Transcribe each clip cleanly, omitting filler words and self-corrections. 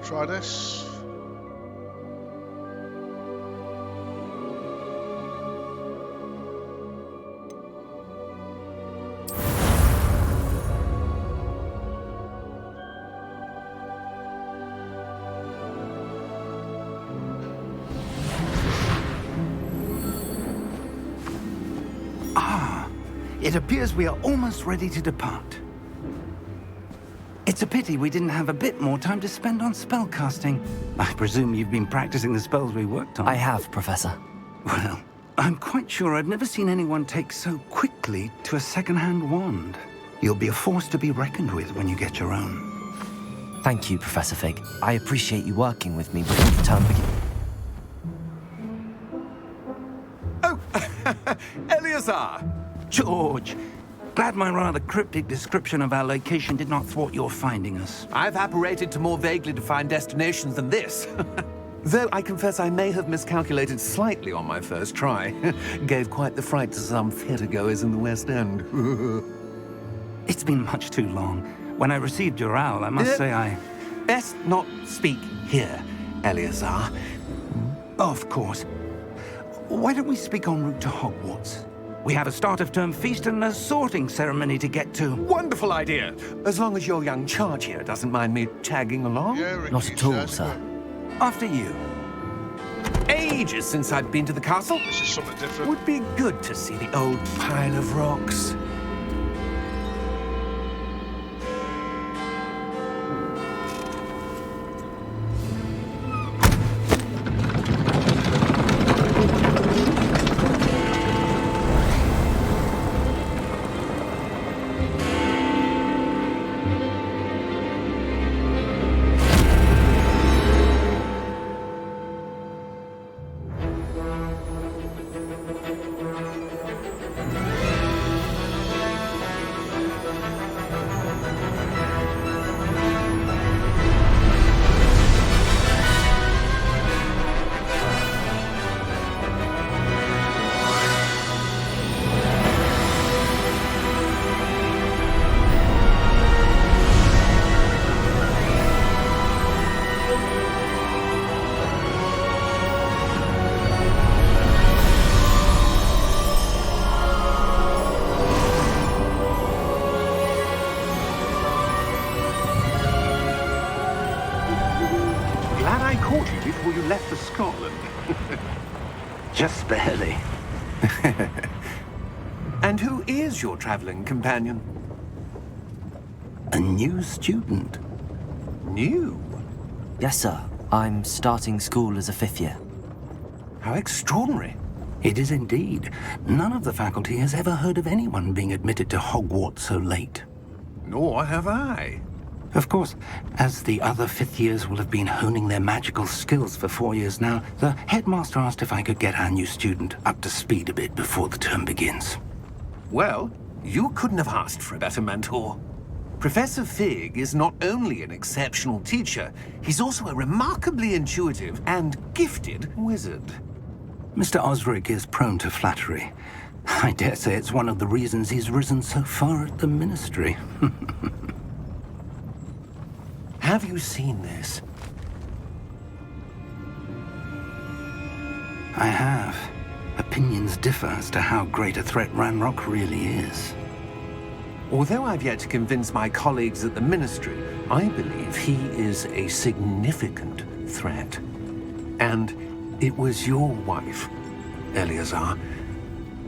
try this. It appears we are almost ready to depart. It's a pity we didn't have a bit more time to spend on spellcasting. I presume you've been practicing the spells we worked on. I have, Professor. Well, I'm quite sure I've never seen anyone take so quickly to a second-hand wand. You'll be a force to be reckoned with when you get your own. Thank you, Professor Fig. I appreciate you working with me before the term begins. Oh, Eleazar! George, glad my rather cryptic description of our location did not thwart your finding us. I've apparated to more vaguely defined destinations than this. Though I confess I may have miscalculated slightly on my first try. Gave quite the fright to some theatre-goers in the West End. It's been much too long. When I received your owl, I must say I... Best not speak here, Eleazar. Of course. Why don't we speak en route to Hogwarts? We have a start-of-term feast and a sorting ceremony to get to. Wonderful idea! As long as your young charge here doesn't mind me tagging along. Yeah, Ricky, Not at all, sure. sir. After you. Ages since I'd been to the castle. This is something different. Would be good to see the old pile of rocks. Before you left for Scotland. Just barely. And who is your traveling companion? A new student. New? Yes, sir. I'm starting school as a 5th year. How extraordinary. It is indeed. None of the faculty has ever heard of anyone being admitted to Hogwarts so late. Nor have I. Of course, as the other 5th years will have been honing their magical skills for 4 years now, the headmaster asked if I could get our new student up to speed a bit before the term begins. Well, you couldn't have asked for a better mentor. Professor Fig is not only an exceptional teacher, he's also a remarkably intuitive and gifted wizard. Mr. Osric is prone to flattery. I dare say it's one of the reasons he's risen so far at the Ministry. Have you seen this? I have. Opinions differ as to how great a threat Ranrock really is. Although I've yet to convince my colleagues at the Ministry, I believe he is a significant threat. And it was your wife, Eleazar,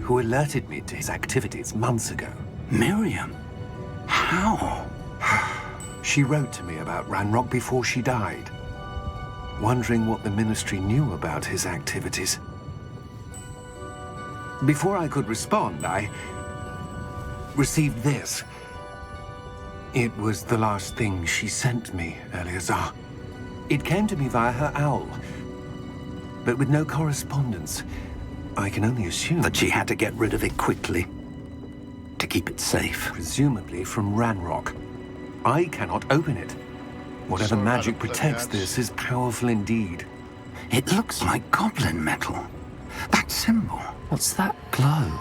who alerted me to his activities months ago. Miriam? How? She wrote to me about Ranrock before she died, wondering what the Ministry knew about his activities. Before I could respond, I received this. It was the last thing she sent me, Eleazar. It came to me via her owl, but with no correspondence. I can only assume That she had to get rid of it quickly, to keep it safe. presumably from Ranrock. I cannot open it. Whatever Sorry about magic the protects bloody this is powerful indeed. It looks like goblin metal. That symbol. What's that glow?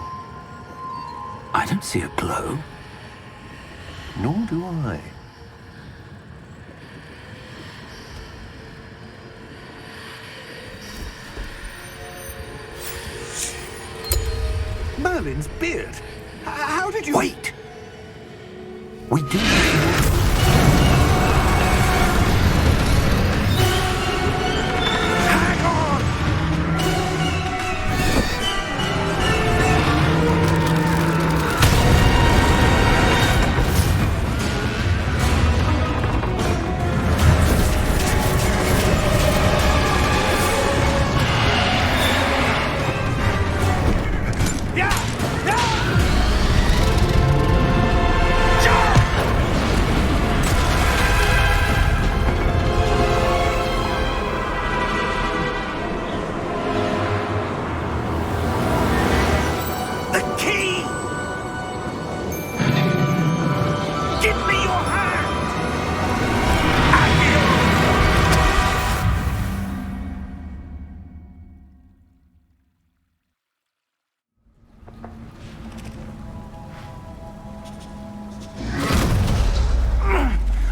I don't see a glow. Nor do I. Merlin's beard. How did you... Wait! We do need to...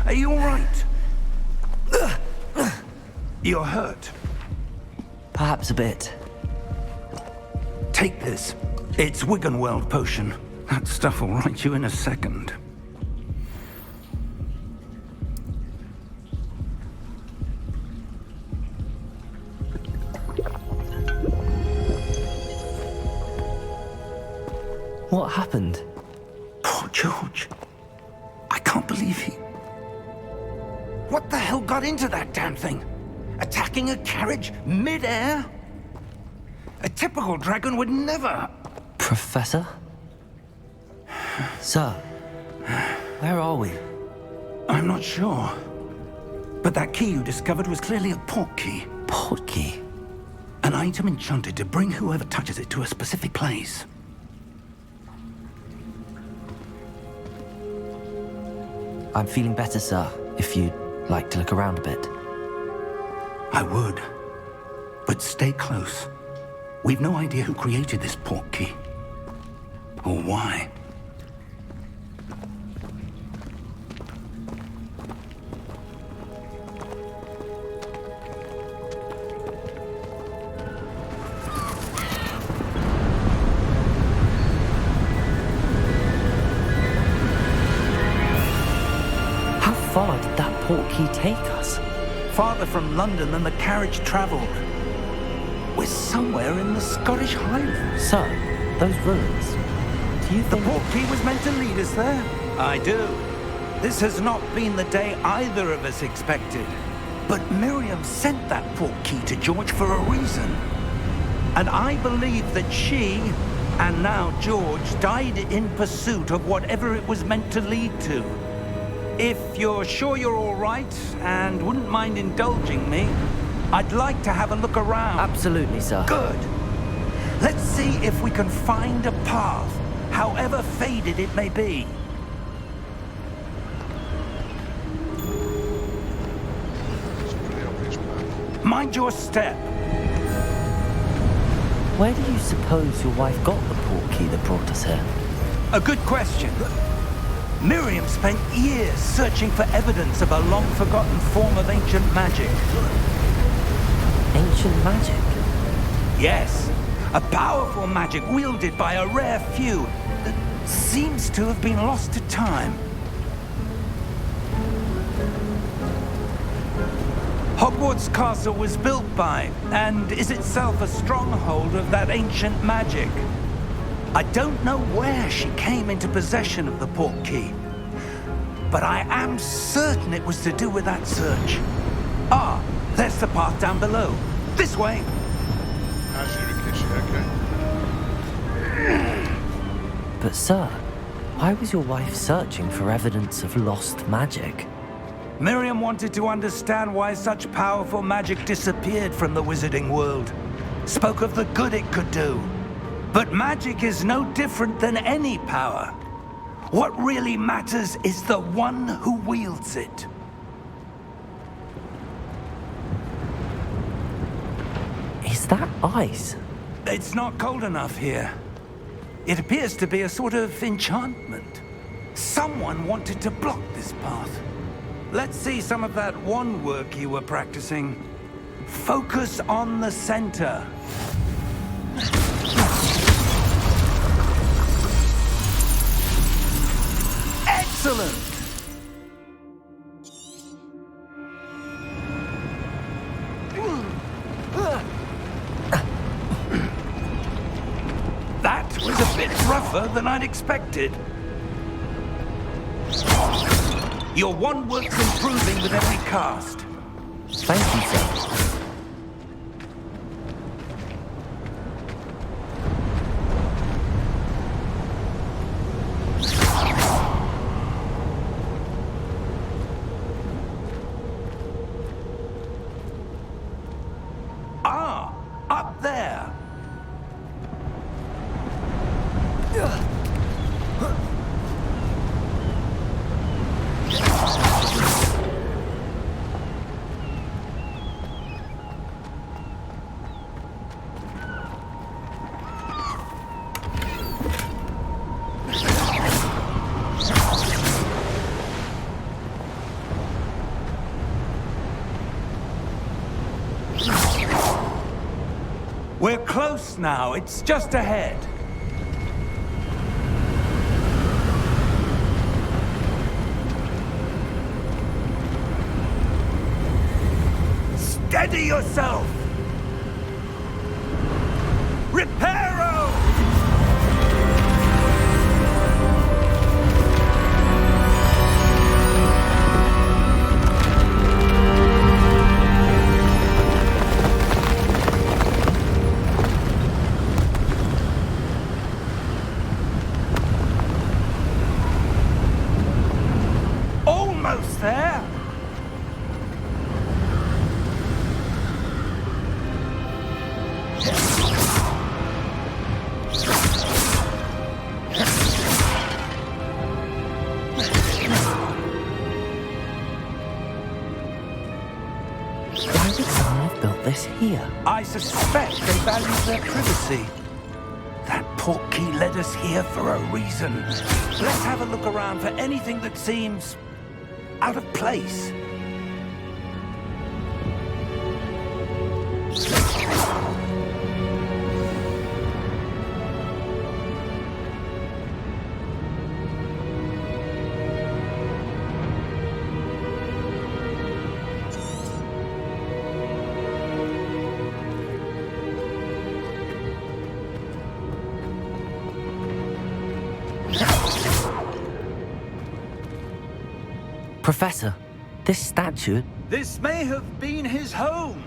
Are you all right? You're hurt. Perhaps a bit. Take this. It's Wiggenweld potion. That stuff will right you in a second. What happened? Poor George. I can't believe he... What the hell got into that damn thing? Attacking a carriage mid-air? A typical dragon would never... Professor? Sir, where are we? I'm not sure. But that key you discovered was clearly a port key. Port key? An item enchanted to bring whoever touches it to a specific place. I'm feeling better, sir, if you'd like to look around a bit. I would. But stay close. We've no idea who created this port key. Or why. How far did that port key take us? Farther from London than the carriage travelled. We're somewhere in the Scottish Highlands. Sir, those ruins. Do you The think... port key was meant to lead us there? I do. This has not been the day either of us expected. But Miriam sent that port key to George for a reason. And I believe that she, and now George, died in pursuit of whatever it was meant to lead to. If you're sure you're all right and wouldn't mind indulging me, I'd like to have a look around. Absolutely, sir. Good. Let's see if we can find a path, however faded it may be. Mind your step. Where do you suppose your wife got the port key that brought us here? A good question. Miriam spent years searching for evidence of a long-forgotten form of ancient magic. Ancient magic? Yes, a powerful magic wielded by a rare few that seems to have been lost to time. Hogwarts Castle was built by, and is itself a stronghold of that ancient magic. I don't know where she came into possession of the port key, but I am certain it was to do with that search. Ah, there's the path down below. This way. But sir, why was your wife searching for evidence of lost magic? Miriam wanted to understand why such powerful magic disappeared from the wizarding world. Spoke of the good it could do. But magic is no different than any power. What really matters is the one who wields it. Is that ice? It's not cold enough here. It appears to be a sort of enchantment. Someone wanted to block this path. Let's see some of that wand work you were practicing. Focus on the center. Excellent! That was a bit rougher than I'd expected. Your wand works improving with every cast. Thank you, sir. Ah, up there. We're close now. It's just ahead. Steady yourself! Reparo! Almost there! Why would someone have built this here? I suspect they value their privacy. That portkey led us here for a reason. Let's have a look around for anything that seems out of place. Professor, this statue... This may have been his home.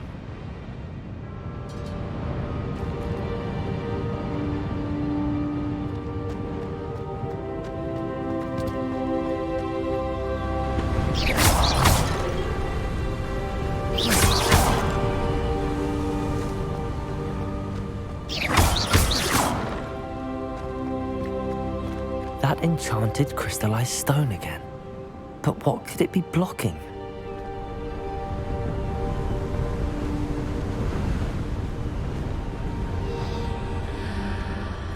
That enchanted crystallized stone again. But what could it be blocking?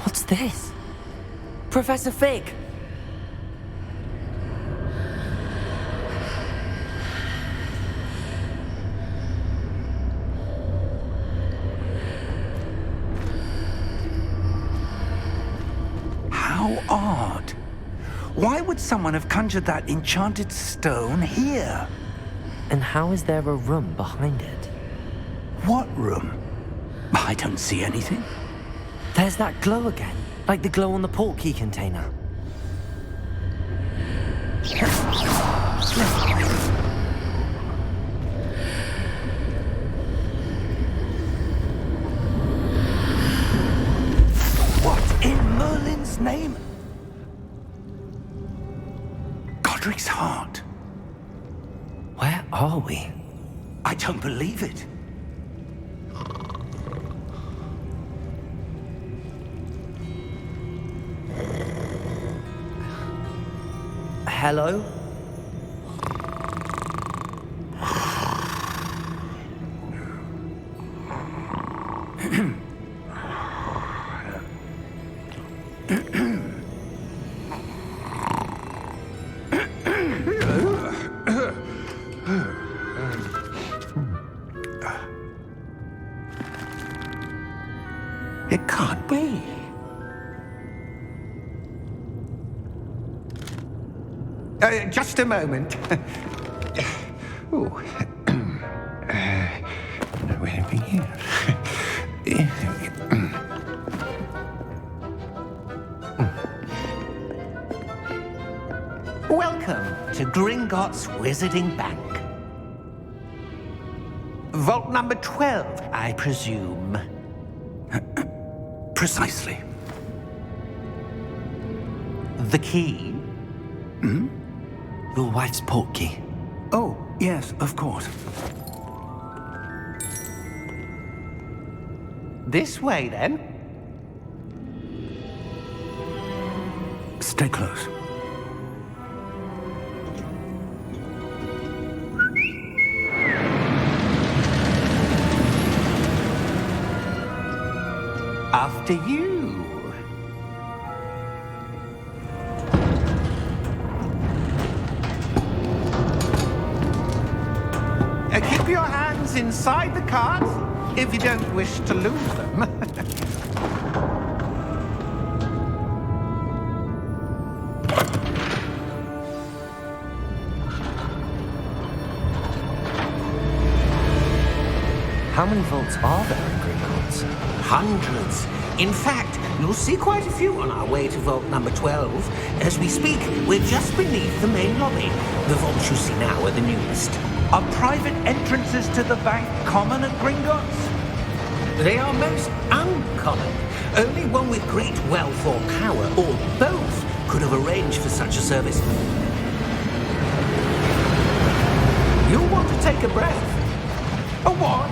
What's this? Professor Fig! How odd. Why would someone have conjured that enchanted stone here? And how is there a room behind it? What room? I don't see anything. There's that glow again, like the glow on the portkey container. What in Merlin's name? Godric's heart. Where are we? I don't believe it. Hello? It can't be. Just a moment. Ooh. Anything here? Welcome to Gringotts Wizarding Bank. Vault number 12, I presume. Precisely. The key? Your wife's portkey. Oh, yes, of course. This way, then. Stay close. After you. Keep your hands inside the cart if you don't wish to lose them. How many vaults are there in Gringotts? Hundreds. In fact, you'll see quite a few on our way to vault number 12. As we speak, we're just beneath the main lobby. The vaults you see now are the newest. Are private entrances to the bank common at Gringotts? They are most uncommon. Only one with great wealth or power, or both, could have arranged for such a service. You'll want to take a breath. A what?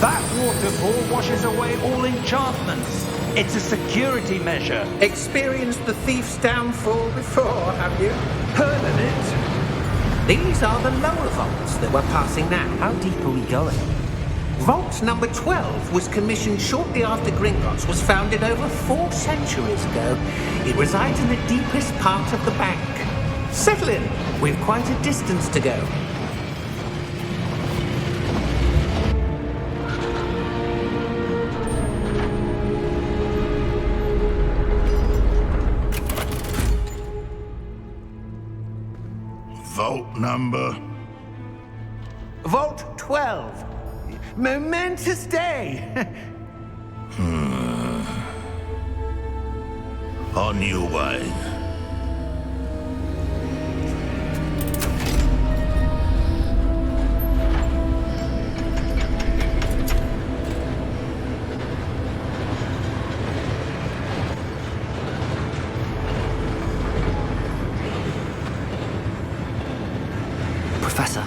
That waterfall washes away all enchantments. It's a security measure. Experienced the thief's downfall before, have you? Heard of it? These are the lower vaults that we're passing now. How deep are we going? Vault number 12 was commissioned shortly after Gringotts was founded over 4 centuries ago. It resides in the deepest part of the bank. Settle in. We've quite a distance to go. Vault number? Vault 12. Momentous day. On your way. Professor,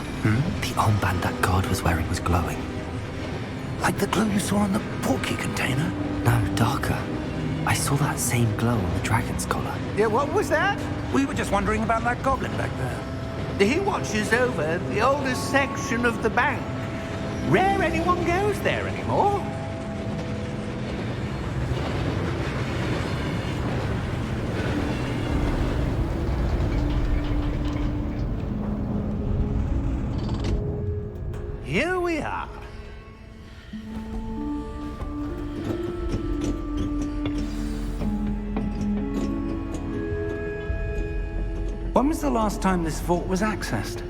the armband that guard was wearing was glowing. Like the glow you saw on the portkey container? No, darker. I saw that same glow on the dragon's collar. Yeah, what was that? We were just wondering about that goblin back there. He watches over the oldest section of the bank. Rare anyone goes there anymore. Here we are. When was the last time this vault was accessed?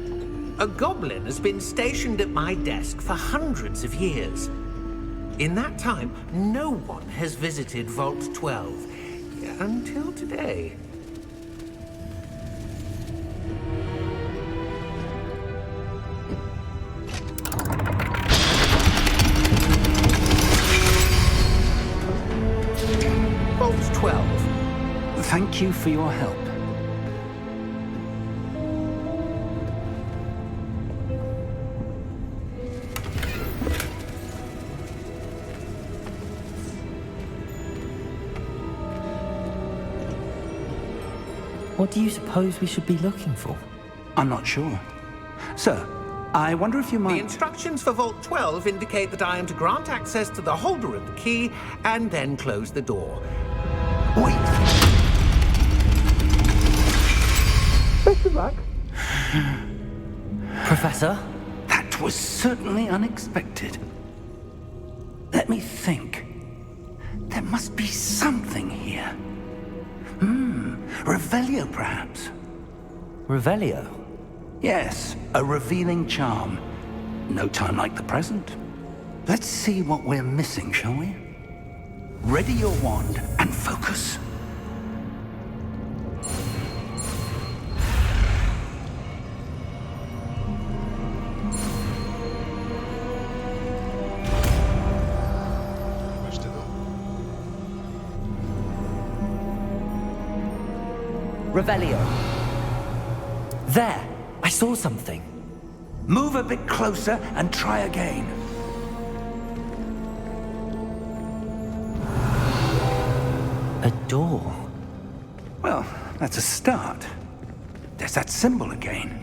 A goblin has been stationed at my desk for hundreds of years. In that time, no one has visited Vault 12 until today. Vault 12. Thank you for your help. What do you suppose we should be looking for? I'm not sure. Sir, I wonder if you The might... instructions for Vault 12 indicate that I am to grant access to the holder of the key and then close the door. Wait! Best of luck. Professor? That was certainly unexpected. Let me think. There must be something here. Revelio, perhaps? Revelio? Yes, a revealing charm. No time like the present. Let's see what we're missing, shall we? Ready your wand and focus. Revelio. There! I saw something. Move a bit closer and try again. A door. Well, that's a start. There's that symbol again.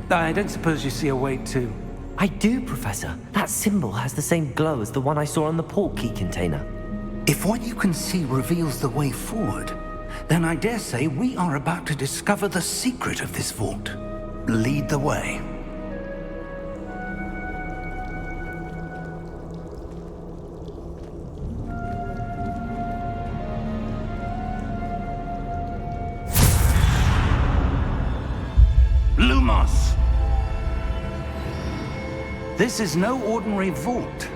I don't suppose you see a way to... I do, Professor. That symbol has the same glow as the one I saw on the portkey container. If what you can see reveals the way forward, then I dare say we are about to discover the secret of this vault. Lead the way. Lumos! This is no ordinary vault.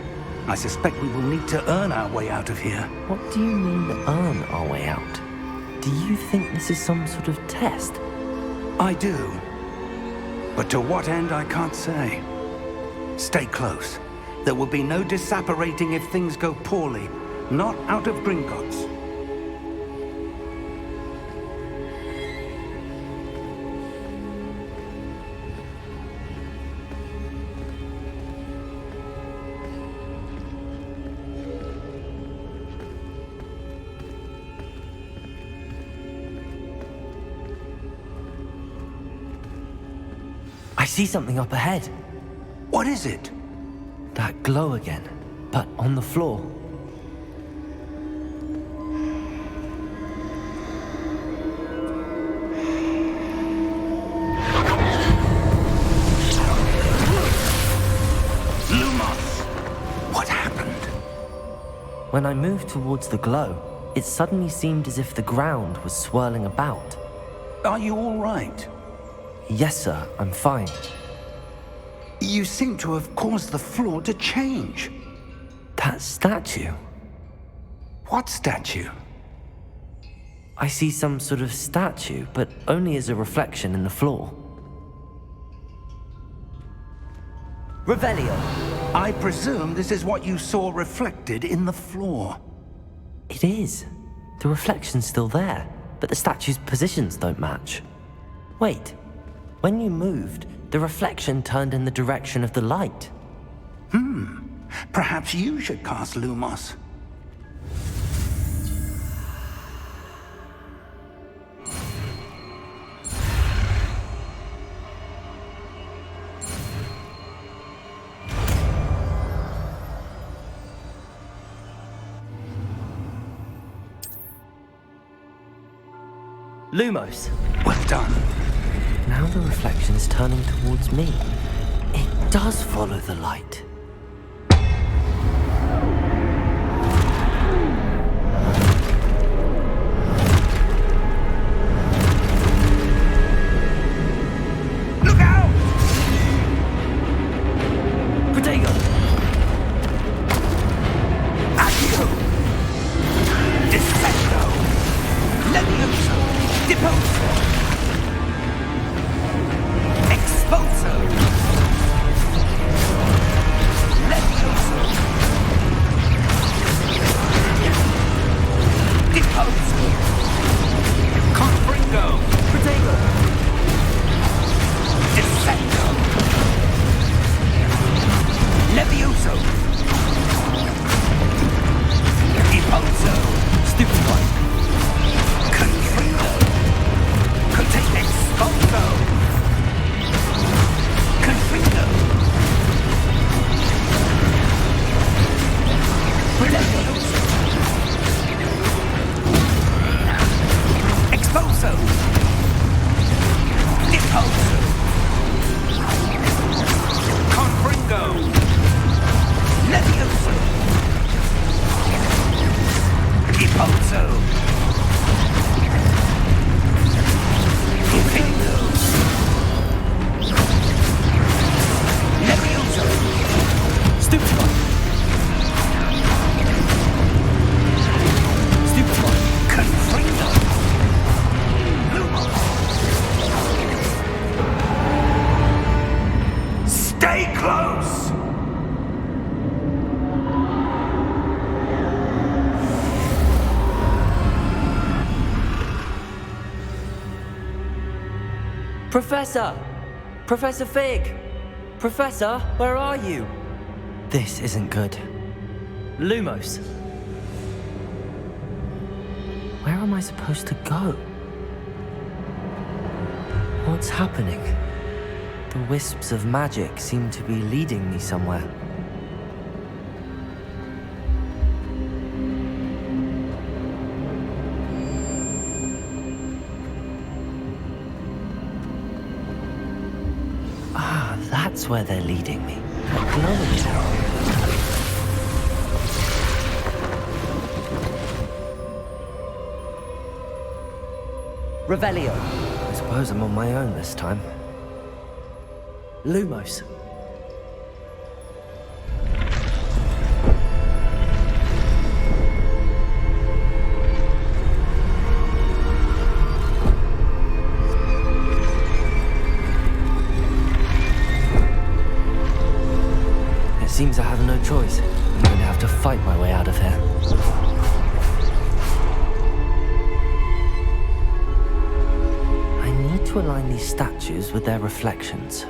I suspect we will need to earn our way out of here. What do you mean, earn our way out? Do you think this is some sort of test? I do. But to what end, I can't say. Stay close. There will be no disapparating if things go poorly. Not out of Gringotts. I see something up ahead. What is it? That glow again, but on the floor. Lumos! What happened? When I moved towards the glow, it suddenly seemed as if the ground was swirling about. Are you all right? Yes, sir, I'm fine. You seem to have caused the floor to change. That statue. What statue? I see some sort of statue, but only as a reflection in the floor. Revelio! I presume this is what you saw reflected in the floor. It is. The reflection's still there, but the statue's positions don't match. Wait. When you moved, the reflection turned in the direction of the light. Perhaps you should cast Lumos. Lumos! Well done. Now the reflection is turning towards me. It does follow the light. Look out! Protego! Accio! Disfecto! Levioso! Deposo! Expulso! Professor! Professor Fig! Professor, where are you? This isn't good. Lumos! Where am I supposed to go? What's happening? The wisps of magic seem to be leading me somewhere. Ah, that's where they're leading me. That glowing tower. Revelio. I suppose I'm on my own this time. Lumos. It seems I have no choice. I'm going to have to fight my way out of here. To align these statues with their reflections.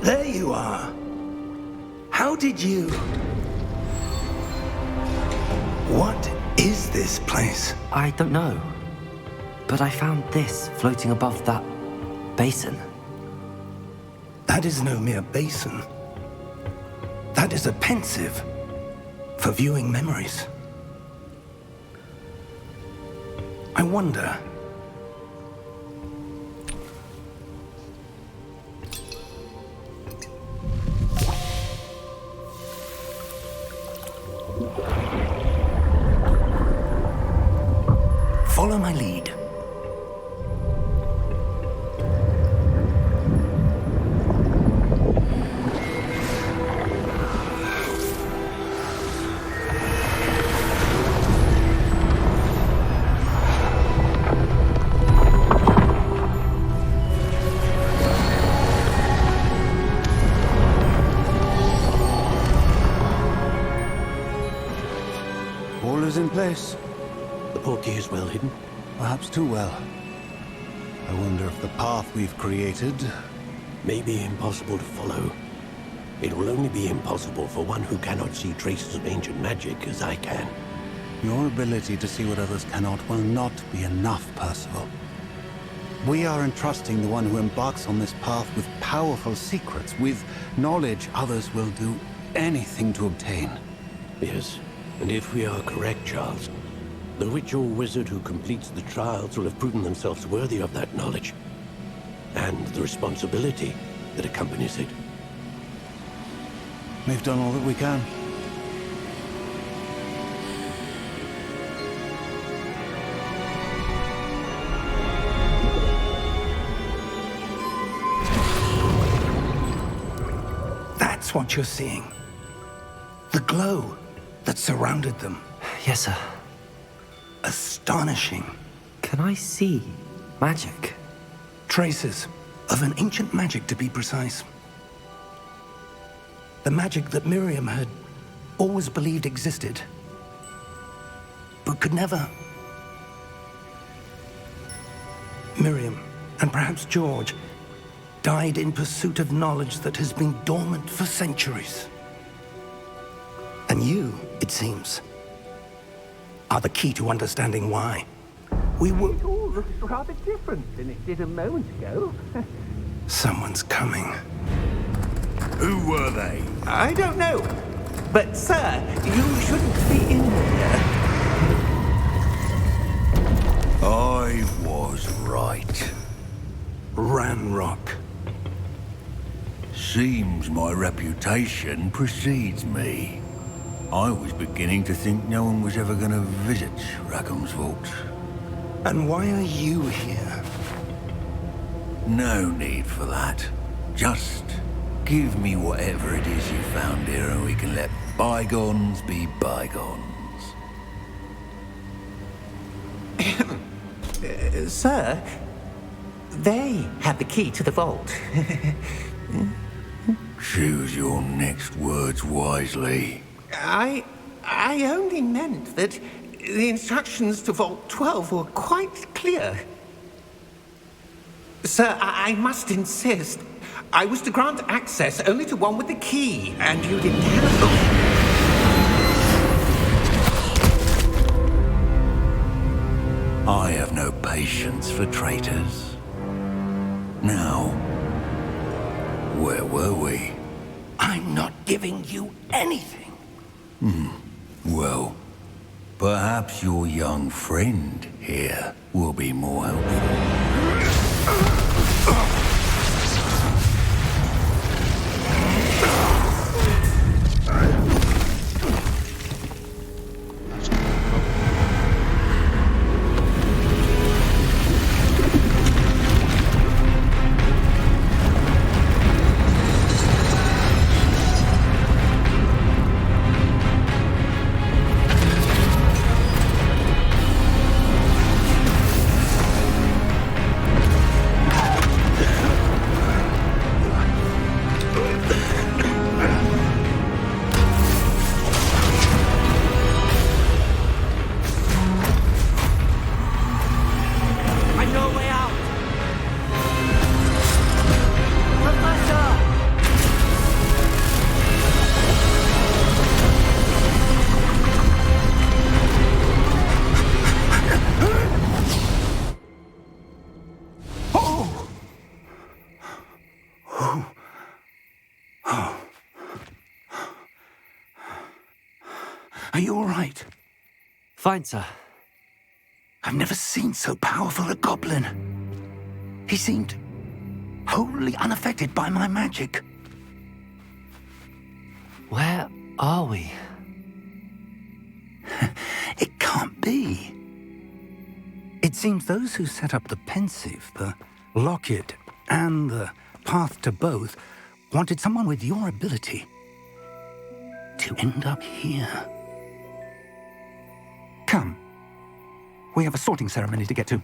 There you are. How did you... What is this place? I don't know. But I found this floating above that basin. That is no mere basin. That is a pensive for viewing memories. wonder. Follow my lead. All is in place. The portkey is well hidden. Perhaps too well. I wonder if the path we've created... May be impossible to follow. It will only be impossible for one who cannot see traces of ancient magic as I can. Your ability to see what others cannot will not be enough, Percival. We are entrusting the one who embarks on this path with powerful secrets, with knowledge others will do anything to obtain. Yes, and if we are correct, Charles, the witch or wizard who completes the trials will have proven themselves worthy of that knowledge, and the responsibility that accompanies it. We've done all that we can. That's what you're seeing. The glow that surrounded them. Yes, sir. Astonishing. Can I see magic? Traces of an ancient magic, to be precise. The magic that Miriam had always believed existed, but could never. Miriam, and perhaps George, died in pursuit of knowledge that has been dormant for centuries. And you, it seems, are the key to understanding why. We were... It all looks rather different than it did a moment ago. Someone's coming. Who were they? I don't know. But, sir, you shouldn't be in here. I was right. Ranrock. Seems my reputation precedes me. I was beginning to think no one was ever going to visit Rackham's vault. And why are you here? No need for that. Just give me whatever it is you found here and we can let bygones be bygones. Sir, they had the key to the vault. Choose your next words wisely. I only meant that the instructions to Vault 12 were quite clear. Sir, I must insist. I was to grant access only to one with the key, and you didn't have them. I have no patience for traitors. Now, where were we? I'm not giving you anything. Well, perhaps your young friend here will be more helpful. Are you all right? Fine, sir. I've never seen so powerful a goblin. He seemed wholly unaffected by my magic. Where are we? It can't be. It seems those who set up the pensive, the locket, and the path to both wanted someone with your ability to end up here. Come. We have a sorting ceremony to get to.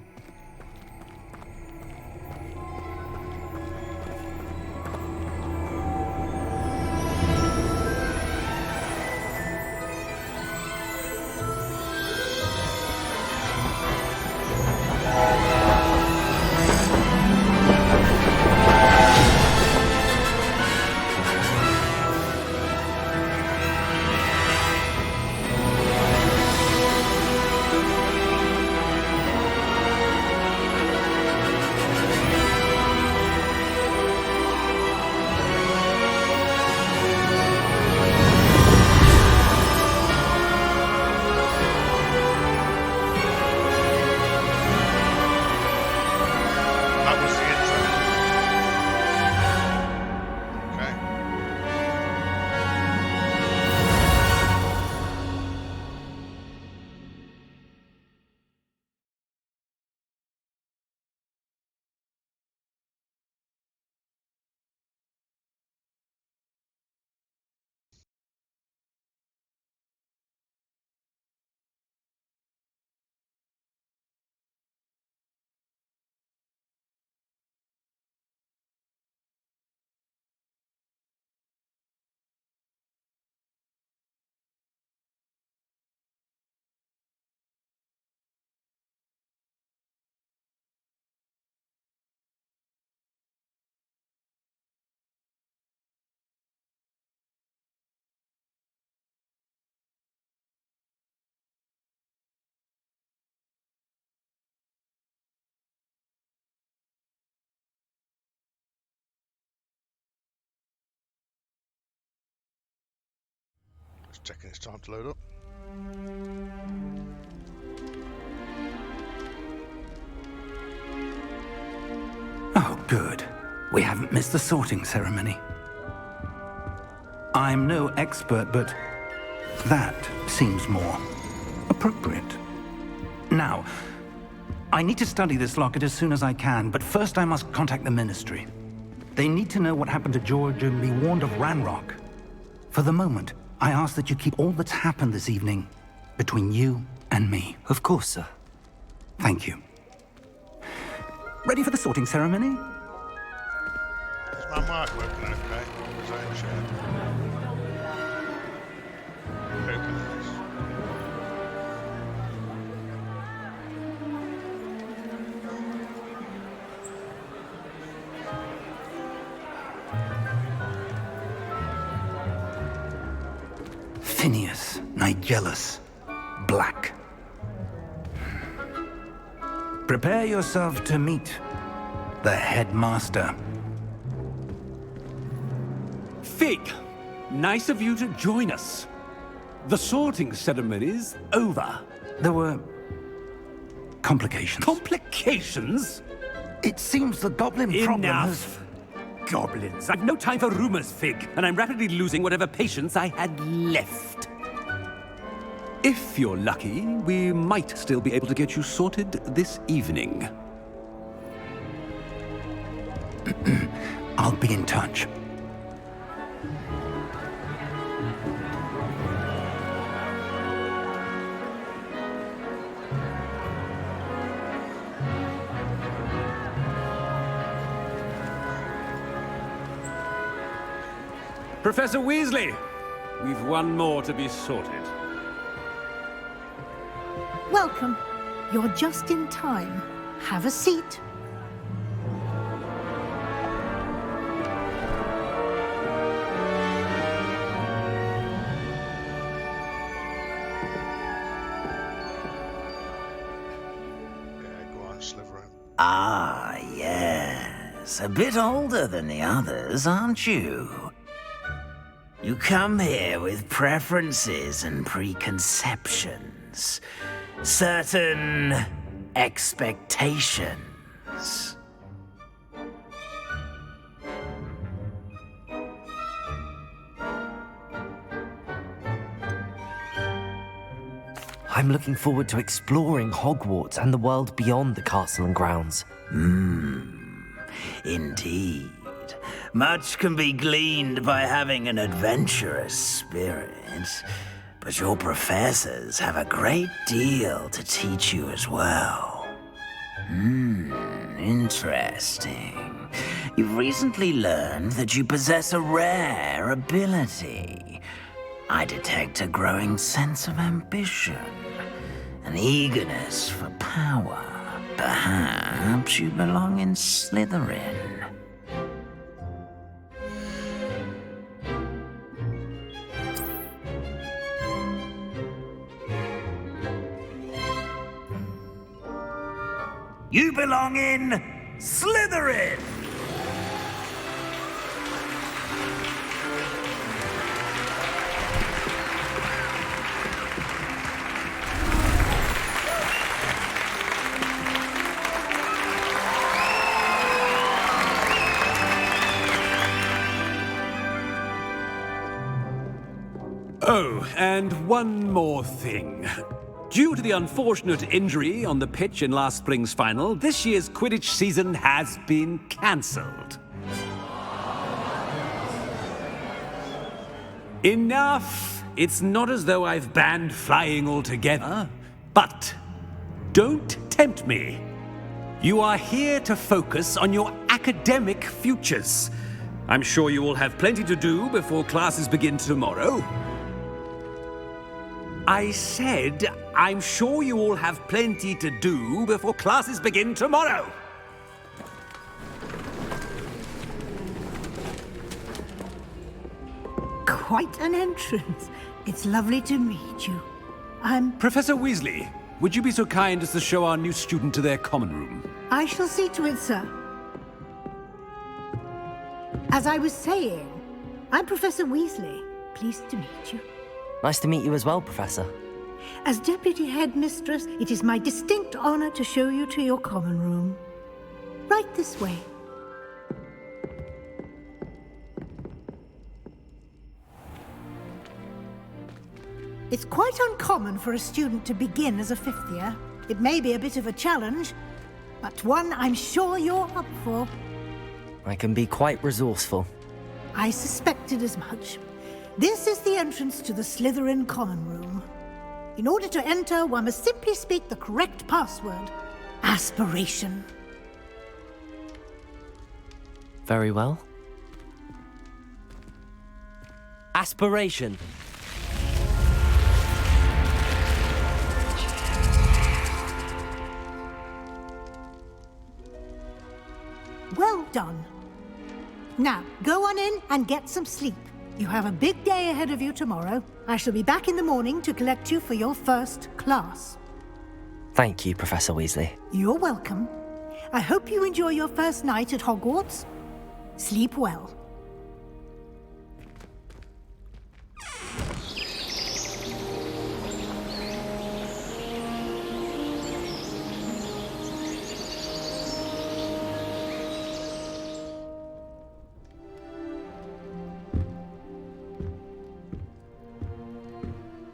That was the intro. Okay. Just checking it's time to load up. Oh, good. We haven't missed the sorting ceremony. I'm no expert, but that seems more appropriate. Now, I need to study this locket as soon as I can, but first I must contact the Ministry. They need to know what happened to George and be warned of Ranrock. For the moment, I ask that you keep all that's happened this evening between you and me. Of course, sir. Thank you. Ready for the sorting ceremony? Is my mic working okay? Or is that in share? Open this. Phineas Nigellus Black. Prepare yourself to meet the headmaster. Fig, nice of you to join us. The sorting ceremony's over. There were complications. Complications? It seems the goblin problem has... Enough. Goblins. I've no time for rumors, Fig, and I'm rapidly losing whatever patience I had left. If you're lucky, we might still be able to get you sorted this evening. I'll be in touch. Professor Weasley, we've one more to be sorted. Welcome. You're just in time. Have a seat. Yeah, go on, Slytherin. Ah, yes. A bit older than the others, aren't you? You come here with preferences and preconceptions. Certain expectations. I'm looking forward to exploring Hogwarts and the world beyond the castle and grounds. Indeed. Much can be gleaned by having an adventurous spirit, but your professors have a great deal to teach you as well. Interesting. You've recently learned that you possess a rare ability. I detect a growing sense of ambition, an eagerness for power. Perhaps you belong in Slytherin. You belong in Slytherin! Oh, and one more thing. Due to the unfortunate injury on the pitch in last spring's final, this year's Quidditch season has been cancelled. Enough! It's not as though I've banned flying altogether, but don't tempt me. You are here to focus on your academic futures. I'm sure you will have plenty to do before classes begin tomorrow. I said, I'm sure you all have plenty to do before classes begin tomorrow. Quite an entrance. It's lovely to meet you. I'm... Professor Weasley, would you be so kind as to show our new student to their common room? I shall see to it, sir. As I was saying, I'm Professor Weasley. Pleased to meet you. Nice to meet you as well, Professor. As Deputy Headmistress, it is my distinct honor to show you to your common room. Right this way. It's quite uncommon for a student to begin as a fifth year. It may be a bit of a challenge, but one I'm sure you're up for. I can be quite resourceful. I suspected as much. This is the entrance to the Slytherin common room. In order to enter, one must simply speak the correct password. Aspiration. Very well. Aspiration. Well done. Now, go on in and get some sleep. You have a big day ahead of you tomorrow. I shall be back in the morning to collect you for your first class. Thank you, Professor Weasley. You're welcome. I hope you enjoy your first night at Hogwarts. Sleep well.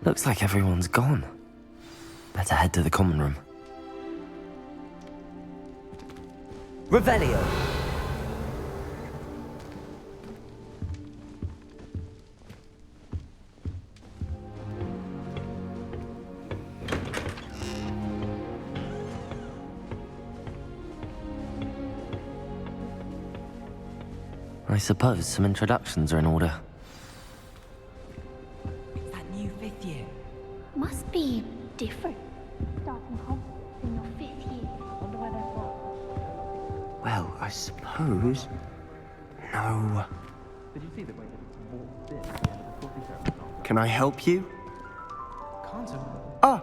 Looks like everyone's gone. Better head to the common room. Revelio! I suppose some introductions are in order. Must be different. Starting Hogwarts in your 5th year. Wonder where they're from. Well, I suppose... No. Did you see the way that it's walked in? Can I help you? Can't have. Ah!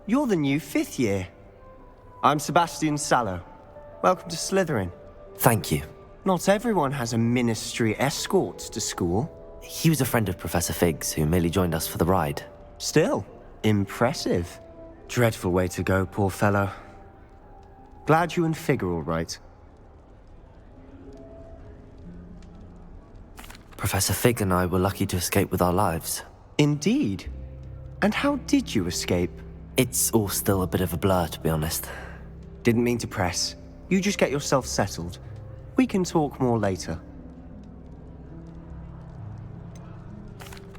You're the new 5th year. I'm Sebastian Sallow. Welcome to Slytherin. Thank you. Not everyone has a ministry escort to school. He was a friend of Professor Fig's who merely joined us for the ride. Still, impressive. Dreadful way to go, poor fellow. Glad you and Fig are all right. Professor Fig and I were lucky to escape with our lives. Indeed. And how did you escape? It's all still a bit of a blur, to be honest. Didn't mean to press. You just get yourself settled. We can talk more later.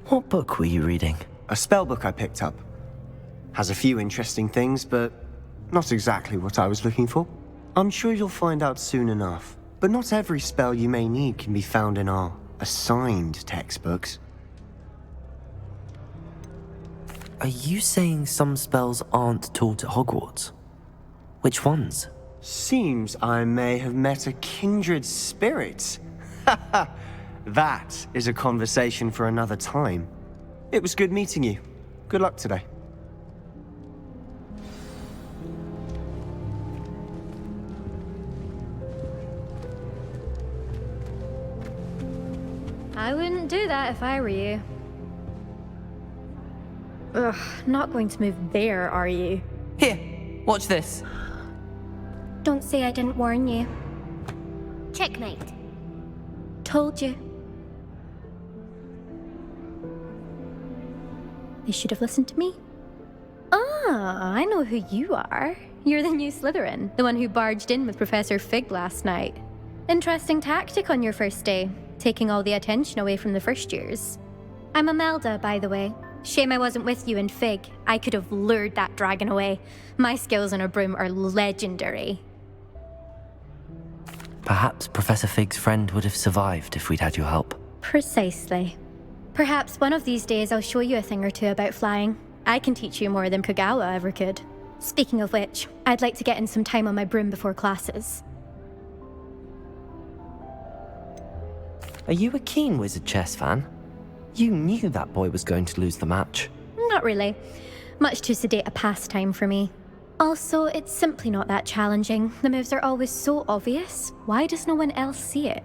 What book were you reading? A spell book I picked up. Has a few interesting things, but not exactly what I was looking for. I'm sure you'll find out soon enough. But not every spell you may need can be found in our assigned textbooks. Are you saying some spells aren't taught at Hogwarts? Which ones? Seems I may have met a kindred spirit. That is a conversation for another time. It was good meeting you. Good luck today. I wouldn't do that if I were you. Ugh, not going to move there, are you? Here, watch this. Don't say I didn't warn you. Checkmate. Told you. They should have listened to me. Ah, I know who you are. You're the new Slytherin, the one who barged in with Professor Fig last night. Interesting tactic on your first day, taking all the attention away from the first years. I'm Imelda, by the way. Shame I wasn't with you and Fig. I could have lured that dragon away. My skills on a broom are legendary. Perhaps Professor Fig's friend would have survived if we'd had your help. Precisely. Perhaps one of these days I'll show you a thing or two about flying. I can teach you more than Kagawa ever could. Speaking of which, I'd like to get in some time on my broom before classes. Are you a keen Wizard chess fan? You knew that boy was going to lose the match. Not really. Much too sedate a pastime for me. Also, it's simply not that challenging. The moves are always so obvious. Why does no one else see it?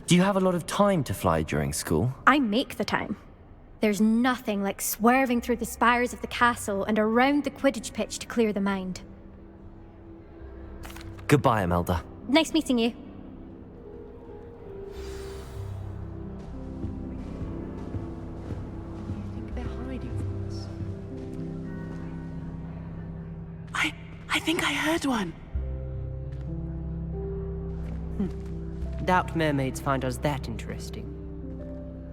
Do you have a lot of time to fly during school? I make the time. There's nothing like swerving through the spires of the castle and around the Quidditch pitch to clear the mind. Goodbye, Imelda. Nice meeting you. I think I heard one. Doubt mermaids find us that interesting.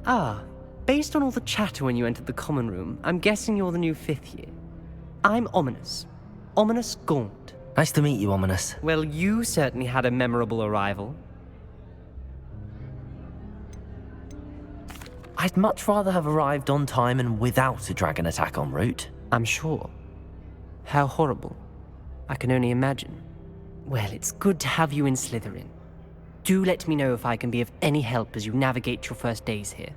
Ah, based on all the chatter when you entered the common room, I'm guessing you're the new 5th year. I'm Ominous. Ominous Gaunt. Nice to meet you, Ominous. Well, you certainly had a memorable arrival. I'd much rather have arrived on time and without a dragon attack en route. I'm sure. How horrible. I can only imagine. Well, it's good to have you in Slytherin. Do let me know if I can be of any help as you navigate your first days here.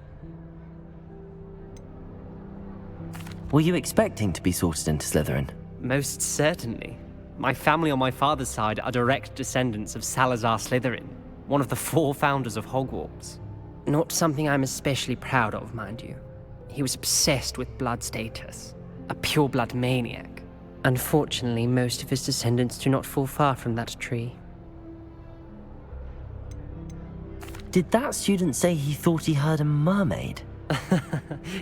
Were you expecting to be sorted into Slytherin? Most certainly. My family on my father's side are direct descendants of Salazar Slytherin, one of the 4 founders of Hogwarts. Not something I'm especially proud of, mind you. He was obsessed with blood status, a pure-blood maniac. Unfortunately, most of his descendants do not fall far from that tree. Did that student say he thought he heard a mermaid?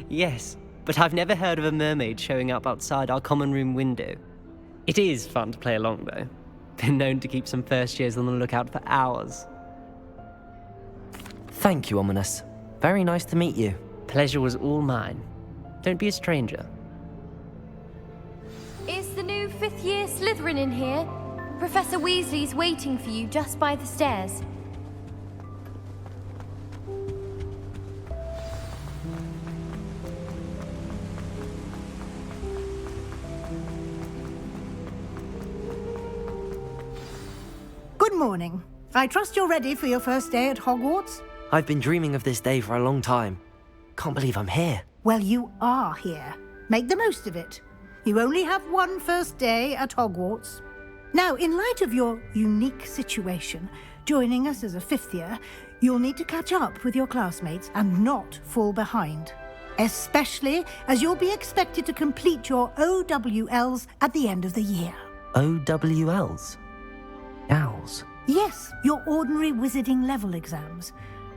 Yes, but I've never heard of a mermaid showing up outside our common room window. It is fun to play along, though. Been known to keep some first years on the lookout for hours. Thank you, Ominous. Very nice to meet you. Pleasure was all mine. Don't be a stranger. Is the new 5th year Slytherin in here? Professor Weasley's waiting for you just by the stairs. Good morning. I trust you're ready for your first day at Hogwarts? I've been dreaming of this day for a long time. Can't believe I'm here. Well, you are here. Make the most of it. You only have one first day at Hogwarts. Now, in light of your unique situation, joining us as a 5th year, you'll need to catch up with your classmates and not fall behind. especially as you'll be expected to complete your OWLs at the end of the year. OWLs? Owls? Yes, your ordinary wizarding level exams.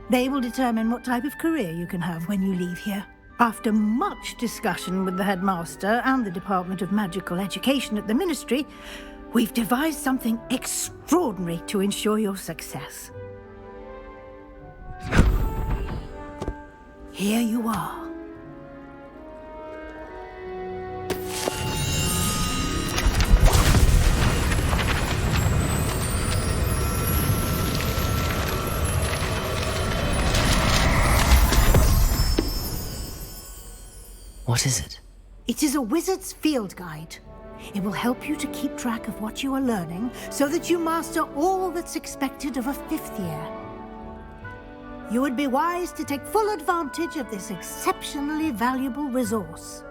They will determine what type of career you can have when you leave here. After much discussion with the headmaster and the Department of Magical Education at the Ministry, we've devised something extraordinary to ensure your success. Here you are. What is it? It is a wizard's field guide. It will help you to keep track of what you are learning so that you master all that's expected of a 5th year. You would be wise to take full advantage of this exceptionally valuable resource.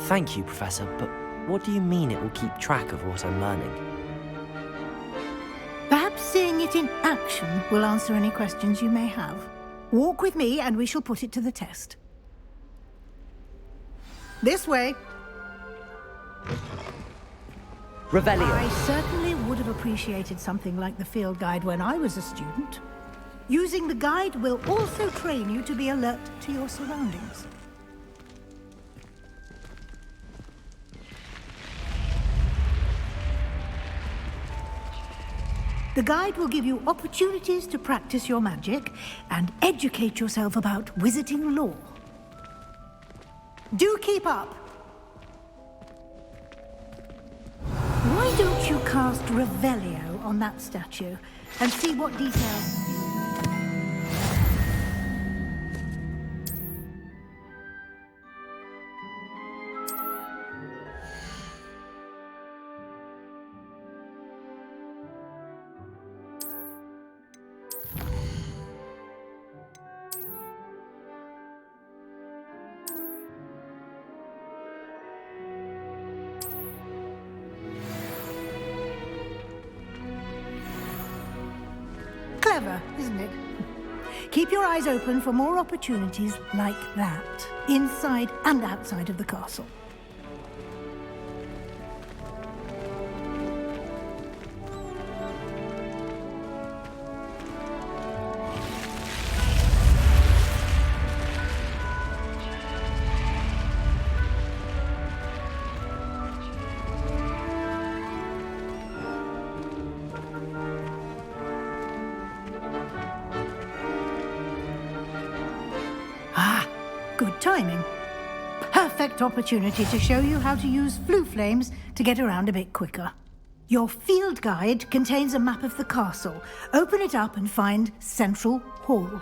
Thank you, Professor, but what do you mean it will keep track of what I'm learning? Perhaps seeing it in action will answer any questions you may have. Walk with me and we shall put it to the test. This way. Revelio. I certainly would have appreciated something like the field guide when I was a student. Using the guide will also train you to be alert to your surroundings. The guide will give you opportunities to practice your magic and educate yourself about wizarding lore. Do keep up! Why don't you cast Revelio on that statue and see what details... Clever, isn't it? Keep your eyes open for more opportunities like that, inside and outside of the castle. Good timing. Perfect opportunity to show you how to use flue flames to get around a bit quicker. Your field guide contains a map of the castle. Open it up and find Central Hall.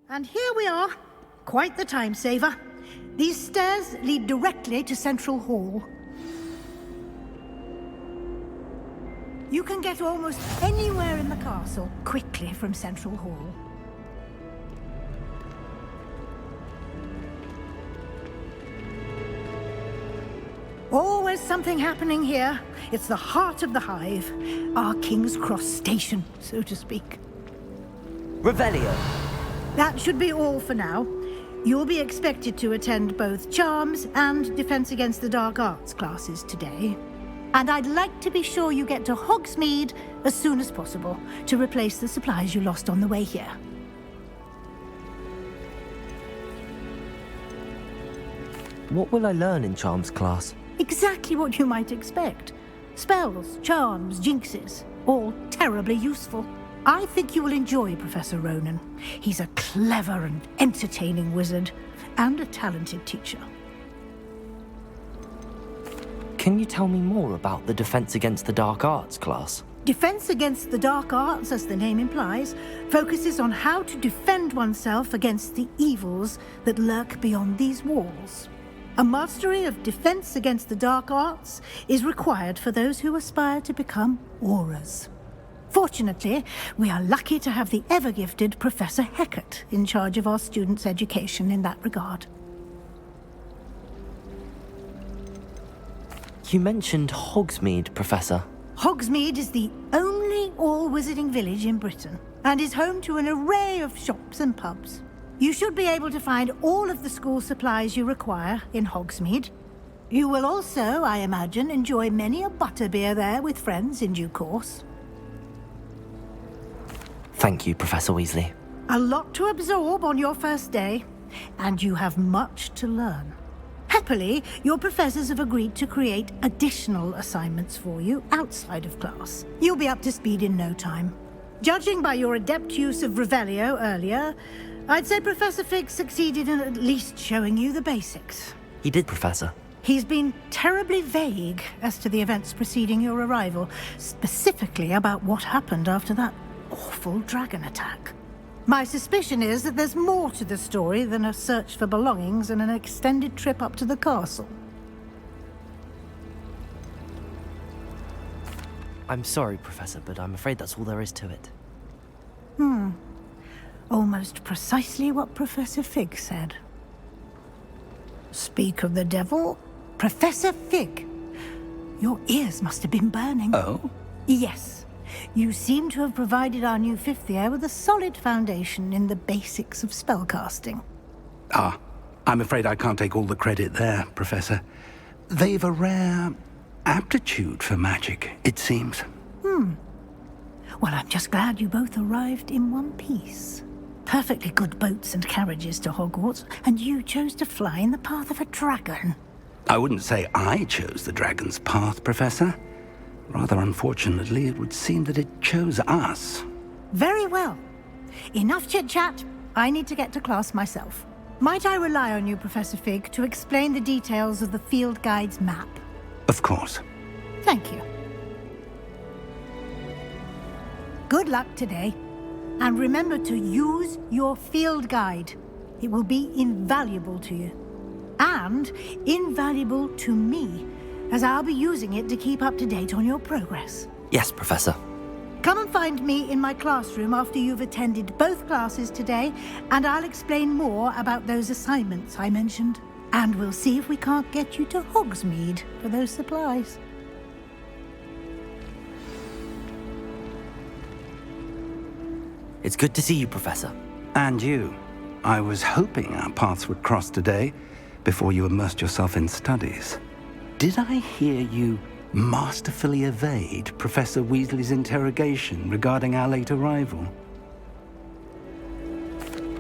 And here we are. Quite the time saver. These stairs lead directly to Central Hall. You can get almost anywhere in the castle quickly from Central Hall. Always something happening here. It's the heart of the hive. Our King's Cross station, so to speak. Revelio. That should be all for now. You'll be expected to attend both Charms and Defense Against the Dark Arts classes today. And I'd like to be sure you get to Hogsmeade as soon as possible to replace the supplies you lost on the way here. What will I learn in Charms class? Exactly what you might expect. Spells, charms, jinxes, all terribly useful. I think you will enjoy Professor Ronan. He's a clever and entertaining wizard, and a talented teacher. Can you tell me more about the Defense Against the Dark Arts class? Defense Against the Dark Arts, as the name implies, focuses on how to defend oneself against the evils that lurk beyond these walls. A mastery of Defense Against the Dark Arts is required for those who aspire to become Auras. Fortunately, we are lucky to have the ever-gifted Professor Hecat in charge of our students' education in that regard. You mentioned Hogsmeade, Professor. Hogsmeade is the only all-wizarding village in Britain, and is home to an array of shops and pubs. You should be able to find all of the school supplies you require in Hogsmeade. You will also, I imagine, enjoy many a butterbeer there with friends in due course. Thank you, Professor Weasley. A lot to absorb on your first day, and you have much to learn. Happily, your professors have agreed to create additional assignments for you outside of class. You'll be up to speed in no time. Judging by your adept use of Revelio earlier, I'd say Professor Fig succeeded in at least showing you the basics. He did, Professor. He's been terribly vague as to the events preceding your arrival, specifically about what happened after that awful dragon attack. My suspicion is that there's more to the story than a search for belongings and an extended trip up to the castle. I'm sorry, Professor, but I'm afraid that's all there is to it. Almost precisely what Professor Fig said. Speak of the devil, Professor Fig. Your ears must have been burning. Oh? Yes. You seem to have provided our new fifth year with a solid foundation in the basics of spellcasting. Ah, I'm afraid I can't take all the credit there, Professor. They've a rare aptitude for magic, it seems. Well, I'm just glad you both arrived in one piece. Perfectly good boats and carriages to Hogwarts, and you chose to fly in the path of a dragon. I wouldn't say I chose the dragon's path, Professor. Rather unfortunately, it would seem that it chose us. Very well. Enough chit-chat. I need to get to class myself. Might I rely on you, Professor Fig, to explain the details of the field guide's map? Of course. Thank you. Good luck today. And remember to use your field guide. It will be invaluable to you. And invaluable to me, as I'll be using it to keep up to date on your progress. Yes, Professor. Come and find me in my classroom after you've attended both classes today, and I'll explain more about those assignments I mentioned. And we'll see if we can't get you to Hogsmeade for those supplies. It's good to see you, Professor. And you. I was hoping our paths would cross today, before you immersed yourself in studies. Did I hear you masterfully evade Professor Weasley's interrogation regarding our late arrival?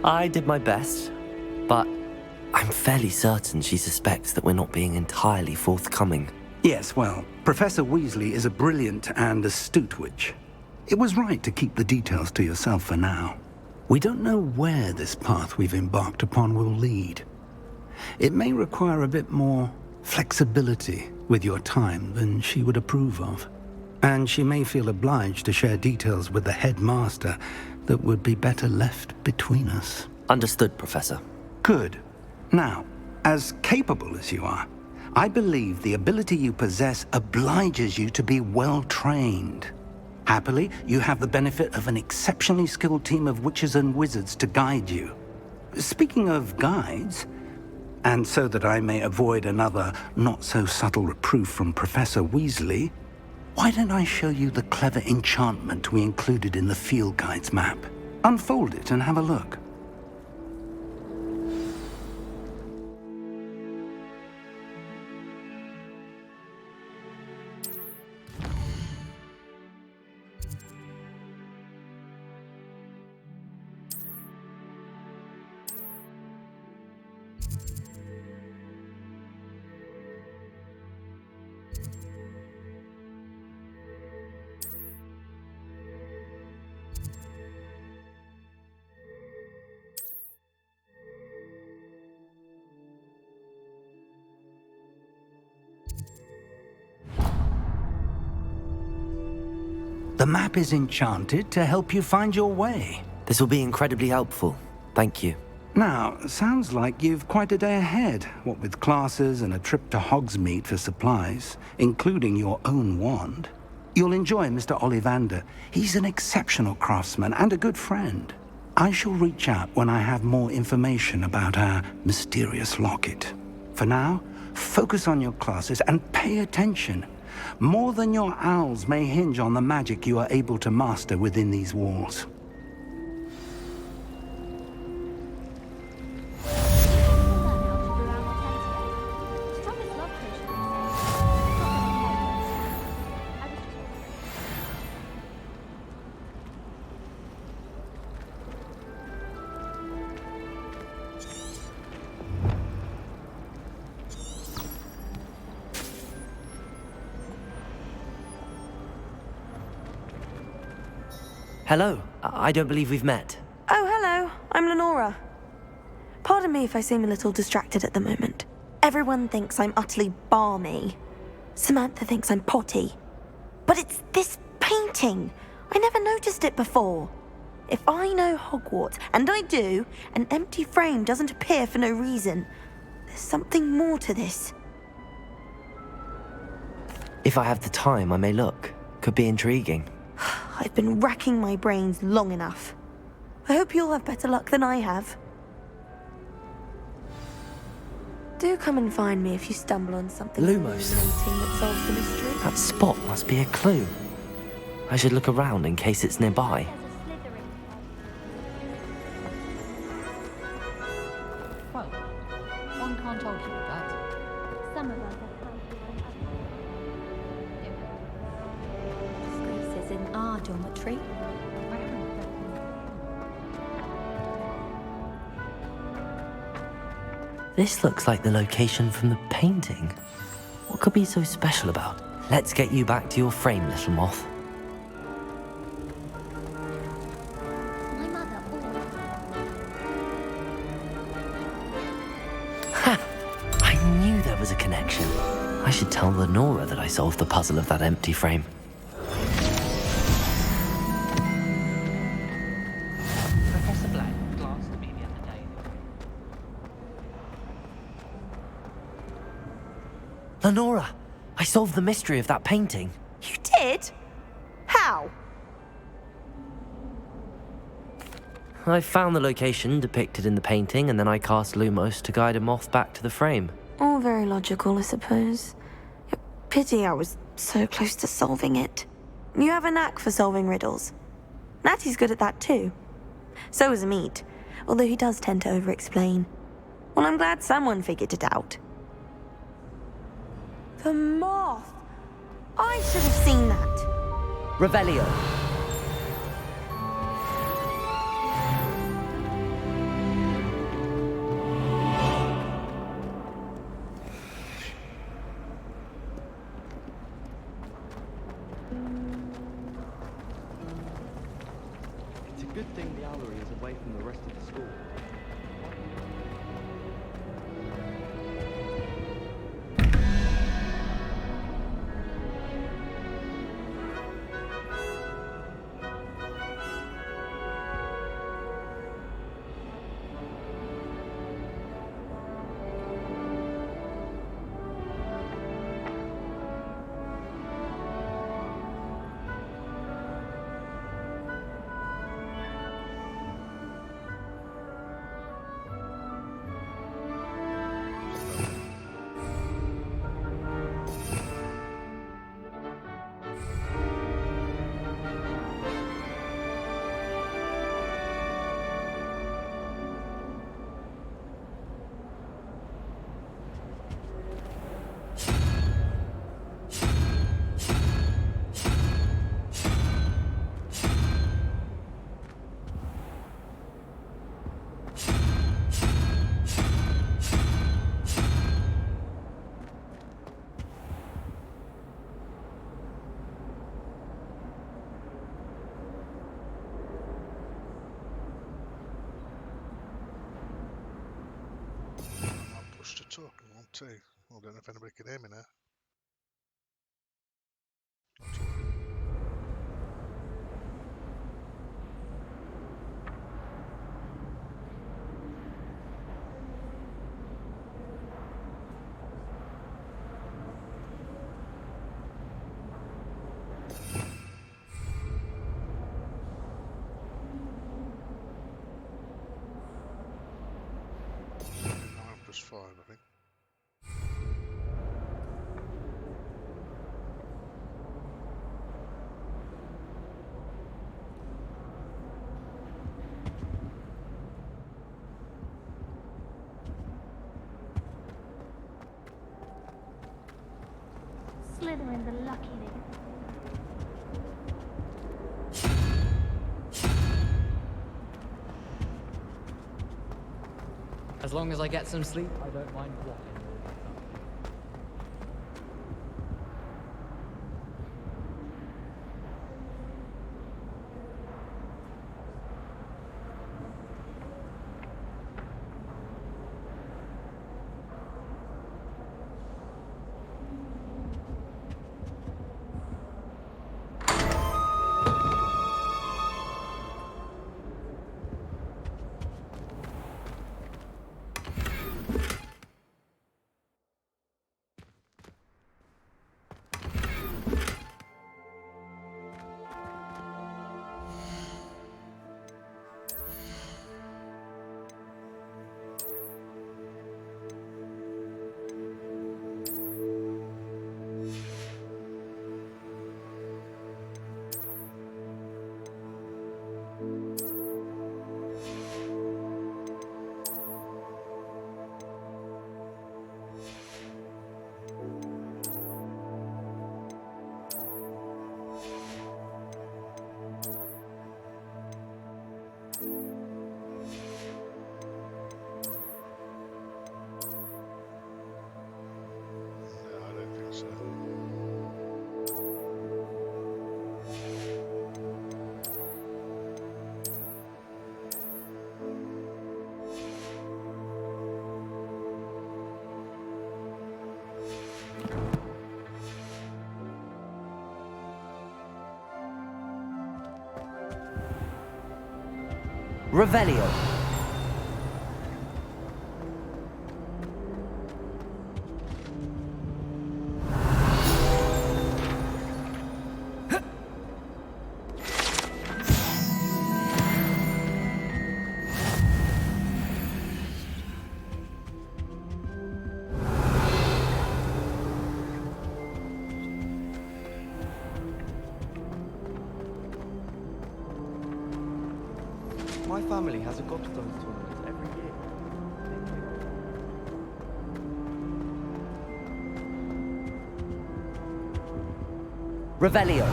I did my best, but I'm fairly certain she suspects that we're not being entirely forthcoming. Yes, well, Professor Weasley is a brilliant and astute witch. It was right to keep the details to yourself for now. We don't know where this path we've embarked upon will lead. It may require a bit more flexibility with your time than she would approve of. And she may feel obliged to share details with the headmaster that would be better left between us. Understood, Professor. Good. Now, as capable as you are, I believe the ability you possess obliges you to be well trained. Happily, you have the benefit of an exceptionally skilled team of witches and wizards to guide you. Speaking of guides, and so that I may avoid another not-so-subtle reproof from Professor Weasley, why don't I show you the clever enchantment we included in the field guide's map? Unfold it and have a look. The map is enchanted to help you find your way. This will be incredibly helpful. Thank you. Now, sounds like you've quite a day ahead, what with classes and a trip to Hogsmeade for supplies, including your own wand. You'll enjoy Mr. Ollivander. He's an exceptional craftsman and a good friend. I shall reach out when I have more information about our mysterious locket. For now, focus on your classes and pay attention. More than your owls may hinge on the magic you are able to master within these walls. Hello. I don't believe we've met. Oh, hello. I'm Lenora. Pardon me if I seem a little distracted at the moment. Everyone thinks I'm utterly balmy. Samantha thinks I'm potty. But it's this painting. I never noticed it before. If I know Hogwarts, and I do, an empty frame doesn't appear for no reason. There's something more to this. If I have the time, I may look. Could be intriguing. I've been racking my brains long enough. I hope you'll have better luck than I have. Do come and find me if you stumble on something Lumos. that solves the mystery. That spot must be a clue. I should look around in case it's nearby. Well, one can't argue with that. Some of us are disgraces in our dormitory. This looks like the location from the painting. What could be so special about it? Let's get you back to your frame, little moth. Ha! I knew there was a connection. I should tell Lenora that I solved the puzzle of that empty frame. Professor Black glanced at me the other day. Lenora! I solved the mystery of that painting. You did? How? I found the location depicted in the painting, and then I cast Lumos to guide a moth back to the frame. All very logical, I suppose. Pity I was so close to solving it. You have a knack for solving riddles. Natty's good at that too. So is Amit, although he does tend to over-explain. Well, I'm glad someone figured it out. The moth! I should have seen that. Revelio. It's a good thing the owlery is away from the rest of the school. talking one too. I don't know if anybody can hear me now. +5, I think. Slytherin the lucky nigga. As long as I get some sleep, I don't mind walking. Revelio. My family has a gobstones tournament every year. Revelio.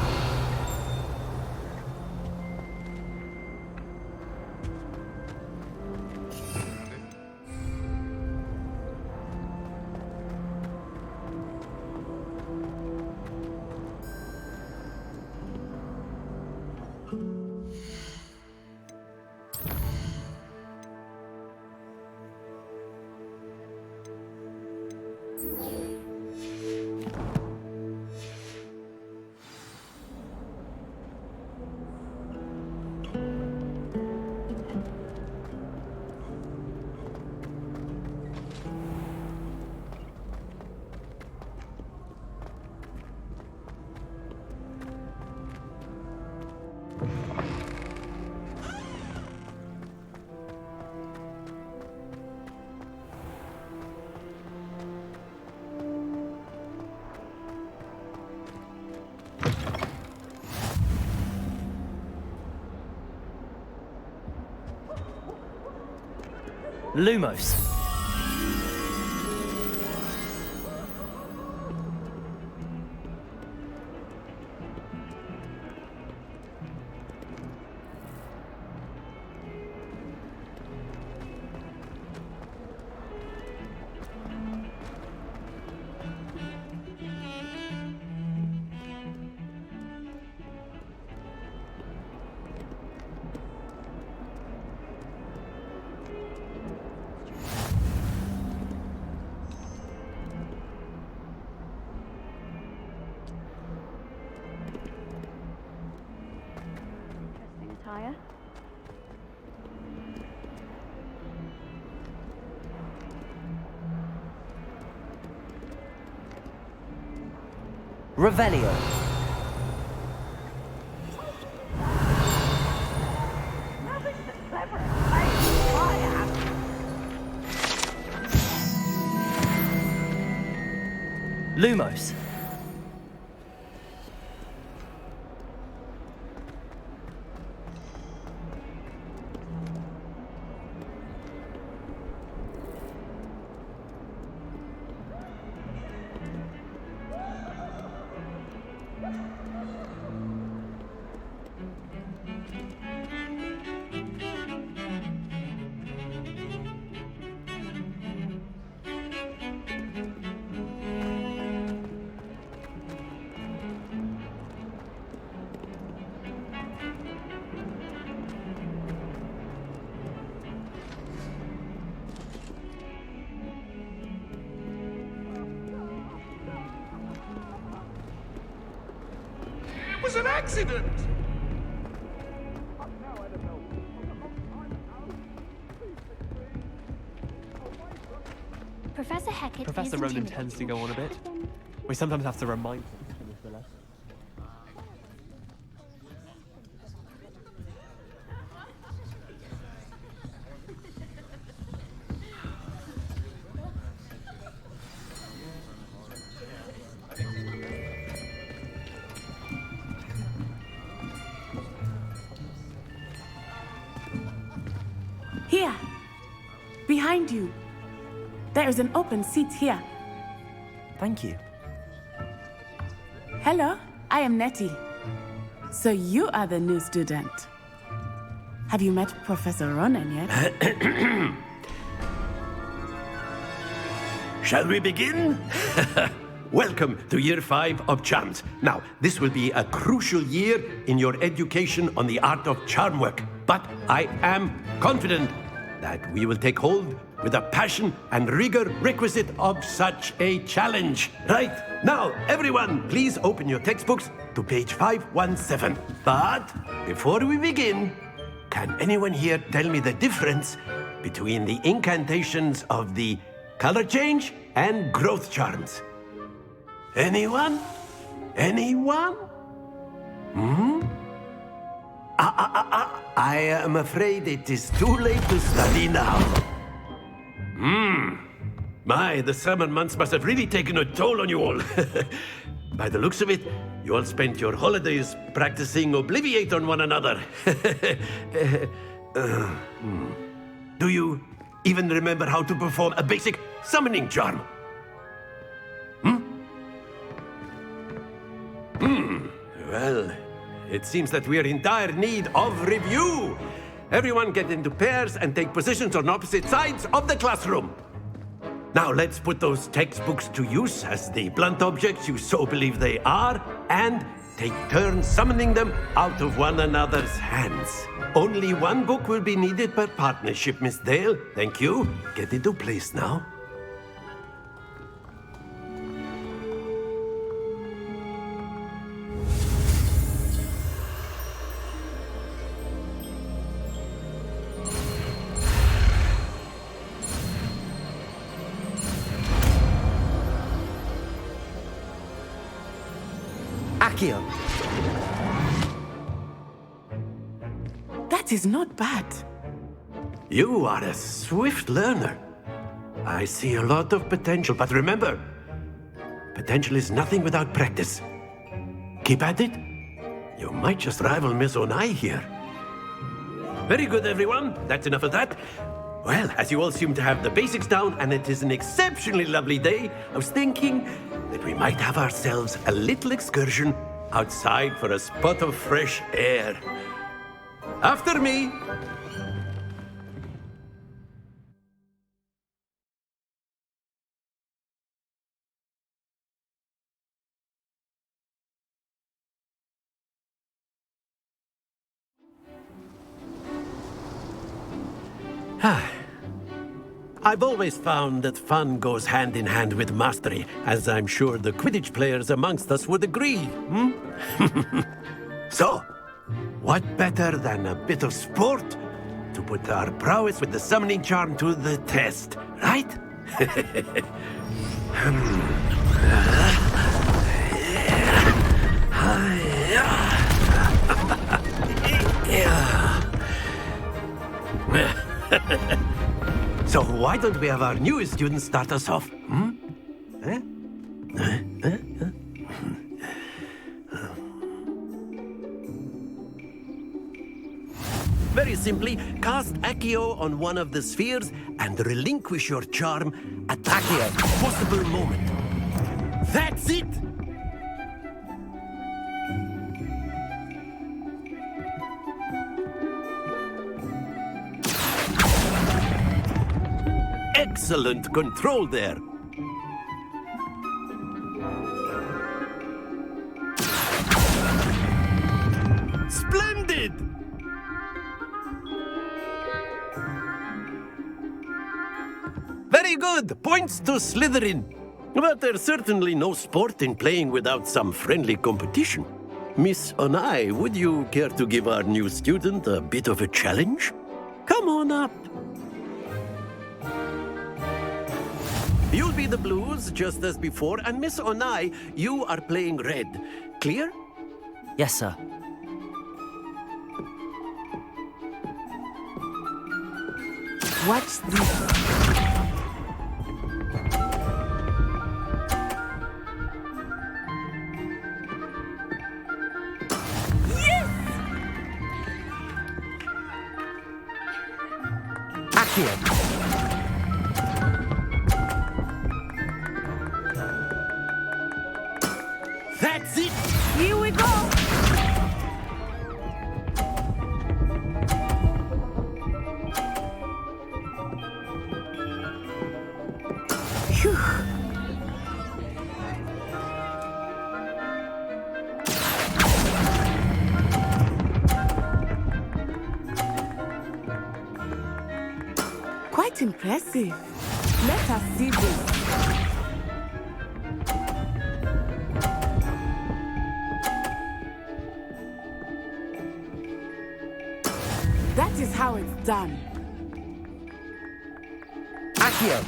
Lumos. fire. Revelio. Lumos. It was an accident! Professor Hecat Professor is Ronan tends to go on a bit. We sometimes have to remind him. Here! Behind you! There is an open seat here. Thank you. Hello, I am Nettie. So you are the new student. Have you met Professor Ronan yet? Shall we begin? Welcome to Year 5 of Charms. Now, this will be a crucial year in your education on the art of charm work. But I am confident that we will take hold with the passion and rigor requisite of such a challenge. Right, now, everyone, please open your textbooks to page 517. But before we begin, can anyone here tell me the difference between the incantations of the color change and growth charms? Anyone? Anyone? I am afraid it is too late to study now. My, the summer months must have really taken a toll on you all. By the looks of it, you all spent your holidays practicing Obliviate on one another. Do you even remember how to perform a basic summoning charm? Well, it seems that we are in dire need of review. Everyone get into pairs and take positions on opposite sides of the classroom. Now let's put those textbooks to use as the blunt objects you so believe they are, and take turns summoning them out of one another's hands. Only one book will be needed per partnership, Miss Dale. Thank you. Get into place now. Accio. That is not bad. You are a swift learner. I see a lot of potential, but remember, potential is nothing without practice. Keep at it. You might just rival Miss Onai here. Very good, everyone. That's enough of that. Well, as you all seem to have the basics down, and it is an exceptionally lovely day, I was thinking that we might have ourselves a little excursion outside for a spot of fresh air. After me. I've always found that fun goes hand in hand with mastery, as I'm sure the Quidditch players amongst us would agree. So, What better than a bit of sport to put our prowess with the summoning charm to the test, right? So why don't we have our newest student start us off? Eh? Very simply, cast Accio on one of the spheres and relinquish your charm, attacking at a possible moment. That's it! Excellent control there. Splendid! Very good. Points to Slytherin. But there's certainly no sport in playing without some friendly competition. Miss Onai, would you care to give our new student a bit of a challenge? Come on up. You'll be the blues, just as before, and Miss Onai, you are playing red. Clear? Yes, sir. Watch this. Accio. That's it! Here we go! Phew. Quite impressive. Let us see this. That is how it's done. Accio.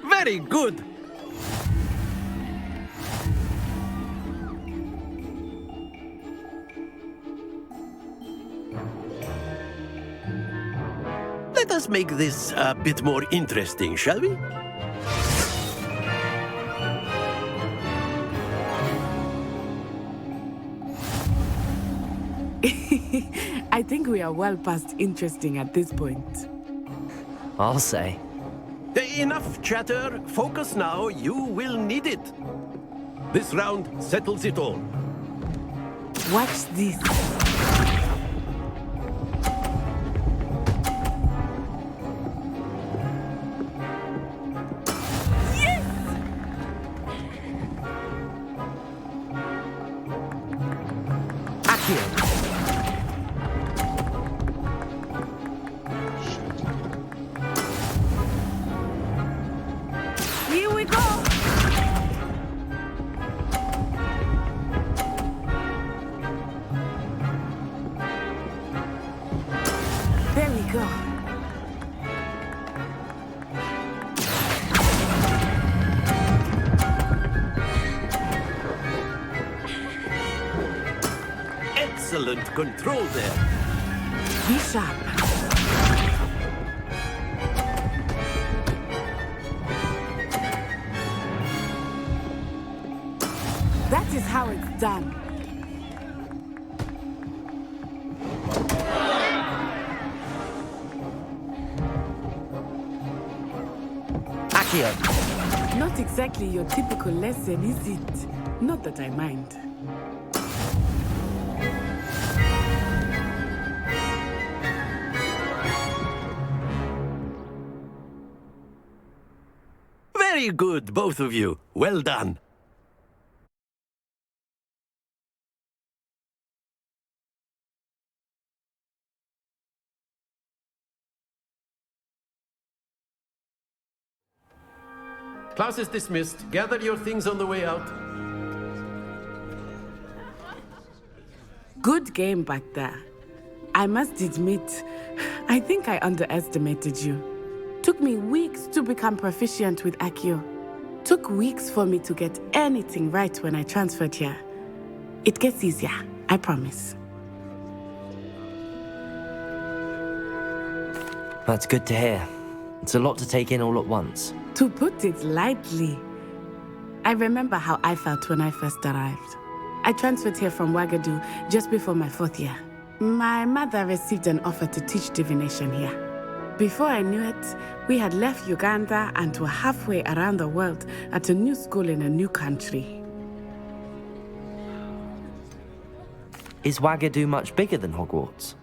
Very good! Let us make this a bit more interesting, shall we? I think we are well past interesting at this point. I'll say. Enough chatter. Focus now. You will need it. This round settles it all. Watch this. Here we go! There we go. Excellent control there. Be sharp. That is how it's done. Accio. Not exactly your typical lesson, is it? Not that I mind. Very good, both of you. Well done. Class is dismissed. Gather your things on the way out. Good game back there. I must admit, I think I underestimated you. Took me weeks to become proficient with Accio. Took weeks for me to get anything right when I transferred here. It gets easier, I promise. That's good to hear. It's a lot to take in all at once. To put it lightly, I remember how I felt when I first arrived. I transferred here from Wagadu just before my 4th year. My mother received an offer to teach divination here. Before I knew it, we had left Uganda and were halfway around the world at a new school in a new country. Is Wagadu much bigger than Hogwarts?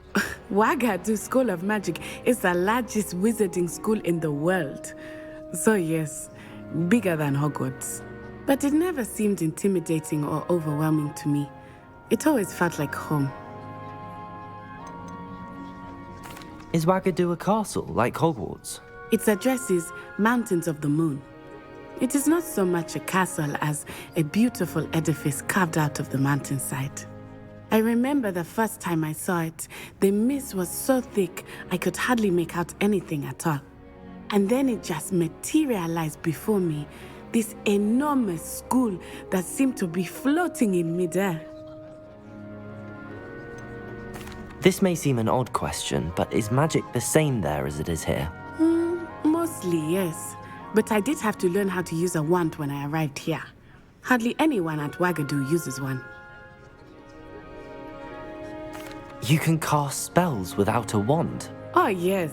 Wagadu School of Magic is the largest wizarding school in the world. So yes, bigger than Hogwarts. But it never seemed intimidating or overwhelming to me. It always felt like home. Is Wagadu a castle, like Hogwarts? Its address is Mountains of the Moon. It is not so much a castle as a beautiful edifice carved out of the mountainside. I remember the first time I saw it, the mist was so thick I could hardly make out anything at all. And then it just materialized before me, this enormous school that seemed to be floating in midair. This may seem an odd question, but is magic the same there as it is here? Mostly, yes. But I did have to learn how to use a wand when I arrived here. Hardly anyone at Wagadu uses one. You can cast spells without a wand? Oh, yes.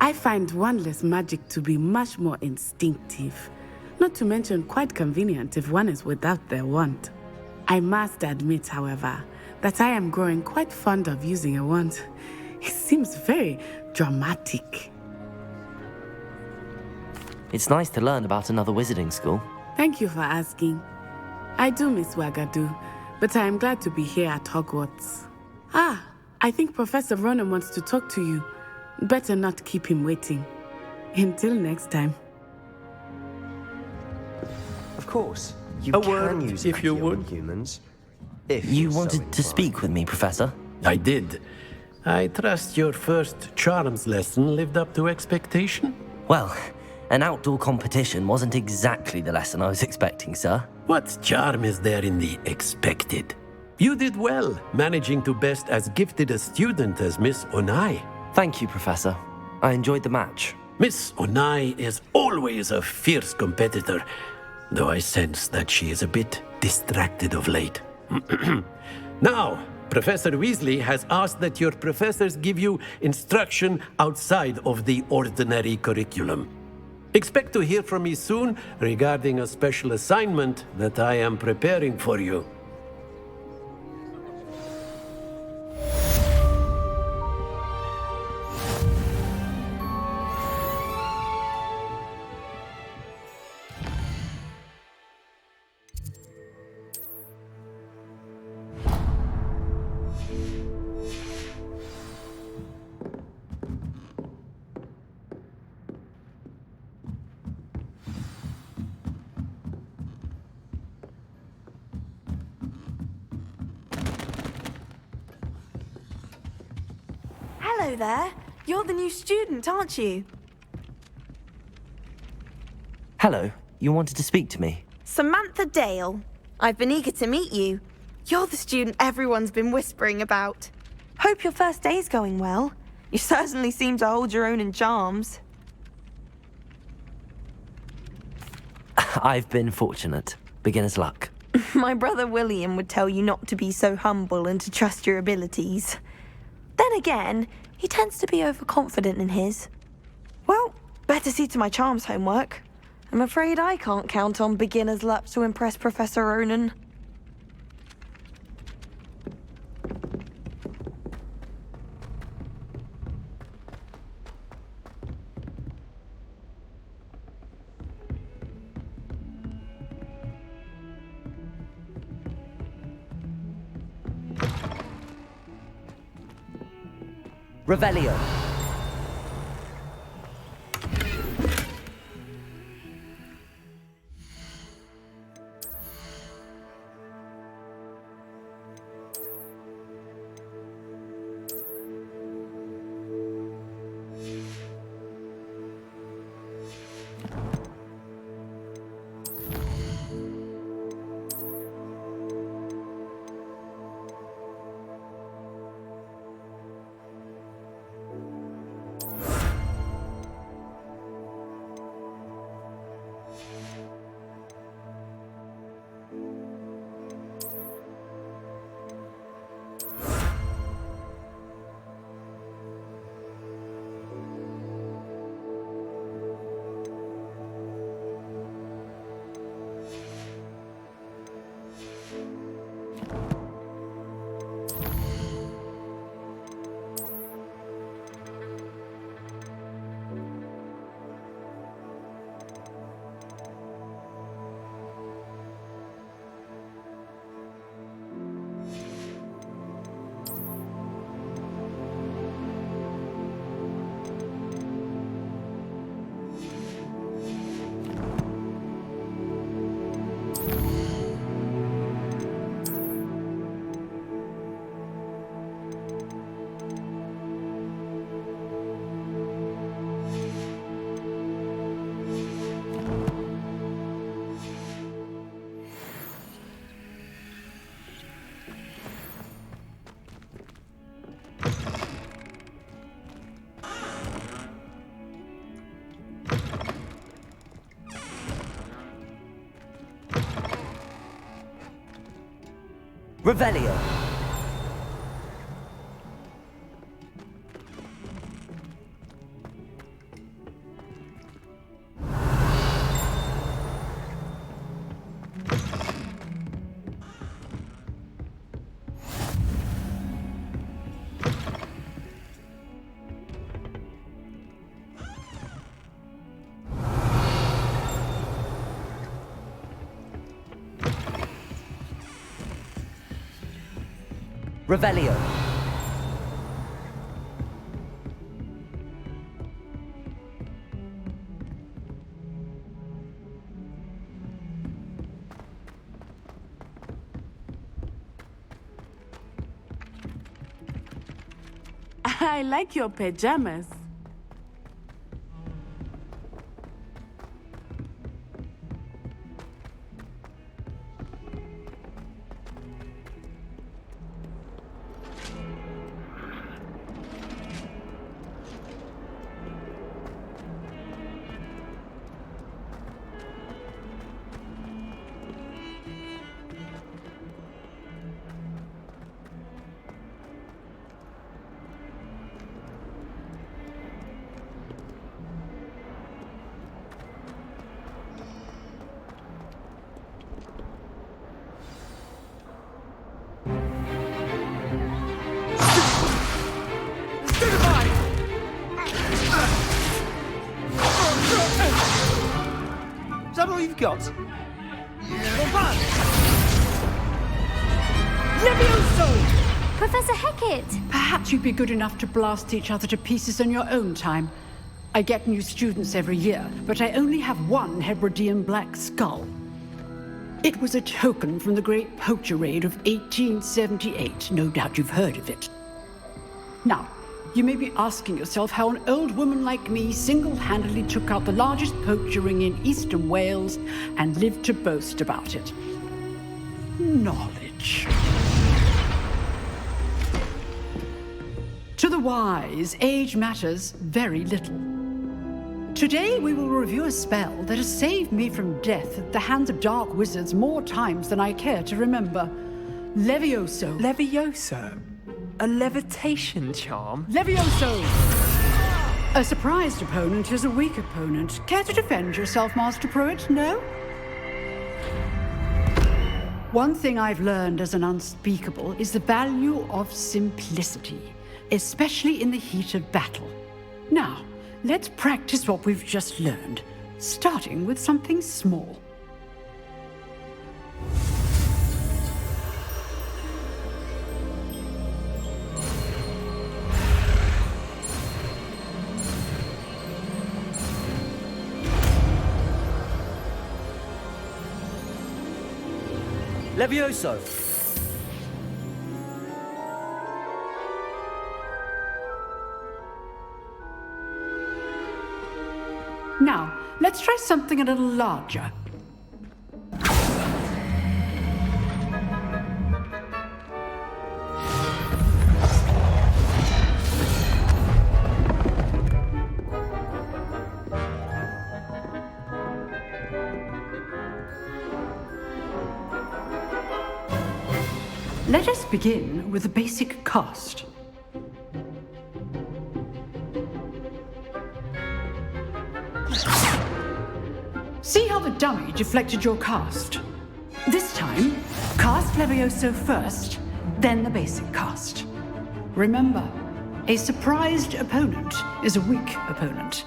I find wandless magic to be much more instinctive. Not to mention quite convenient if one is without their wand. I must admit, however, that I am growing quite fond of using a wand. It seems very dramatic. It's nice to learn about another wizarding school. Thank you for asking. I do miss Wagadu, but I am glad to be here at Hogwarts. Ah, I think Professor Ronan wants to talk to you. Better not keep him waiting. Until next time. Of course, you A can word, use if you Accio would. on humans. If You you're so wanted to inclined. speak with me, Professor? I did. I trust your first charms lesson lived up to expectation? Well, an outdoor competition wasn't exactly the lesson I was expecting, sir. What charm is there in the expected? You did well, managing to best as gifted a student as Miss Onai. Thank you, Professor. I enjoyed the match. Miss Onai is always a fierce competitor, though I sense that she is a bit distracted of late. Now, Professor Weasley has asked that your professors give you instruction outside of the ordinary curriculum. Expect to hear from me soon regarding a special assignment that I am preparing for you. Hello there. You're the new student, aren't you? Hello, you wanted to speak to me? Samantha Dale. I've been eager to meet you. You're the student everyone's been whispering about. Hope your first day's going well. You certainly seem to hold your own in charms. I've been fortunate. Beginner's luck. My brother William would tell you not to be so humble and to trust your abilities. Then again, he tends to be overconfident in his. Well, better see to my charms homework. I'm afraid I can't count on beginner's luck to impress Professor Ronan. Revelio. Revelio. Revelio. I like your pajamas. Is that all you've got? Levioso! Professor Hecat! Perhaps you'd be good enough to blast each other to pieces in your own time. I get new students every year, but I only have one Hebridean black skull. It was a token from the Great Poacher Raid of 1878. No doubt you've heard of it. Now, you may be asking yourself how an old woman like me single-handedly took out the largest poacher ring in eastern Wales and lived to boast about it. Knowledge. To the wise, age matters very little. Today we will review a spell that has saved me from death at the hands of dark wizards more times than I care to remember. Levioso. Levioso? A levitation charm? Levioso! A surprised opponent is a weak opponent. Care to defend yourself, Master Pruitt? No? One thing I've learned as an unspeakable is the value of simplicity, especially in the heat of battle. Now, let's practice what we've just learned, starting with something small. Levioso. Now, let's try something a little larger. Let us begin with the basic cast. See how the dummy deflected your cast? This time, cast Levioso first, then the basic cast. Remember, a surprised opponent is a weak opponent.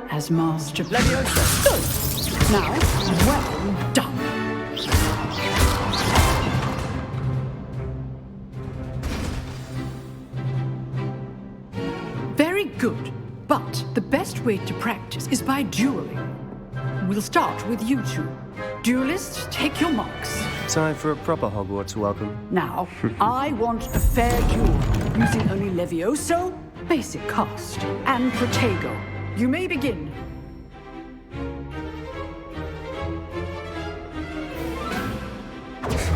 As Master Levioso. Good. Now, well done. Very good, but the best way to practice is by dueling. We'll start with you two. Duelists, take your marks. Time for a proper Hogwarts welcome. Now, I want a fair duel, using only Levioso, basic cast, and Protego. You may begin.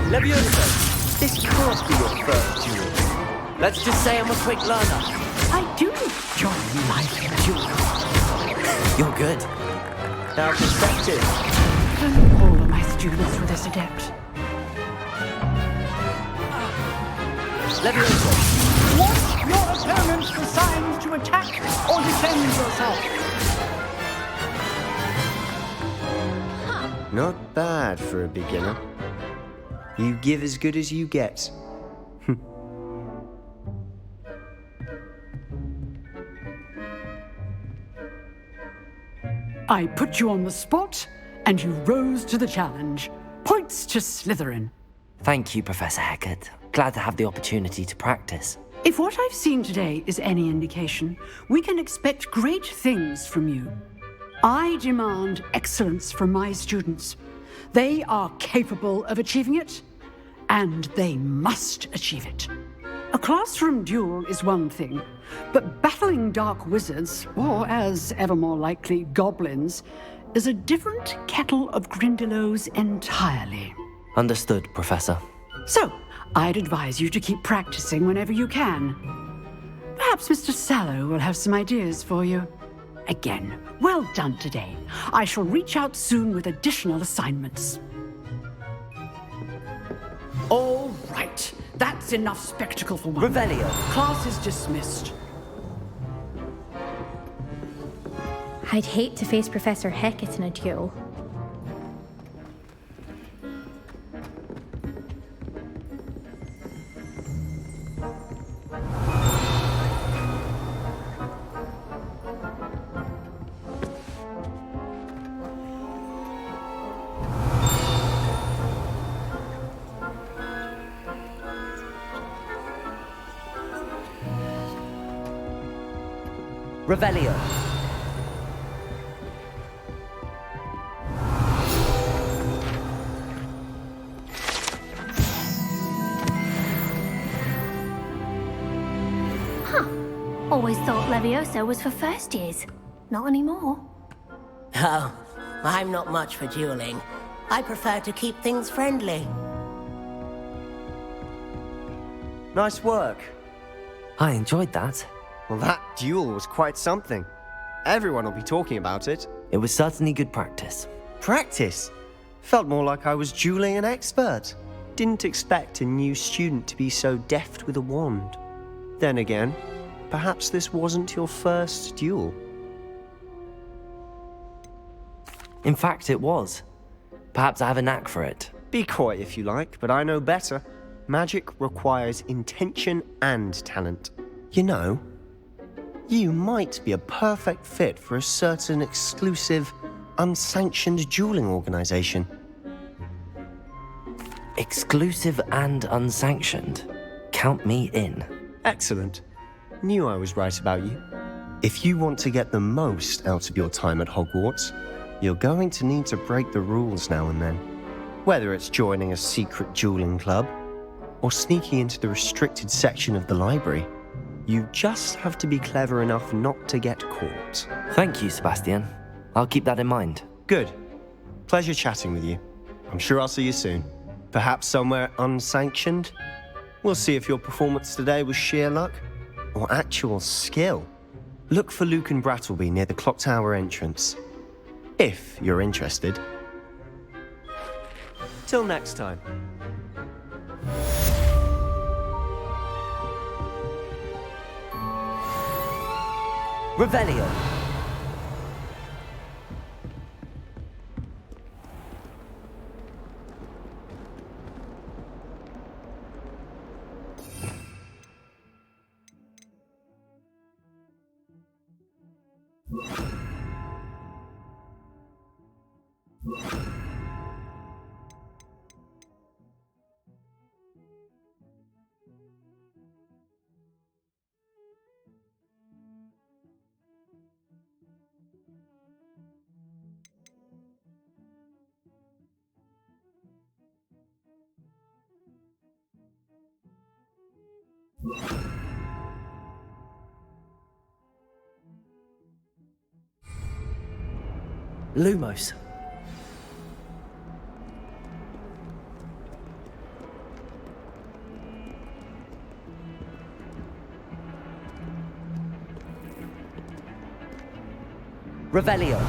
Levioso, this can't be your first duel. Let's just say I'm a quick learner. I do enjoy life duels. You're good. Now, perspective. If only all of my students were this adept. Levioso! Want your opponent assigned to attack or defend yourself? Not bad for a beginner. You give as good as you get. I put you on the spot, and you rose to the challenge. Points to Slytherin. Thank you, Professor Hecat. Glad to have the opportunity to practice. If what I've seen today is any indication, we can expect great things from you. I demand excellence from my students. They are capable of achieving it, and they must achieve it. A classroom duel is one thing, but battling dark wizards, or as ever more likely, goblins, is a different kettle of Grindylows entirely. Understood, Professor. So, I'd advise you to keep practicing whenever you can. Perhaps Mr. Sallow will have some ideas for you. Again, well done today. I shall reach out soon with additional assignments. All right. That's enough spectacle for one. Revelio. Class is dismissed. I'd hate to face Professor Hecat in a duel. Revelio. Always thought Levioso was for first years. Not anymore. Oh, I'm not much for dueling. I prefer to keep things friendly. Nice work. I enjoyed that. Well, that duel was quite something. Everyone will be talking about it. It was certainly good practice. Practice? Felt more like I was dueling an expert. Didn't expect a new student to be so deft with a wand. Then again, perhaps this wasn't your first duel. In fact, it was. Perhaps I have a knack for it. Be coy if you like, but I know better. Magic requires intention and talent. You know, you might be a perfect fit for a certain exclusive, unsanctioned dueling organization. Exclusive and unsanctioned? Count me in. Excellent. Knew I was right about you. If you want to get the most out of your time at Hogwarts, you're going to need to break the rules now and then. Whether it's joining a secret dueling club, or sneaking into the restricted section of the library, you just have to be clever enough not to get caught. Thank you, Sebastian. I'll keep that in mind. Good. Pleasure chatting with you. I'm sure I'll see you soon. Perhaps somewhere unsanctioned? We'll see if your performance today was sheer luck or actual skill. Look for Luke and Brattleby near the clock tower entrance, if you're interested. Till next time. Revelio. Lumos. Revelio.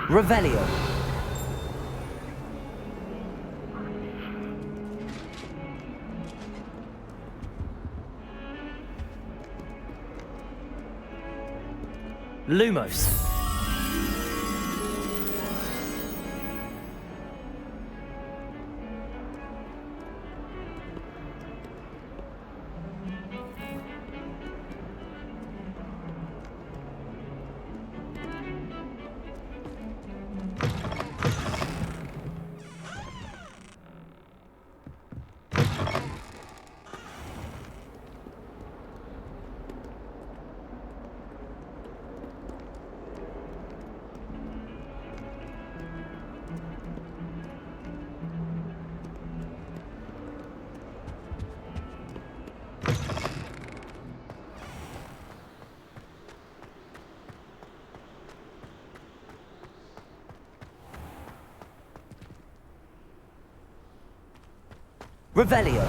Revelio. Lumos. Revelio.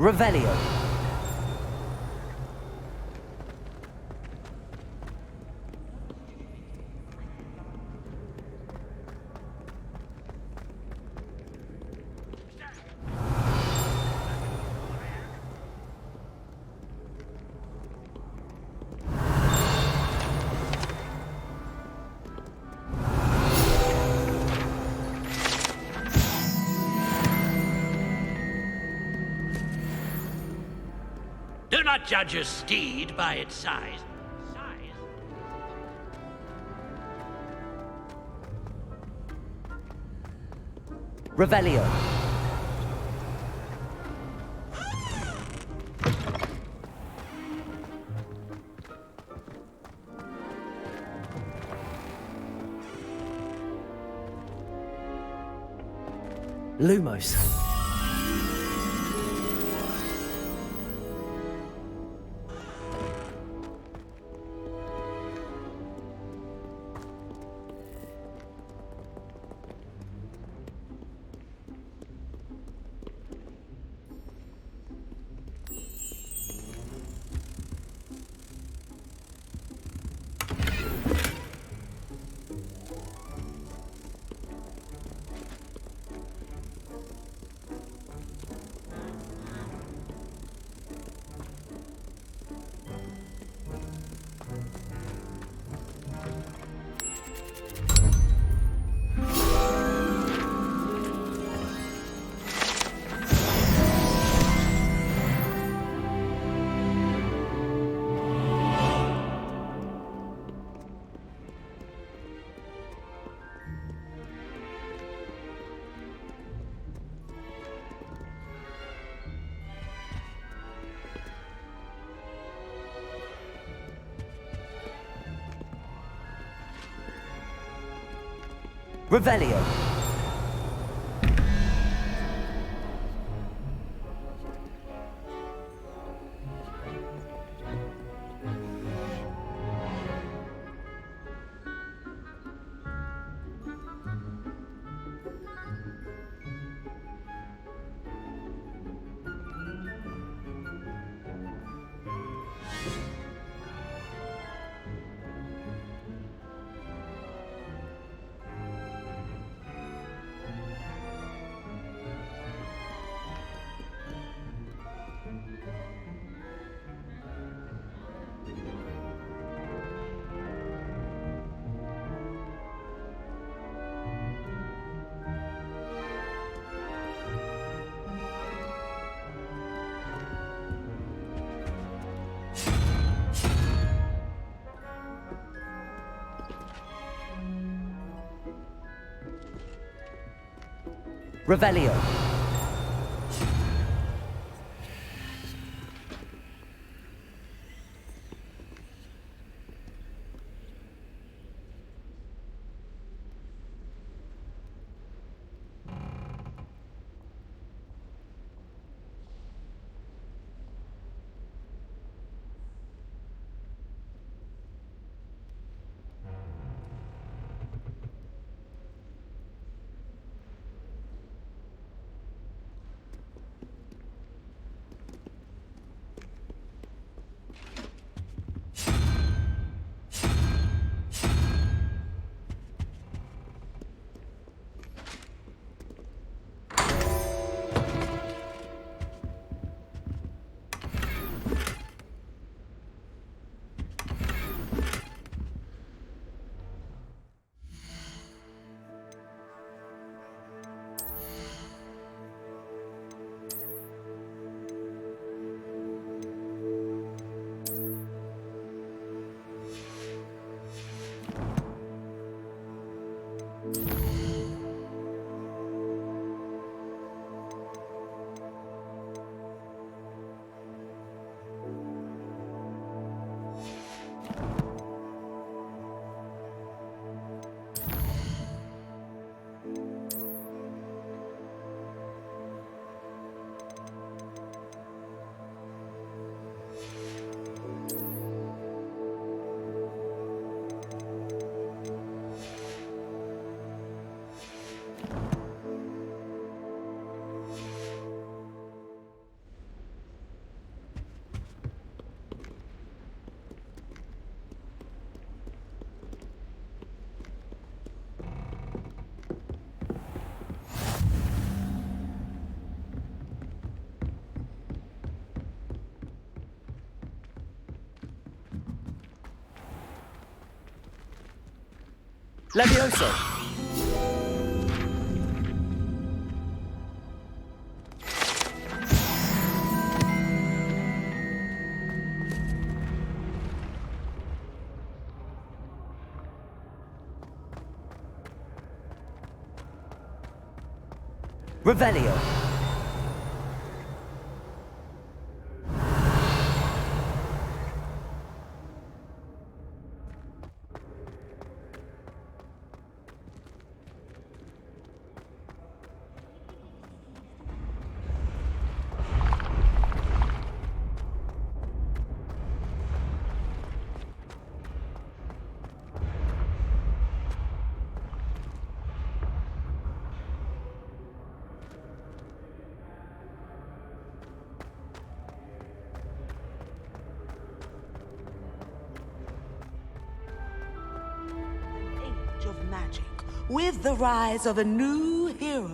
Revelio. Do not judge a steed by its size. Revelio. Lumos. Revelio. Revelio. Levioso! Revelio! Of magic, with the rise of a new hero.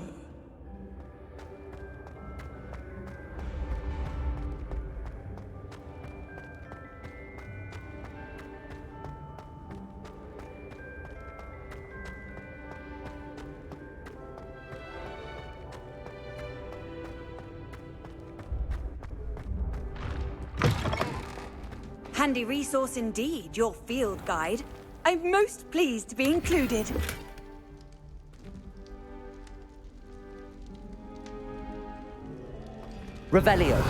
Handy resource indeed, your field guide. I'm most pleased to be included. Revelio!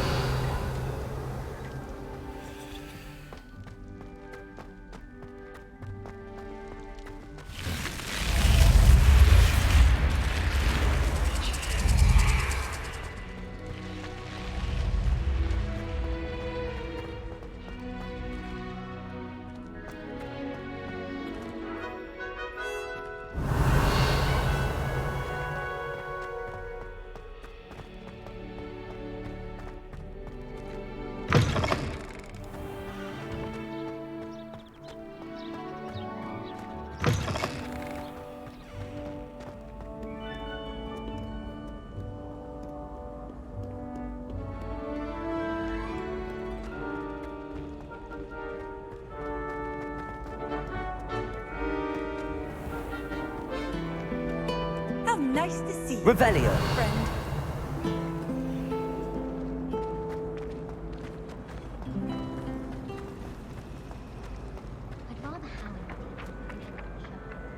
Nice to see you, Revelio! friend.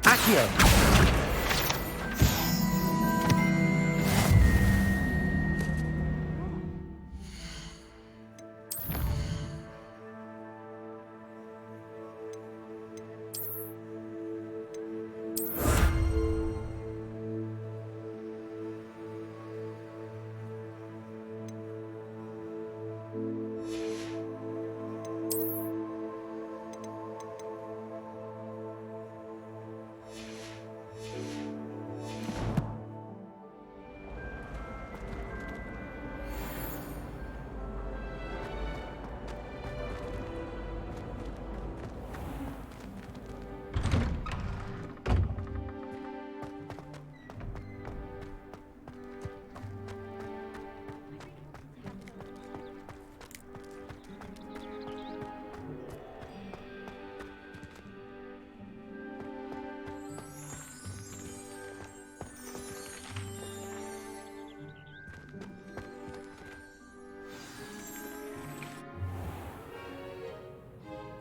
Accio!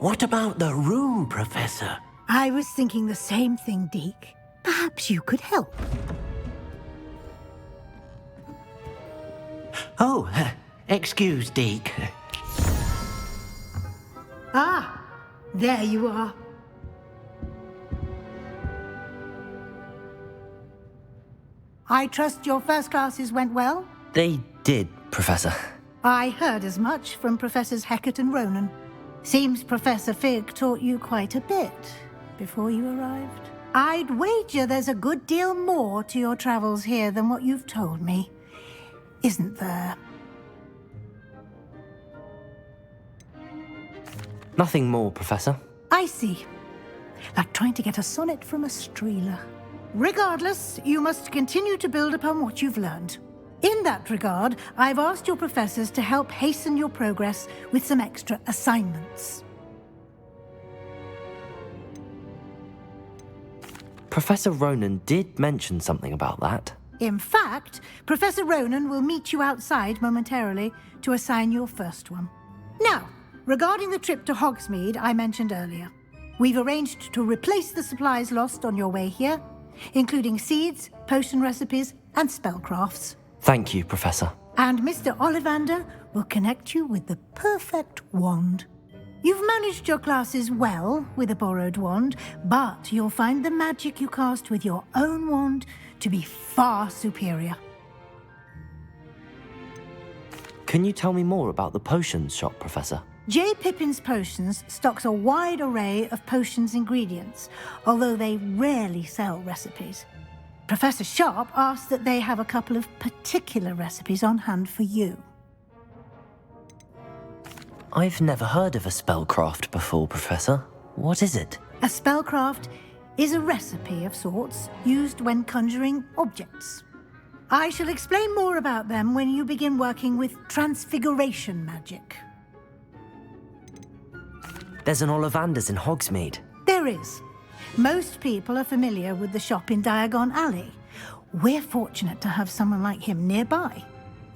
What about the room, Professor? I was thinking the same thing, Deke. Perhaps you could help. Oh, excuse, Deke. Ah, there you are. I trust your first classes went well? They did, Professor. I heard as much from Professors Hecat and Ronan. Seems Professor Fig taught you quite a bit before you arrived. I'd wager there's a good deal more to your travels here than what you've told me. Isn't there? Nothing more, Professor. I see. Like trying to get a sonnet from a streeler. Regardless, you must continue to build upon what you've learned. In that regard, I've asked your professors to help hasten your progress with some extra assignments. Professor Ronan did mention something about that. In fact, Professor Ronan will meet you outside momentarily to assign your first one. Now, regarding the trip to Hogsmeade I mentioned earlier, we've arranged to replace the supplies lost on your way here, including seeds, potion recipes, and spellcrafts. Thank you, Professor. And Mr. Ollivander will connect you with the perfect wand. You've managed your classes well with a borrowed wand, but you'll find the magic you cast with your own wand to be far superior. Can you tell me more about the potions shop, Professor? J. Pippin's Potions stocks a wide array of potions ingredients, although they rarely sell recipes. Professor Sharp asked that they have a couple of particular recipes on hand for you. I've never heard of a spellcraft before, Professor. What is it? A spellcraft is a recipe of sorts used when conjuring objects. I shall explain more about them when you begin working with transfiguration magic. There's an Ollivander's in Hogsmeade. There is. Most people are familiar with the shop in Diagon Alley. We're fortunate to have someone like him nearby.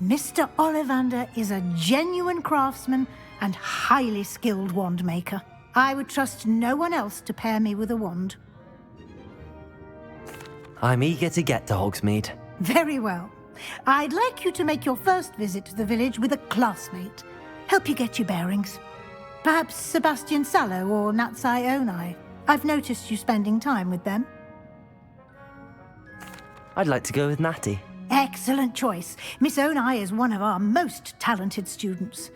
Mr. Ollivander is a genuine craftsman and highly skilled wand maker. I would trust no one else to pair me with a wand. I'm eager to get to Hogsmeade. Very well. I'd like you to make your first visit to the village with a classmate. Help you get your bearings. Perhaps Sebastian Sallow or Natsai Onai. I've noticed you spending time with them. I'd like to go with Natty. Excellent choice. Miss Onai is one of our most talented students.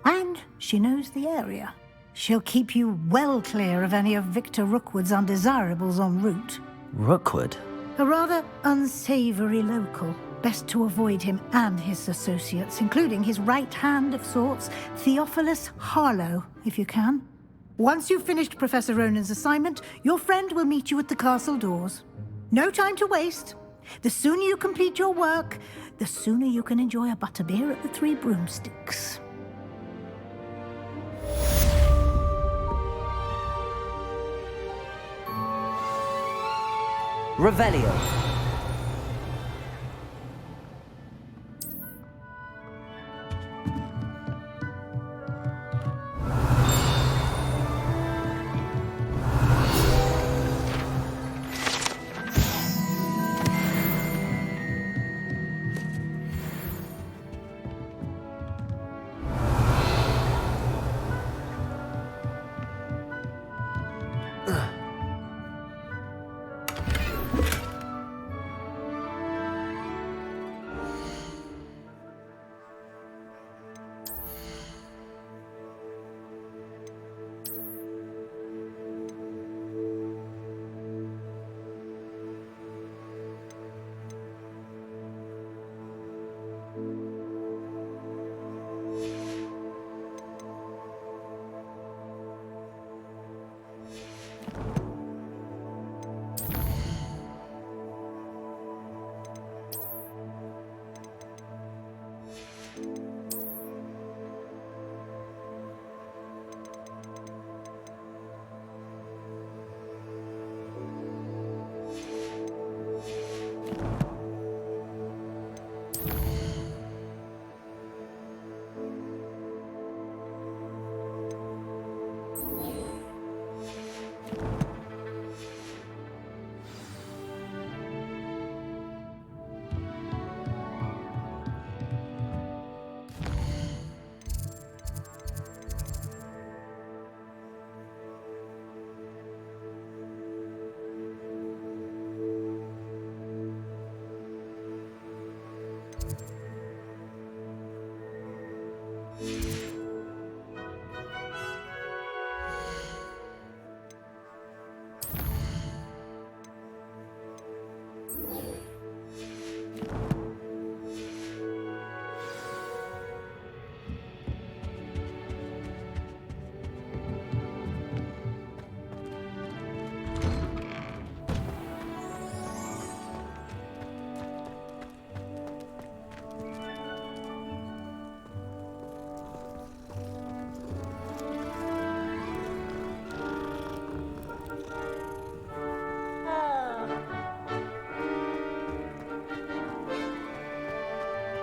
And she knows the area. She'll keep you well clear of any of Victor Rookwood's undesirables en route. Rookwood? A rather unsavory local. Best to avoid him and his associates, including his right hand of sorts, Theophilus Harlow, if you can. Once you've finished Professor Ronan's assignment, your friend will meet you at the castle doors. No time to waste. The sooner you complete your work, the sooner you can enjoy a butterbeer at the Three Broomsticks. Revelio.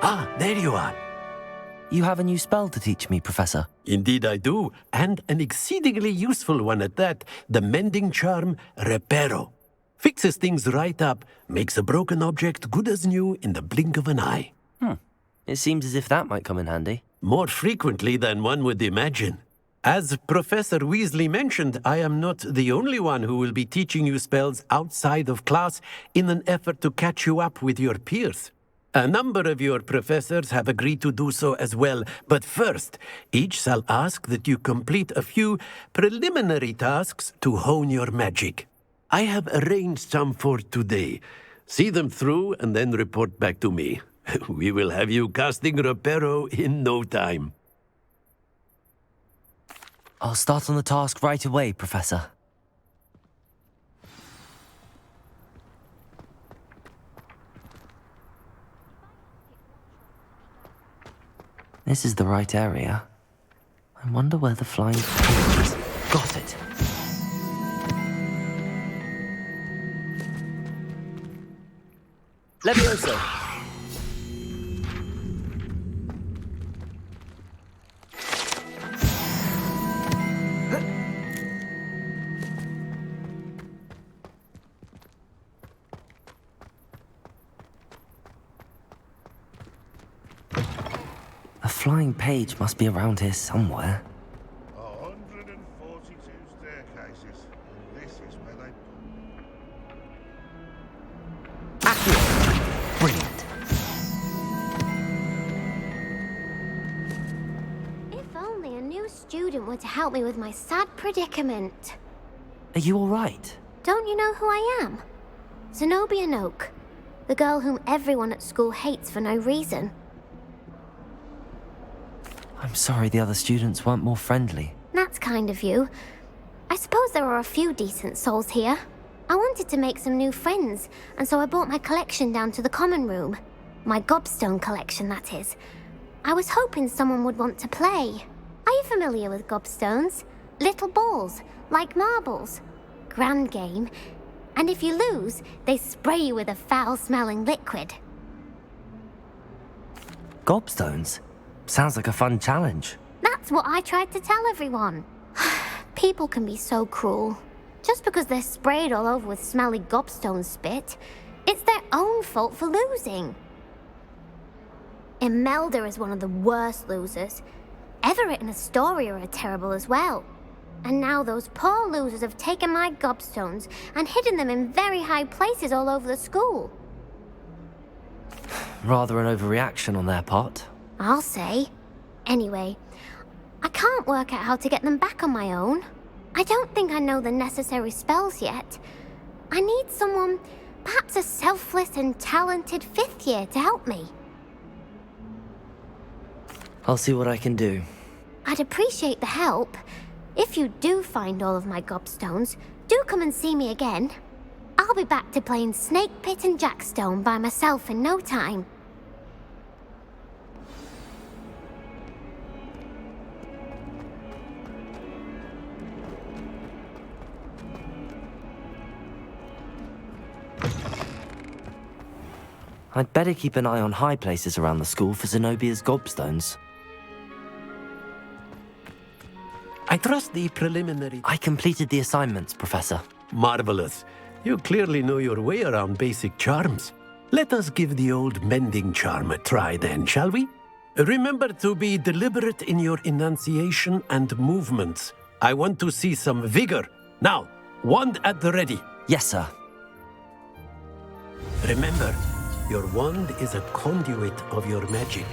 Ah, there you are. You have a new spell to teach me, Professor. Indeed I do, and an exceedingly useful one at that. The mending charm, Reparo. Fixes things right up, makes a broken object good as new in the blink of an eye. It seems as if that might come in handy. More frequently than one would imagine. As Professor Weasley mentioned, I am not the only one who will be teaching you spells outside of class in an effort to catch you up with your peers. A number of your professors have agreed to do so as well, but first, each shall ask that you complete a few preliminary tasks to hone your magic. I have arranged some for today. See them through and then report back to me. We will have you casting Reparo in no time. I'll start on the task right away, Professor. This is the right area. I wonder where the flying page is. Got it. Levioso! A flying page must be around here somewhere. 142 staircases, and this is where they... Brilliant. If only a new student were to help me with my sad predicament. Are you all right? Don't you know who I am? Zenobia Noak, the girl whom everyone at school hates for no reason. I'm sorry the other students weren't more friendly. That's kind of you. I suppose there are a few decent souls here. I wanted to make some new friends, and so I brought my collection down to the common room. My gobstone collection, that is. I was hoping someone would want to play. Are you familiar with gobstones? Little balls, like marbles. Grand game. And if you lose, they spray you with a foul-smelling liquid. Gobstones? Sounds like a fun challenge. That's what I tried to tell everyone. People can be so cruel. Just because they're sprayed all over with smelly gobstone spit, it's their own fault for losing. Imelda is one of the worst losers. Everett and Astoria are terrible as well. And now those poor losers have taken my gobstones and hidden them in very high places all over the school. Rather an overreaction on their part. I'll say. Anyway, I can't work out how to get them back on my own. I don't think I know the necessary spells yet. I need someone, perhaps a selfless and talented fifth year to help me. I'll see what I can do. I'd appreciate the help. If you do find all of my gobstones, do come and see me again. I'll be back to playing Snake Pit and Jackstone by myself in no time. I'd better keep an eye on high places around the school for Zenobia's gobstones. I trust the preliminary... I completed the assignments, Professor. Marvelous. You clearly know your way around basic charms. Let us give the old mending charm a try then, shall we? Remember to be deliberate in your enunciation and movements. I want to see some vigor. Now, wand at the ready. Yes, sir. Remember, your wand is a conduit of your magic.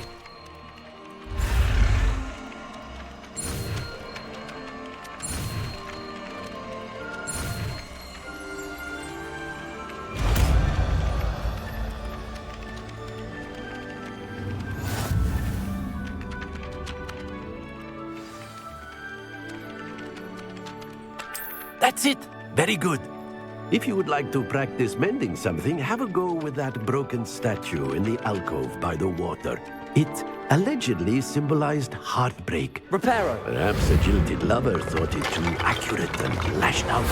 That's it! Very good. If you would like to practice mending something, have a go with that broken statue in the alcove by the water. It allegedly symbolized heartbreak. Reparo! Perhaps a jilted lover thought it too accurate and lashed out.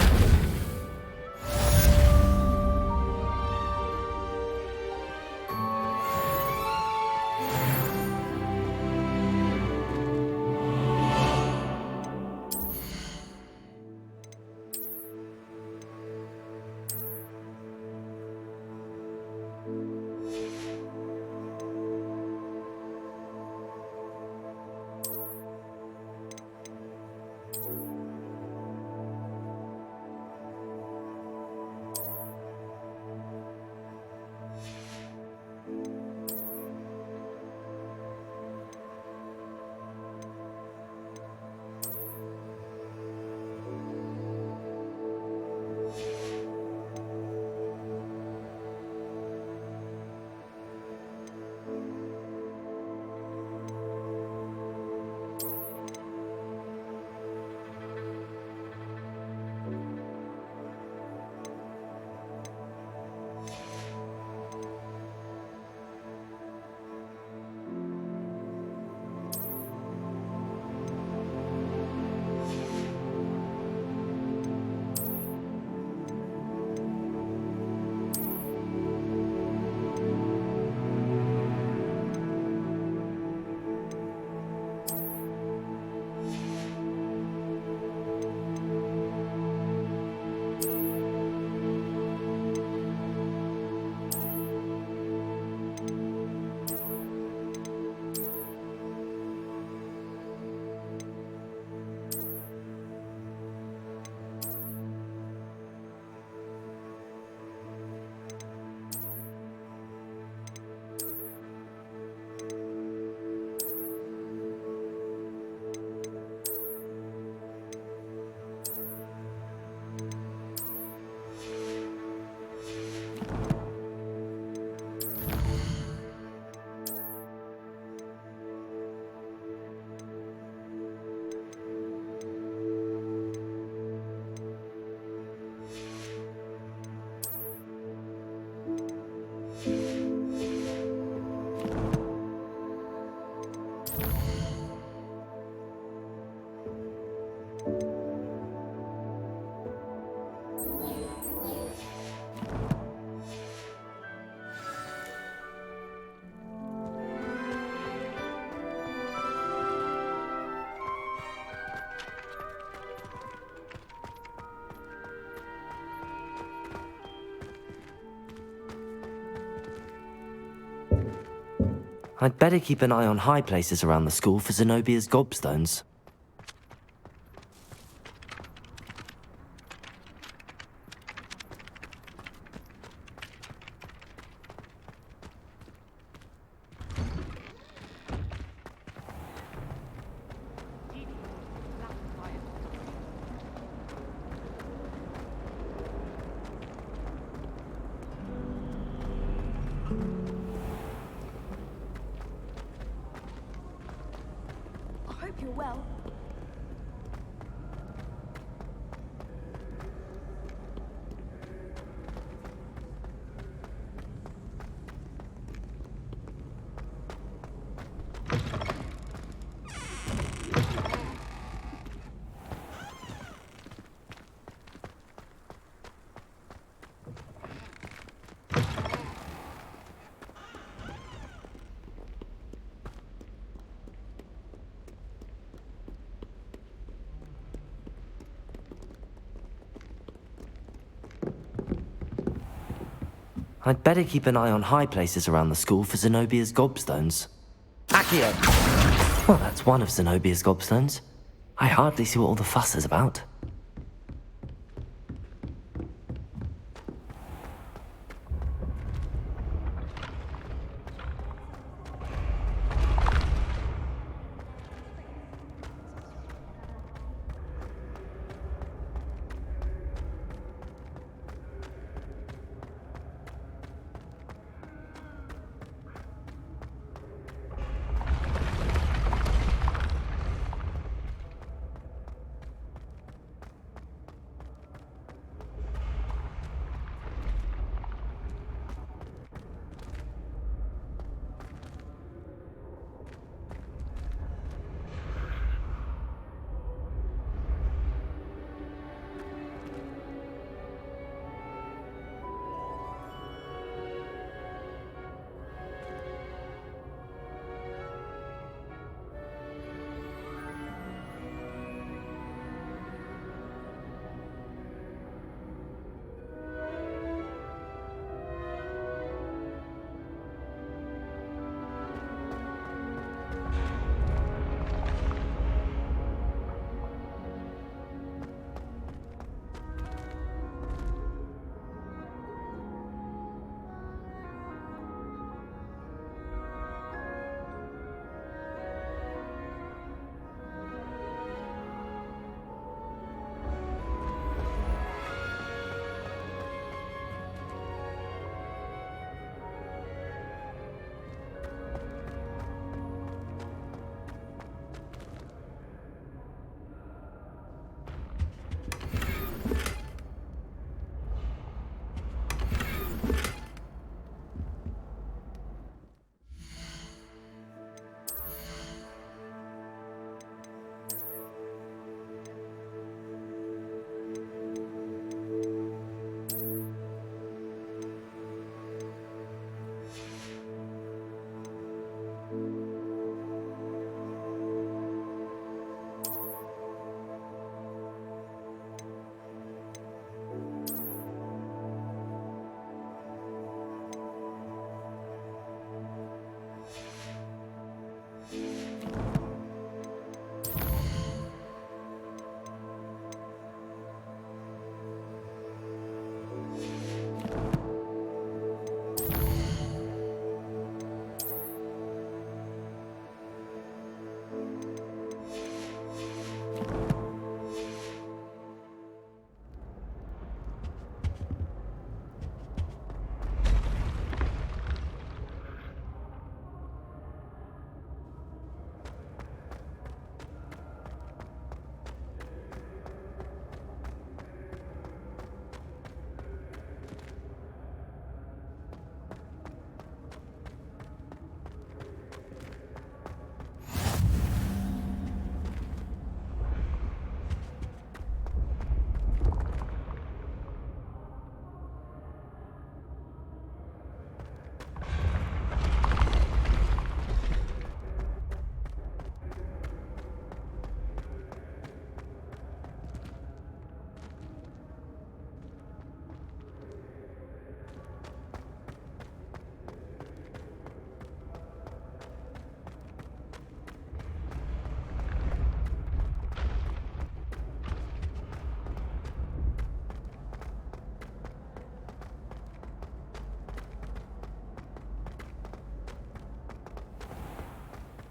I'd better keep an eye on high places around the school for Zenobia's gobstones. I hope you're well. I'd better keep an eye on high places around the school for Zenobia's gobstones. Accio! Well, that's one of Zenobia's gobstones. I hardly see what all the fuss is about.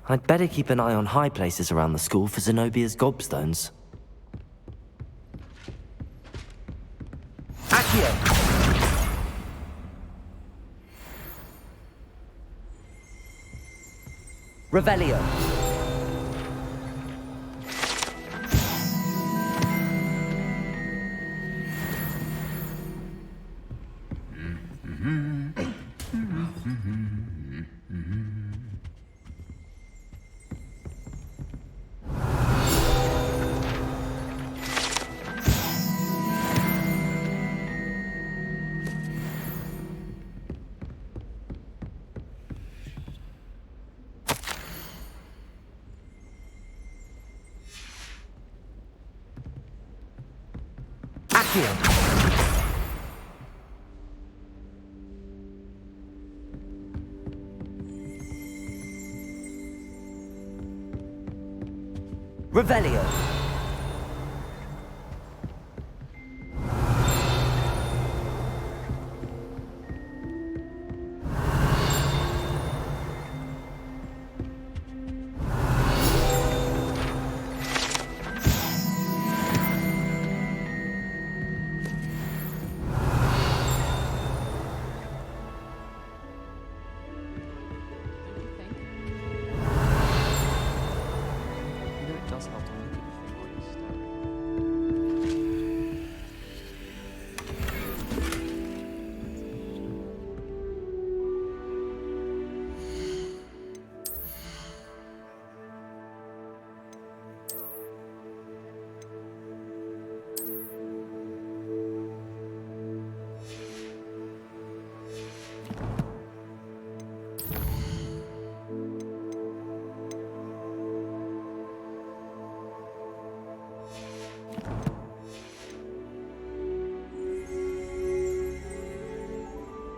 I'd better keep an eye on high places around the school for Zenobia's gobstones. Accio! Revelio! Accio! Revelio. You know, it does help to look at the thing while you're staring.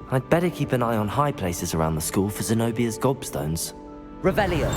I'd better keep an eye on high places around the school for Zenobia's gobstones. Revelio.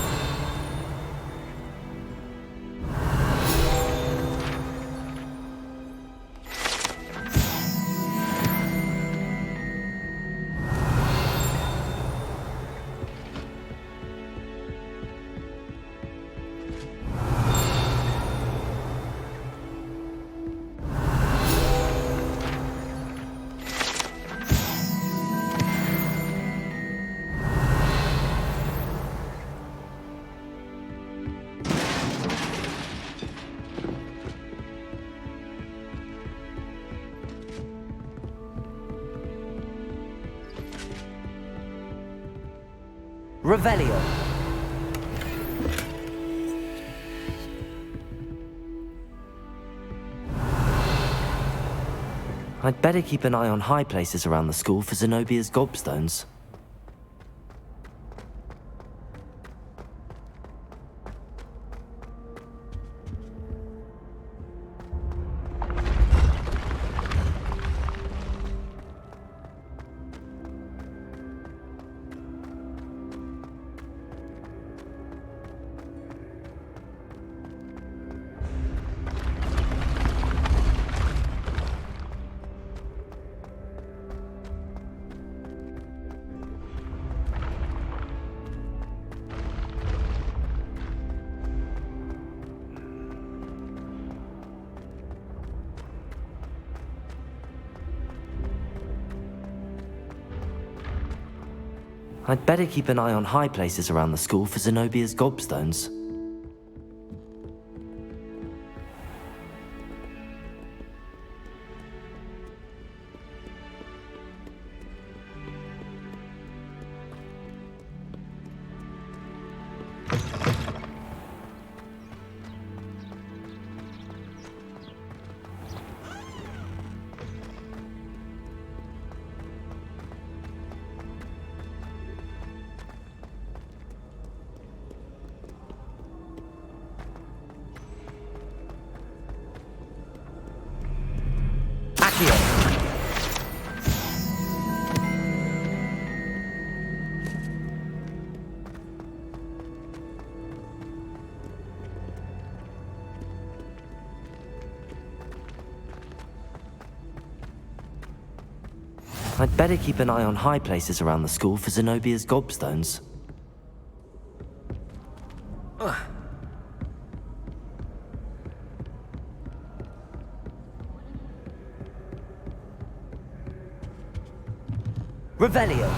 Revelio. I'd better keep an eye on high places around the school for Zenobia's gobstones. I'd better keep an eye on high places around the school for Zenobia's gobstones. I'd better keep an eye on high places around the school for Zenobia's gobstones. Revelio.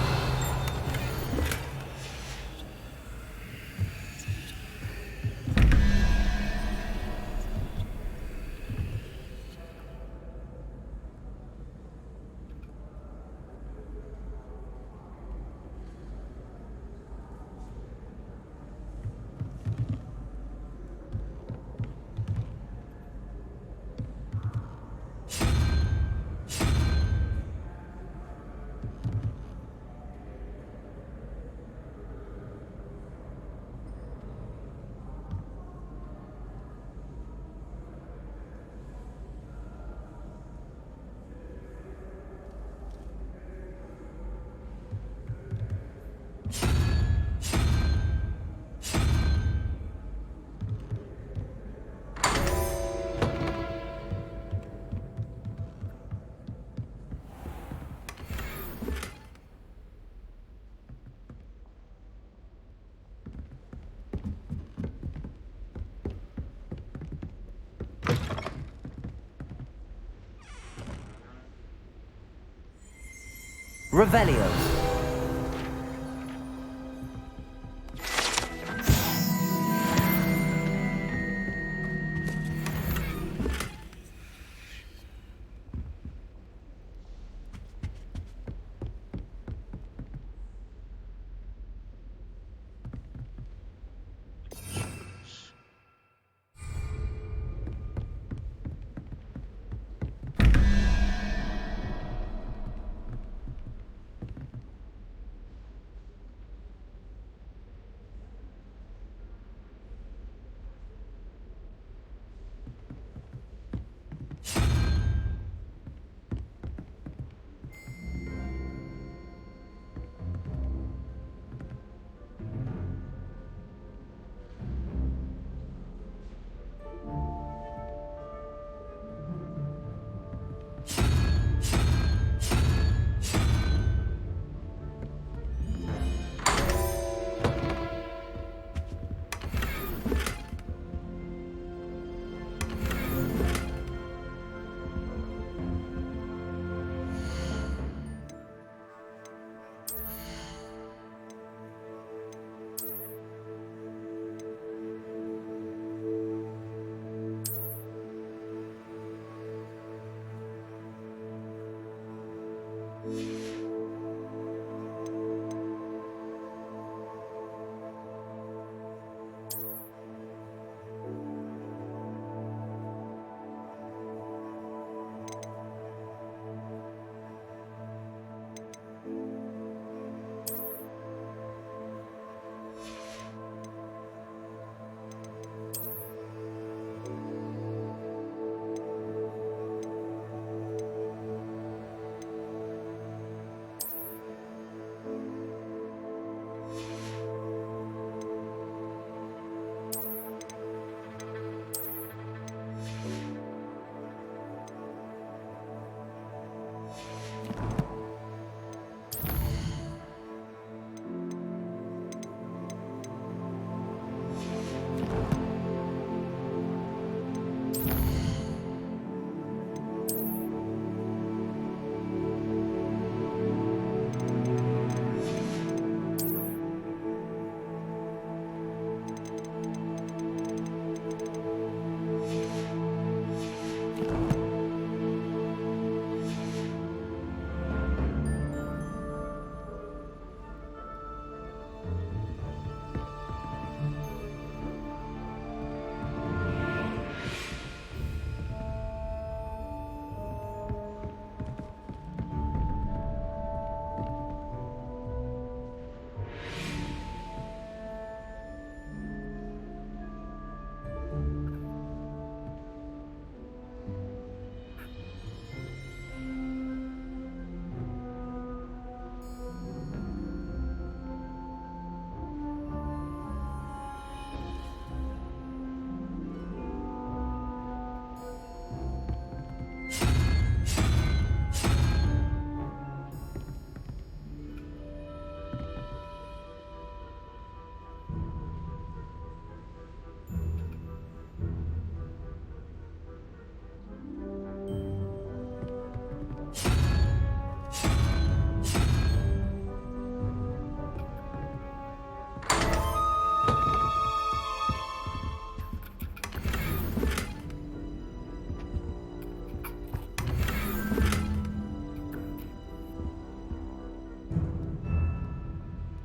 Revelio.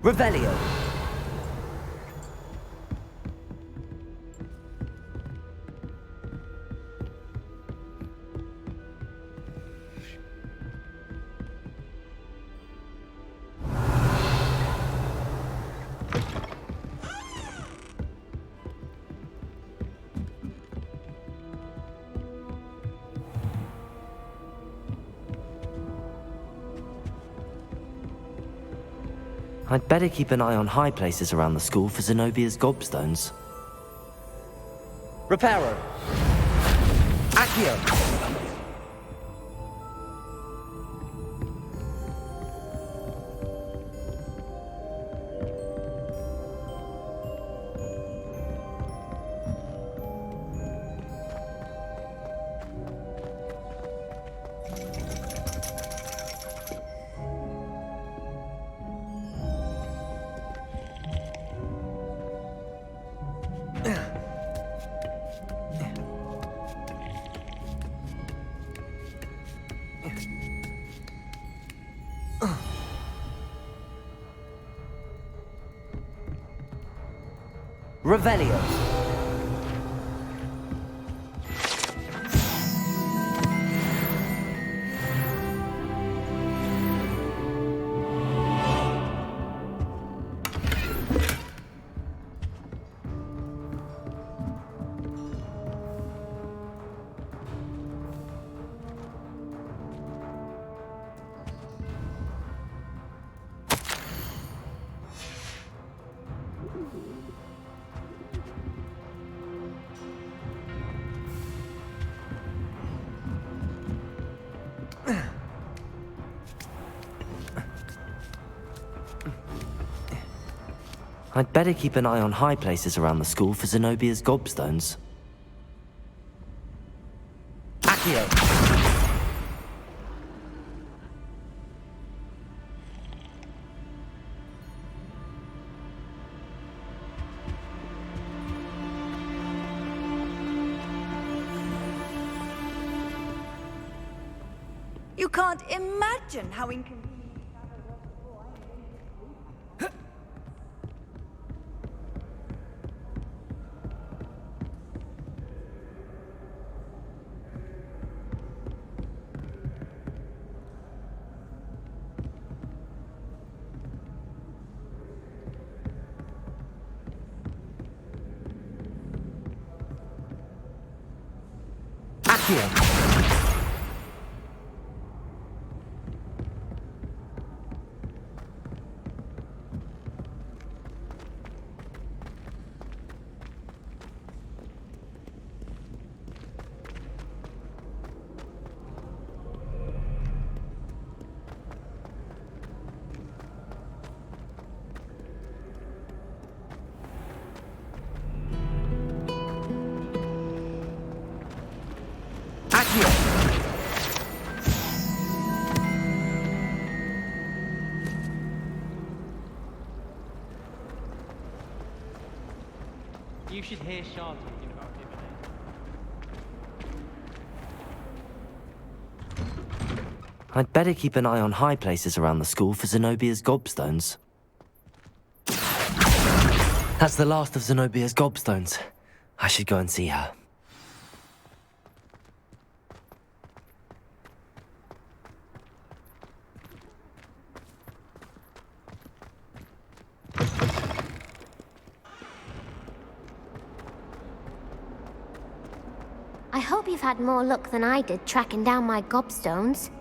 Revelio. I'd better keep an eye on high places around the school for Zenobia's gobstones. Reparo! Accio! Revelio. I'd better keep an eye on high places around the school for Zenobia's gobstones. Accio! You can't imagine how inconvenient. Accio! You should hear Shah talking about divination. I'd better keep an eye on high places around the school for Zenobia's gobstones. That's the last of Zenobia's gobstones. I should go and see her. I hope you've had more luck than I did tracking down my gobstones.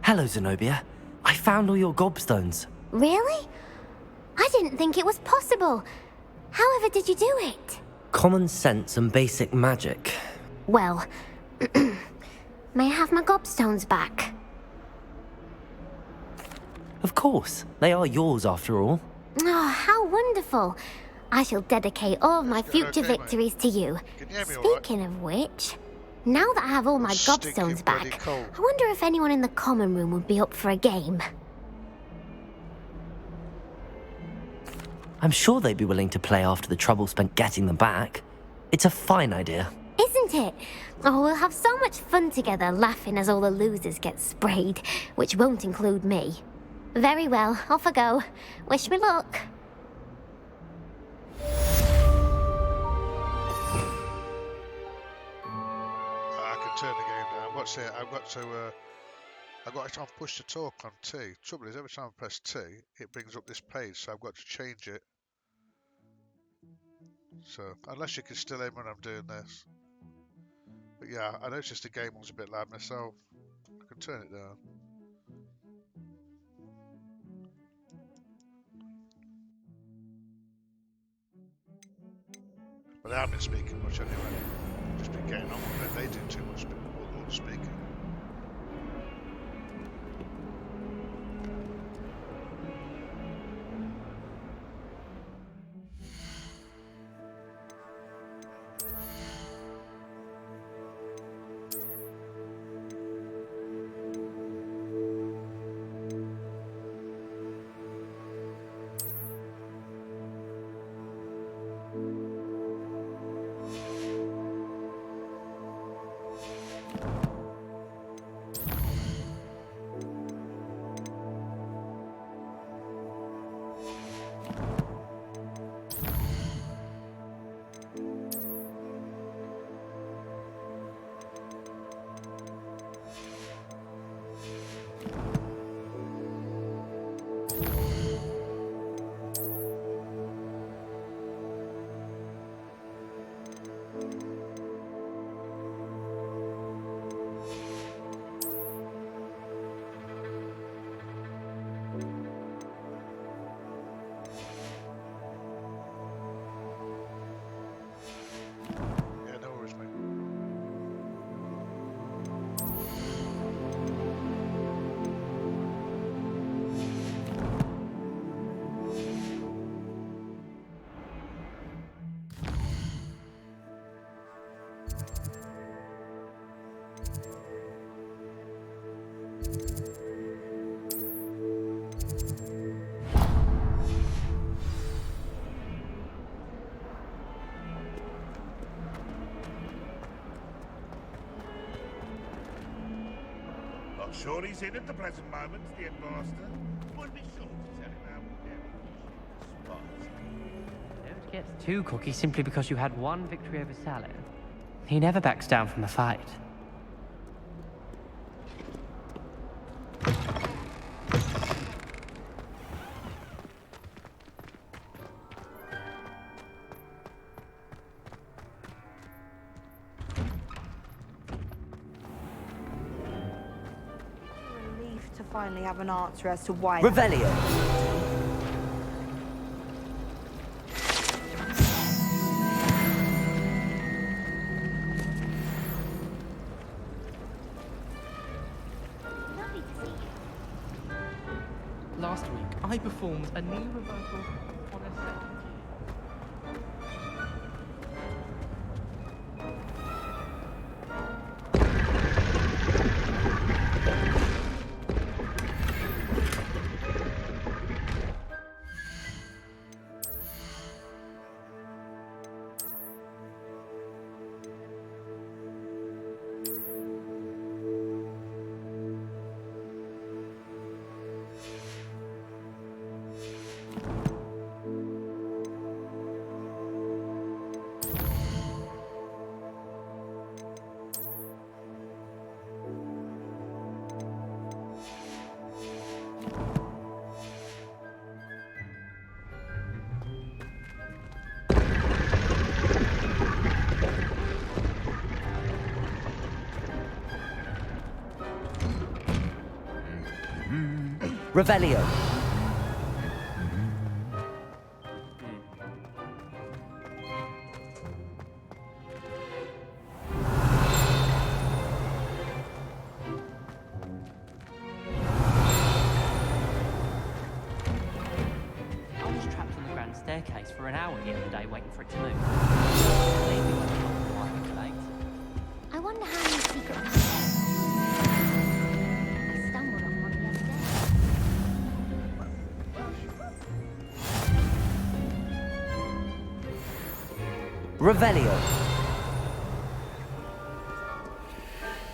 Hello, Zenobia. I found all your gobstones. Really? I didn't think it was possible. However did you do it? Common sense and basic magic. Well, may I have my gobstones back? Of course. They are yours after all. Oh, how wonderful. I shall dedicate all of my future victories to you. Speaking of which, now that I have all my gobstones back, I wonder if anyone in the common room would be up for a game. I'm sure they'd be willing to play after the trouble spent getting them back. It's a fine idea. Isn't it? Oh, we'll have so much fun together laughing as all the losers get sprayed, which won't include me. Very well, off I go. Wish me luck. I can turn the game down. What's it? I've got to push to talk on T. Trouble is, every time I press T, it brings up this page, so I've got to change it. So, unless you can still hear when I'm doing this. But yeah, I noticed the game was a bit loud myself. I can turn it down. But I haven't been speaking much anyway. I've just been getting on with it. They do too much all the speaking. not sure he's in at the present moment, the headmaster. Would be sure to tell him how Don't get too cocky simply because you had one victory over Sallow. He never backs down from a fight. Relief to finally have an answer as to why. Revelio. Last week, I performed a knee reversal on a second key. Revelio. I was trapped on the grand staircase for an hour the other day waiting for it to move. Maybe when I'm not quite late. I wonder how many secret I stumbled on one the other day. Revelio.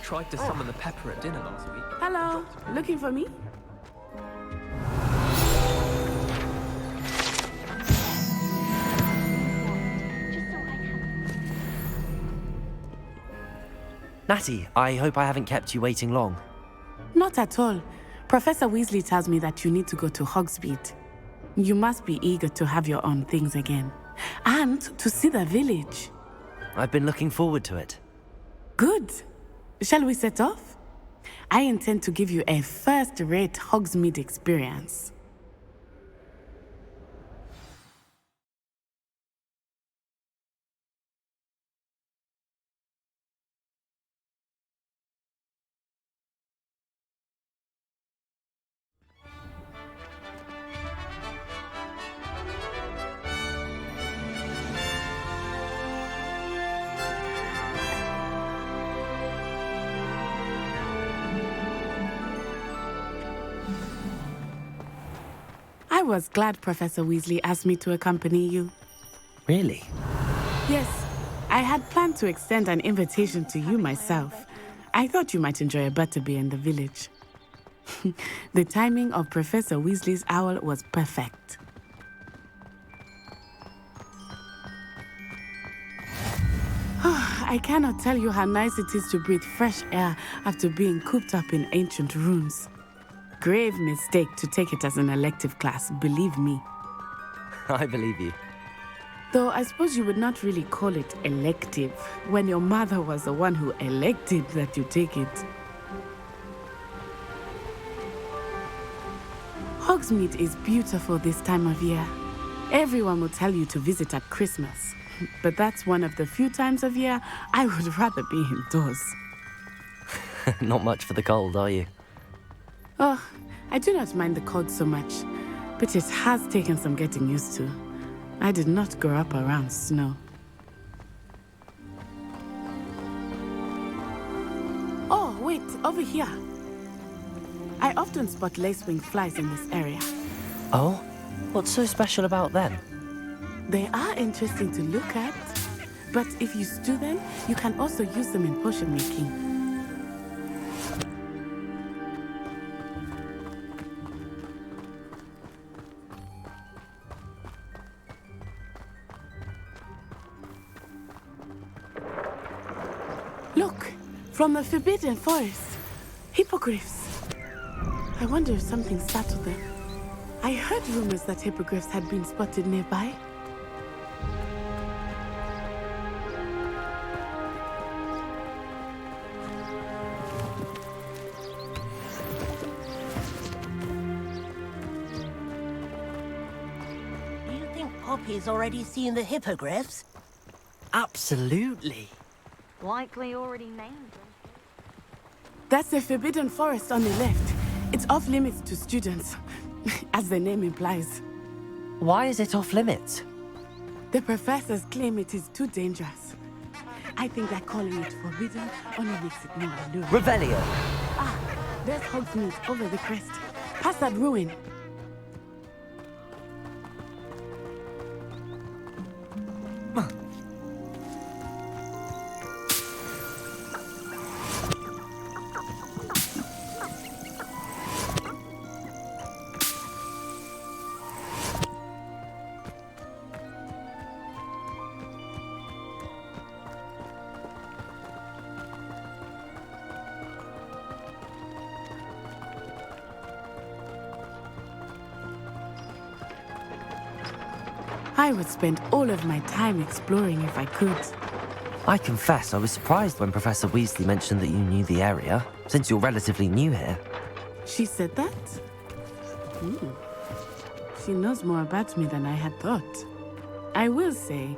Tried to summon the pepper at dinner last week. Hello, looking for me? Natty, I hope I haven't kept you waiting long. Not at all. Professor Weasley tells me that you need to go to Hogsmeade. You must be eager to have your own things again. And to see the village. I've been looking forward to it. Good. Shall we set off? I intend to give you a first-rate Hogsmeade experience. I was glad Professor Weasley asked me to accompany you. Really? Yes, I had planned to extend an invitation to you myself. I thought you might enjoy a butterbeer in the village. The timing of Professor Weasley's owl was perfect. I cannot tell you how nice it is to breathe fresh air after being cooped up in ancient rooms. Grave mistake to take it as an elective class, believe me. I believe you. Though I suppose you would not really call it elective when your mother was the one who elected that you take it. Hogsmeade is beautiful this time of year. Everyone will tell you to visit at Christmas. But that's one of the few times of year I would rather be indoors. Not much for the cold, are you? Oh, I do not mind the cold so much, but it has taken some getting used to. I did not grow up around snow. Oh, wait, over here. I often spot lacewing flies in this area. Oh? What's so special about them? They are interesting to look at, but if you stew them, you can also use them in potion making. Look, from the Forbidden Forest. Hippogriffs. I wonder if something startled them. I heard rumors that hippogriffs had been spotted nearby. Do you think Poppy's already seen the hippogriffs? Absolutely. Likely already named them. That's the Forbidden Forest on the left. It's off limits to students, as the name implies. Why is it off limits? The professors claim it is too dangerous. I think that calling it forbidden only makes it more alluring. Revelio! Ah, there's Hogsmeade over the crest. Past that ruin. I would spend all of my time exploring if I could. I confess I was surprised when Professor Weasley mentioned that you knew the area, since you're relatively new here. She said that? She knows more about me than I had thought. I will say,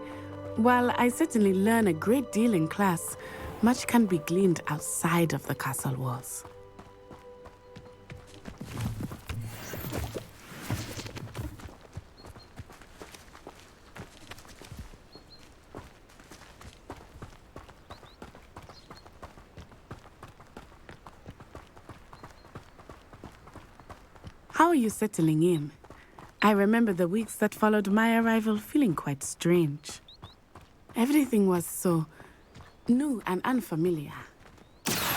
while I certainly learn a great deal in class, much can be gleaned outside of the castle walls. How are you settling in? I remember the weeks that followed my arrival feeling quite strange. Everything was so new and unfamiliar.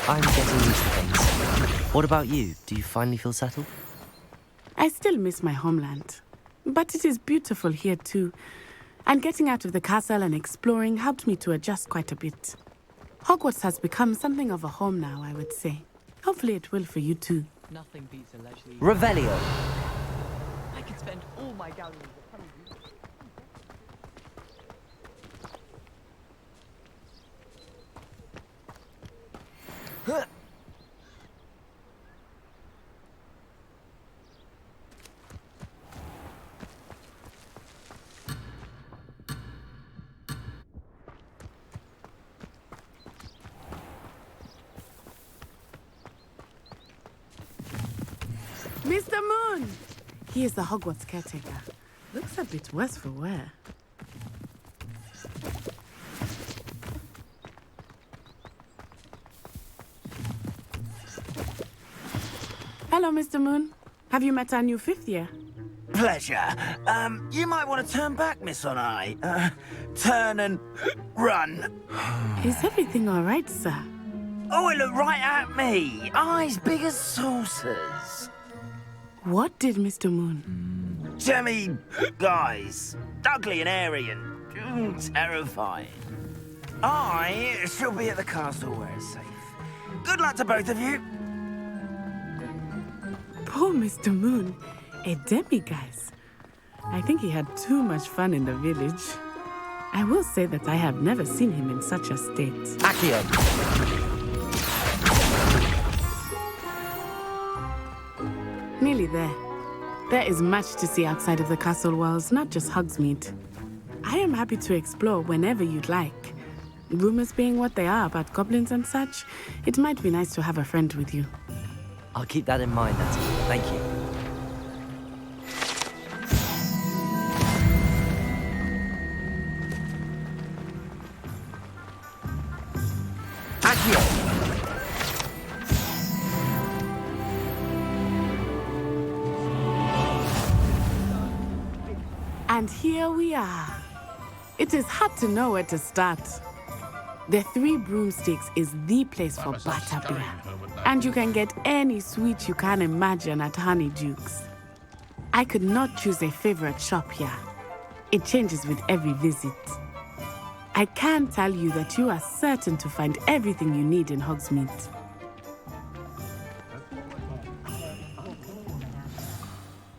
I'm getting used to things. What about you? Do you finally feel settled? I still miss my homeland, but it is beautiful here too. And getting out of the castle and exploring helped me to adjust quite a bit. Hogwarts has become something of a home now, I would say. Hopefully it will for you too. Nothing beats a leisurely... Revelio! I could spend all my galleries at Mr. Moon! He is the Hogwarts caretaker. Looks a bit worse for wear. Hello, Mr. Moon. Have you met our new fifth year? Pleasure. You might want to turn back, Miss Onai. Turn and run. Is everything all right, sir? Oh, it looked right at me. Eyes big as saucers. What did Mr. Moon? Jemmy, guys. Ugly and airy and terrifying. I shall be at the castle where it's safe. Good luck to both of you. Poor Mr. Moon. A demiguise. I think he had too much fun in the village. I will say that I have never seen him in such a state. Accio! Nearly there. There is much to see outside of the castle walls, not just Hogsmeade. I am happy to explore whenever you'd like. Rumors being what they are about goblins and such, it might be nice to have a friend with you. I'll keep that in mind, Natty. Thank you. Accio! And here we are. It is hard to know where to start. The Three Broomsticks is the place for butterbeer. And you can get any sweet you can imagine at Honeydukes. I could not choose a favorite shop here. It changes with every visit. I can tell you that you are certain to find everything you need in Hogsmeade.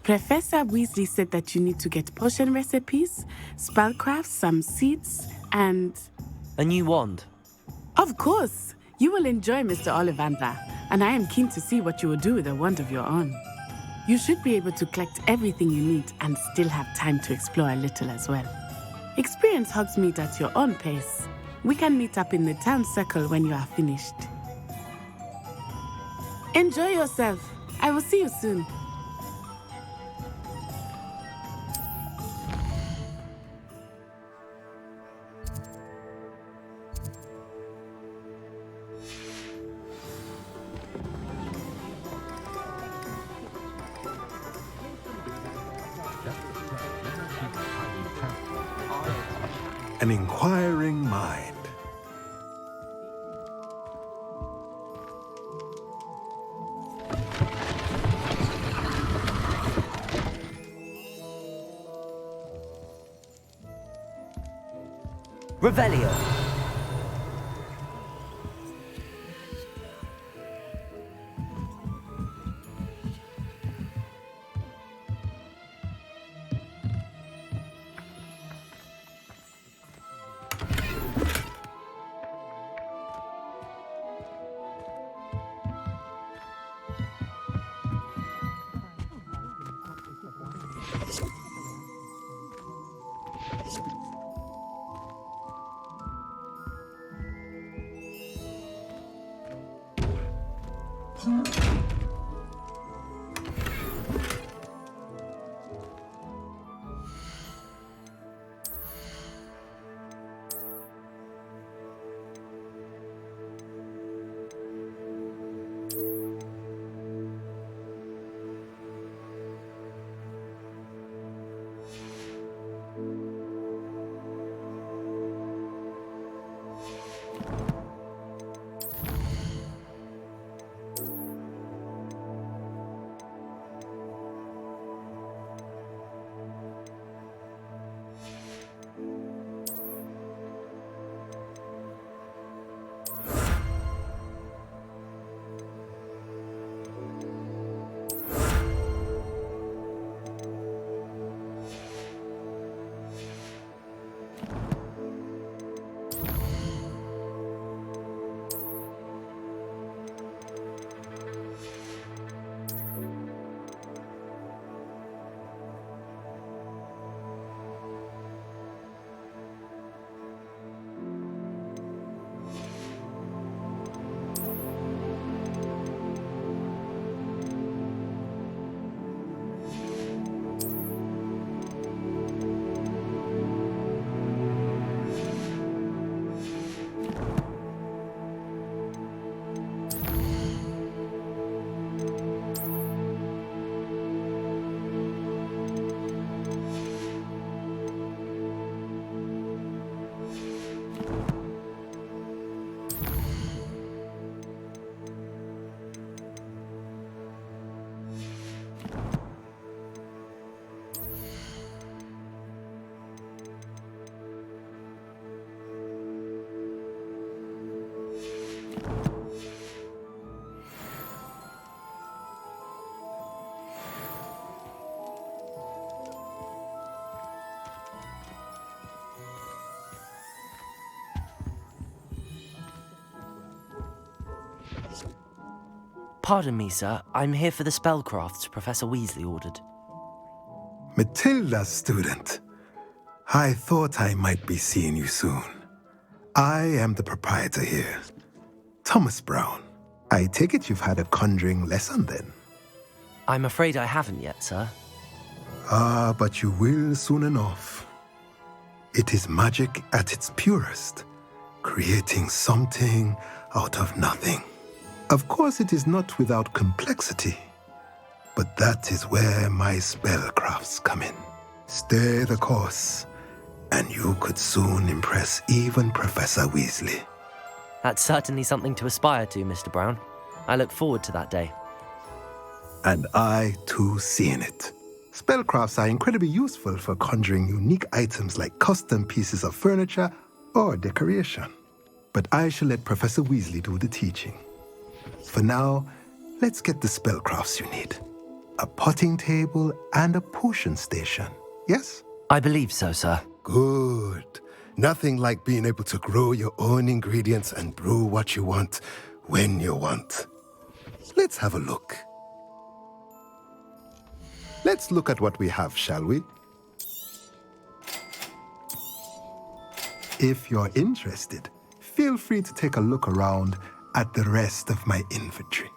Professor Weasley said that you need to get potion recipes, spellcraft, some seeds, and... A new wand? Of course! You will enjoy Mr. Ollivander, and I am keen to see what you will do with a wand of your own. You should be able to collect everything you need and still have time to explore a little as well. Experience Hogsmeade at your own pace. We can meet up in the town circle when you are finished. Enjoy yourself. I will see you soon. An inquiring mind. Revelio. Pardon me, sir. I'm here for the spellcrafts Professor Weasley ordered. Matilda, student. I thought I might be seeing you soon. I am the proprietor here, Thomas Brown. I take it you've had a conjuring lesson then? I'm afraid I haven't yet, sir. Ah, but you will soon enough. It is magic at its purest, creating something out of nothing. Of course, it is not without complexity, but that is where my spellcrafts come in. Stay the course, and you could soon impress even Professor Weasley. That's certainly something to aspire to, Mr. Brown. I look forward to that day. And I, too, seeing it. Spellcrafts are incredibly useful for conjuring unique items like custom pieces of furniture or decoration. But I shall let Professor Weasley do the teaching. For now, let's get the spellcrafts you need. A potting table and a potion station, yes? I believe so, sir. Good. Nothing like being able to grow your own ingredients and brew what you want, when you want. Let's have a look. Let's look at what we have, shall we? If you're interested, feel free to take a look around at the rest of my inventory.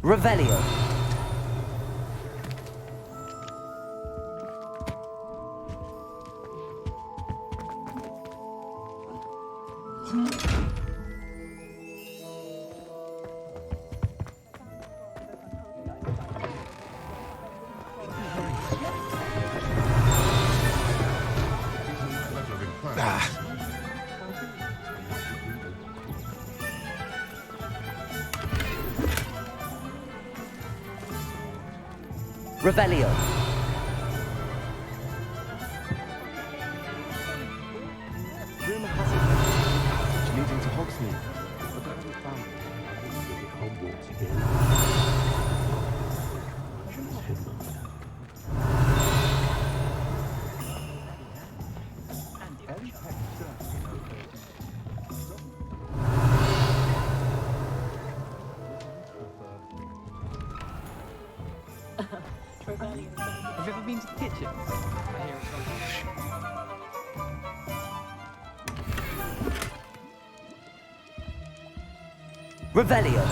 Revelio. Revelio. Rumor has it that leading to Hogsmeade, but that hasn't found Hogwarts again. Have you ever been to the kitchen? I hear it's Revelio.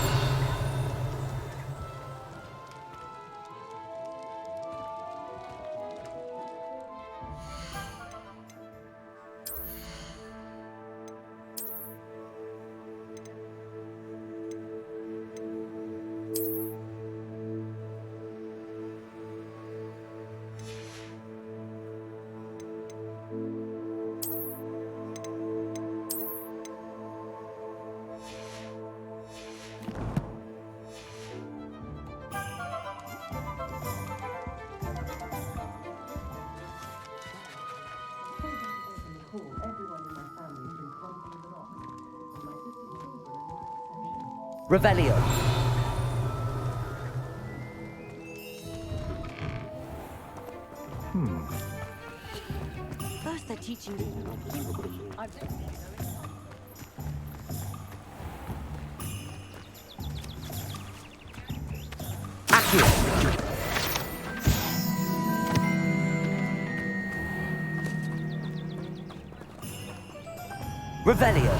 Revelio. First they're teaching Revelio.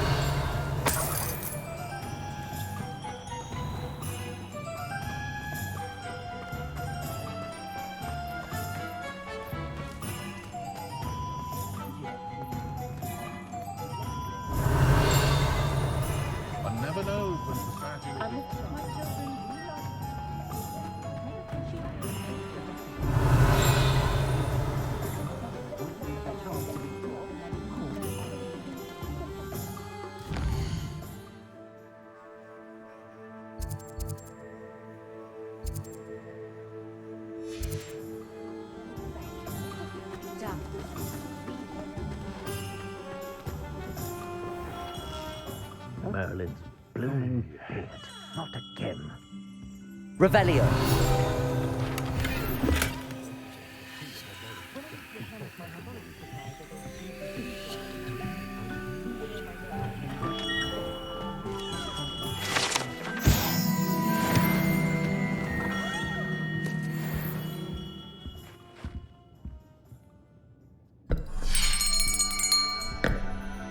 I never know when society will be. Merlin's blooming beard. Not again. Revelio.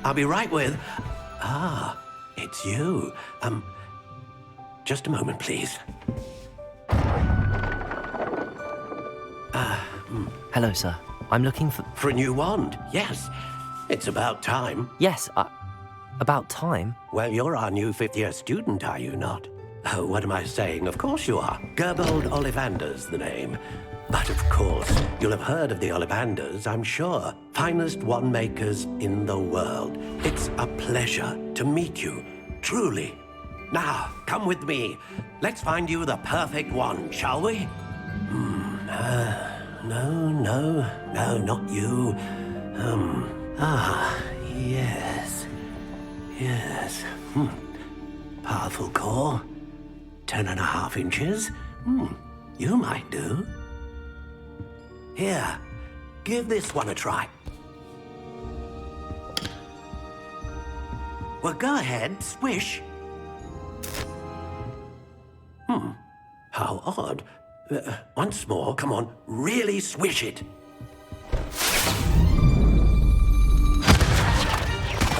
I'll be right with... Ah, it's you. Just a moment, please. Hello, sir. I'm looking for... For a new wand, yes. It's about time. Yes, about time? Well, you're our new fifth-year student, are you not? Oh, what am I saying? Of course you are. Gerbold Ollivander's the name. But of course, you'll have heard of the Ollivanders, I'm sure. Finest wand makers in the world. It's a pleasure to meet you, truly. Now, come with me. Let's find you the perfect wand, shall we? No, not you. Yes. Powerful core. 10.5 inches. You might do. Here, give this one a try. Well, go ahead, swish. How odd. Once more, come on, really swish it.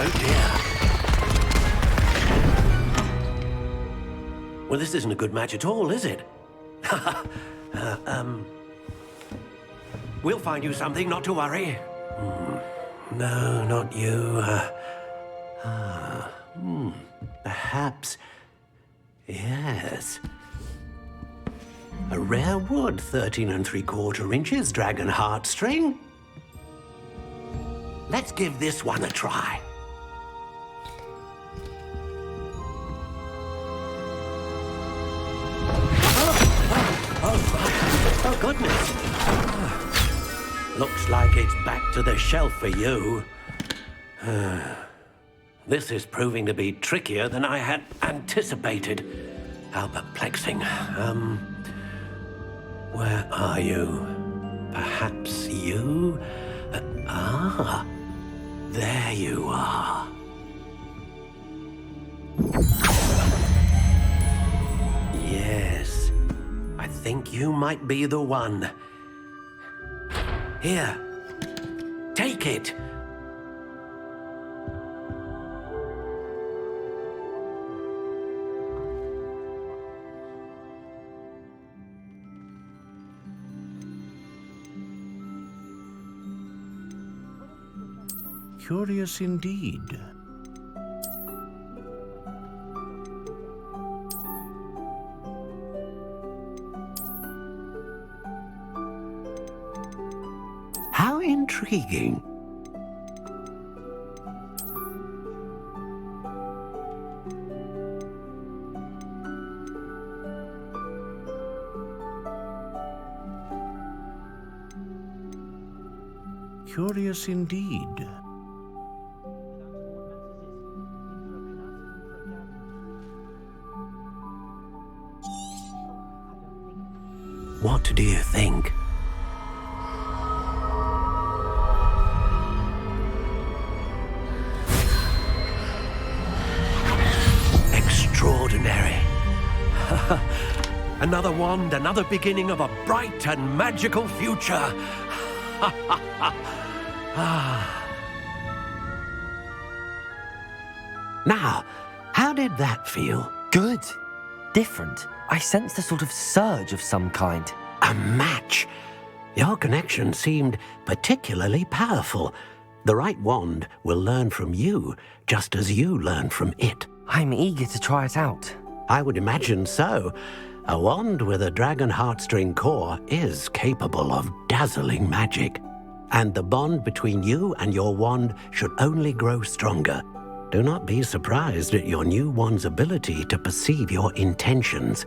Oh dear. Well, this isn't a good match at all, is it? We'll find you something, not to worry. No, not you. Perhaps... Yes. A rare wood, 13 3/4 inches, dragon heartstring. Let's give this one a try. Oh, goodness. Looks like it's back to the shelf for you. This is proving to be trickier than I had anticipated. How perplexing. Where are you? Perhaps you? There you are. Yes, I think you might be the one. Here, take it. Curious indeed. How intriguing. Curious indeed. What do you think? Extraordinary. Another wand, another beginning of a bright and magical future. Now, how did that feel? Good. Different. I sensed a sort of surge of some kind. A match? Your connection seemed particularly powerful. The right wand will learn from you, just as you learn from it. I'm eager to try it out. I would imagine so. A wand with a dragon heartstring core is capable of dazzling magic. And the bond between you and your wand should only grow stronger. Do not be surprised at your new wand's ability to perceive your intentions,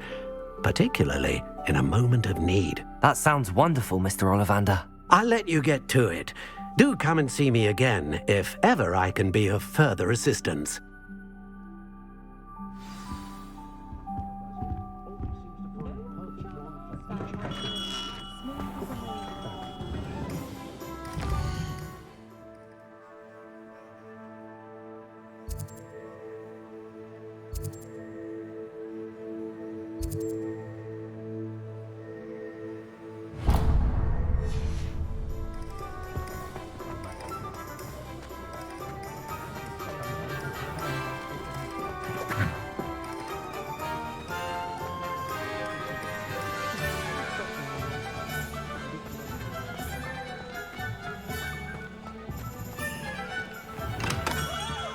particularly in a moment of need. That sounds wonderful, Mr. Ollivander. I'll let you get to it. Do come and see me again if ever I can be of further assistance.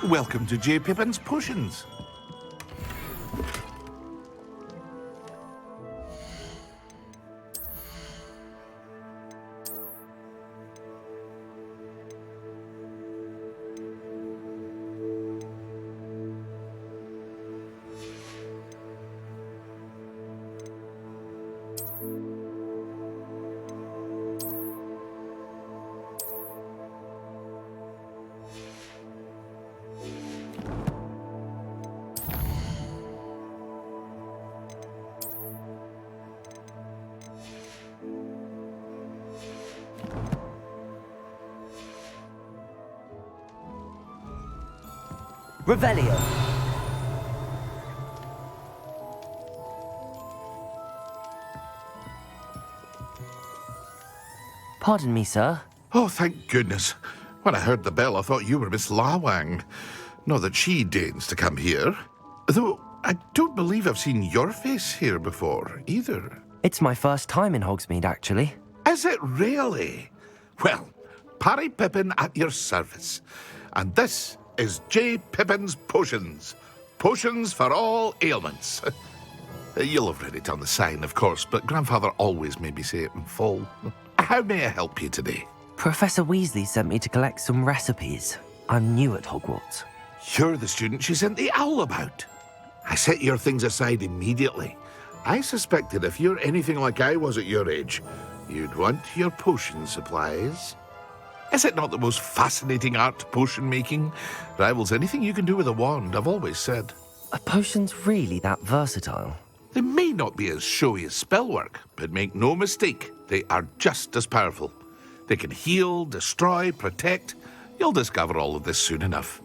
Welcome to J. Pippin's Potions. Revelio. Pardon me, sir. Oh, thank goodness. When I heard the bell, I thought you were Miss Lawang. Not that she deigns to come here. Though I don't believe I've seen your face here before, either. It's my first time in Hogsmeade, actually. Is it really? Well, Parry Pippin at your service. And this is J. Pippin's Potions. Potions for all ailments. You'll have read it on the sign, of course, but Grandfather always made me say it in full. How may I help you today? Professor Weasley sent me to collect some recipes. I'm new at Hogwarts. You're the student she sent the owl about. I set your things aside immediately. I suspected if you're anything like I was at your age, you'd want your potion supplies. Is it not the most fascinating art, potion making? Rivals anything you can do with a wand, I've always said. Are potions really that versatile? They may not be as showy as spellwork, but make no mistake, they are just as powerful. They can heal, destroy, protect. You'll discover all of this soon enough.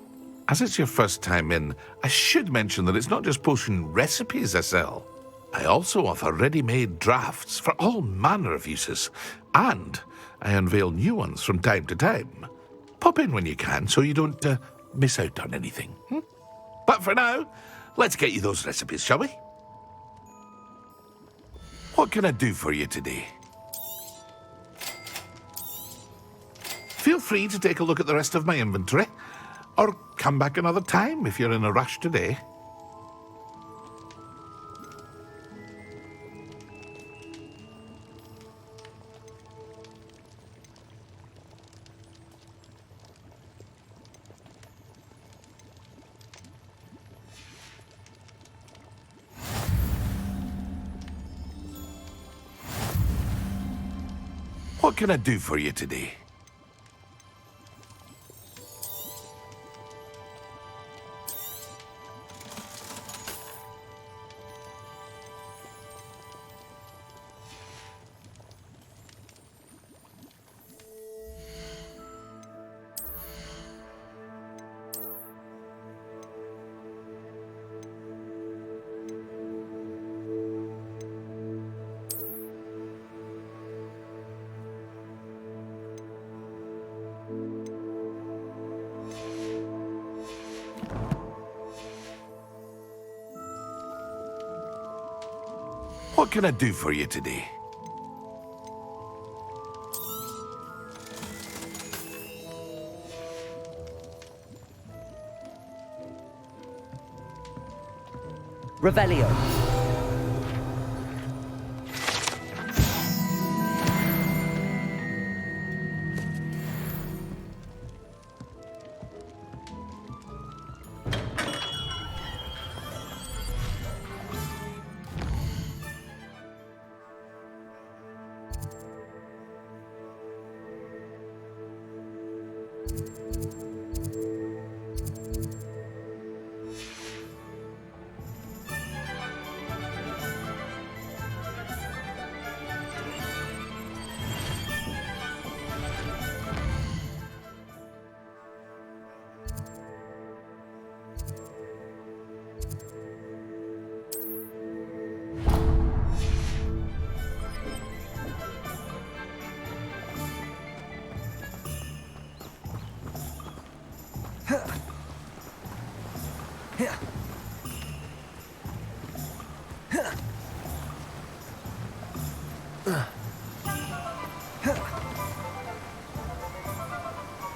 As it's your first time in, I should mention that it's not just potion recipes I sell. I also offer ready-made drafts for all manner of uses, and I unveil new ones from time to time. Pop in when you can so you don't miss out on anything. But for now, let's get you those recipes, shall we? What can I do for you today? Feel free to take a look at the rest of my inventory, or come back another time if you're in a rush today. What can I do for you today? What can I do for you today? Revelio.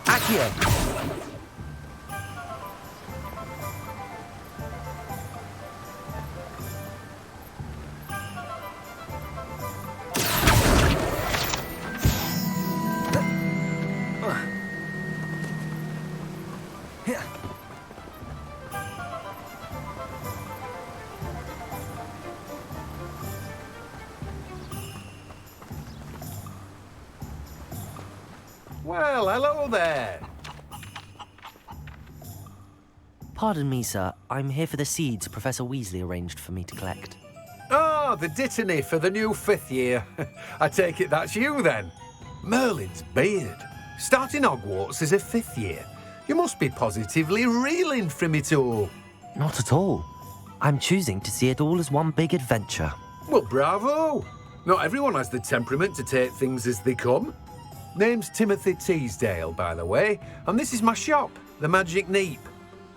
Accio! Well, hello there. Pardon me, sir. I'm here for the seeds Professor Weasley arranged for me to collect. Oh, the dittany for the new 5th year. I take it that's you, then. Merlin's beard. Starting Hogwarts as a 5th year. You must be positively reeling from it all. Not at all. I'm choosing to see it all as one big adventure. Well, bravo. Not everyone has the temperament to take things as they come. Name's Timothy Teasdale, by the way, and this is my shop, the Magic Neep.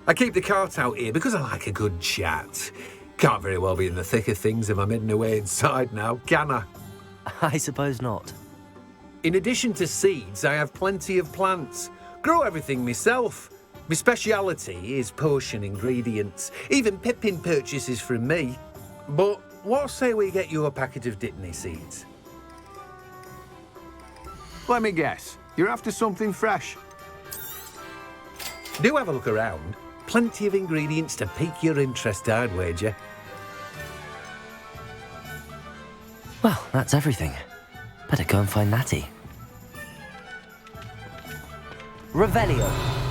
I keep the cart out here because I like a good chat. Can't very well be in the thick of things if I'm hidden away inside now, can I? I suppose not. In addition to seeds, I have plenty of plants. Grow everything myself. My speciality is potion ingredients. Even Pippin purchases from me. But what say we get you a packet of Dittany seeds? Let me guess. You're after something fresh. Do have a look around. Plenty of ingredients to pique your interest, I'd wager. Well, that's everything. Better go and find Natty. Revelio.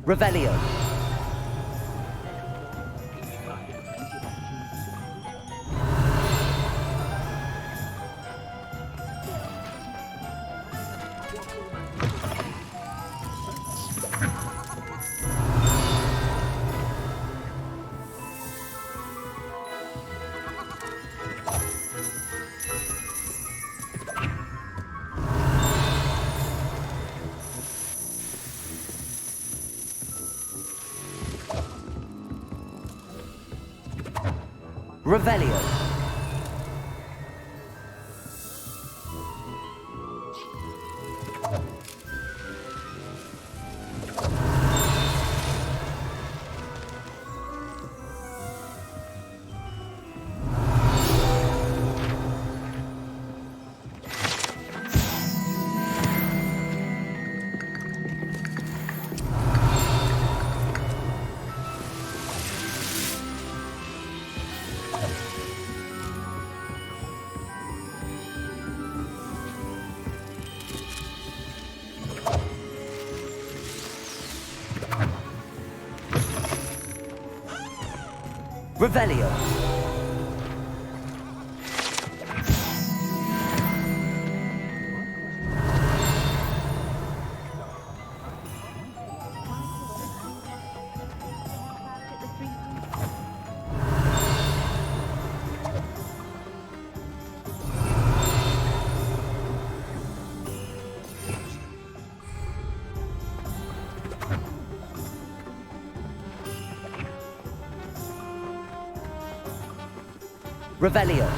Revelio. Revelio. Revelio. Revelio.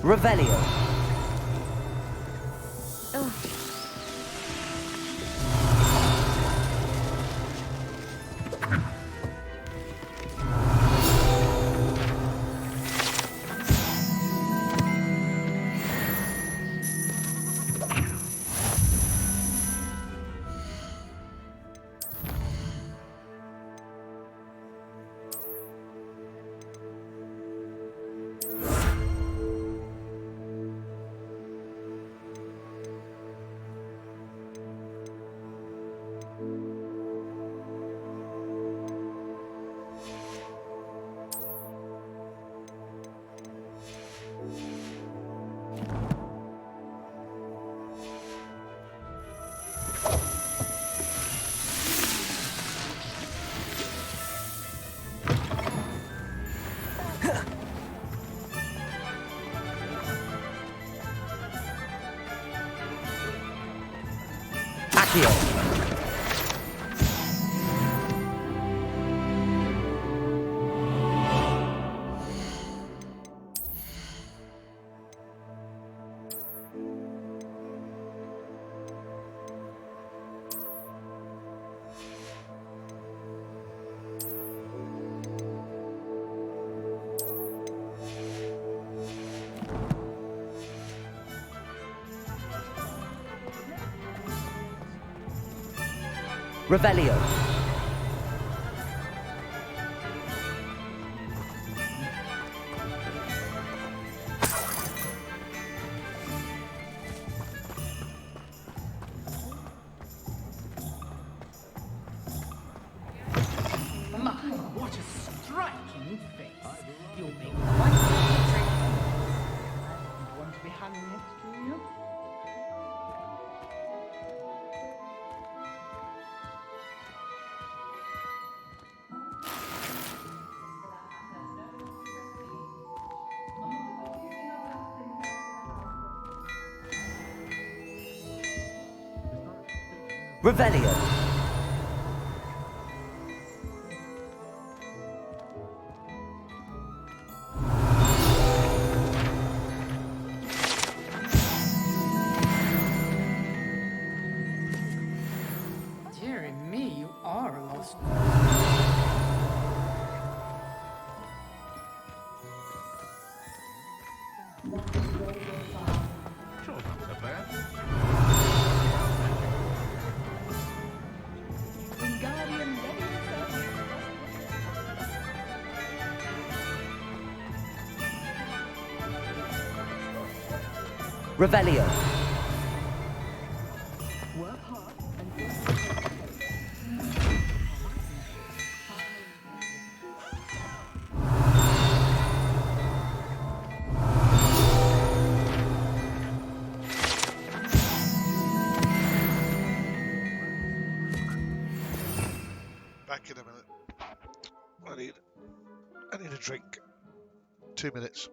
Revelio. Accio. Revelio. My, what a striking face. You'll make quite a portrait. I want to be hung next to you. Revelio. Dear me, you are a lost. Sure, not so bad. Wingardium Leviosa. Revelio. Work hard and Back in a minute. I need a drink. 2 minutes.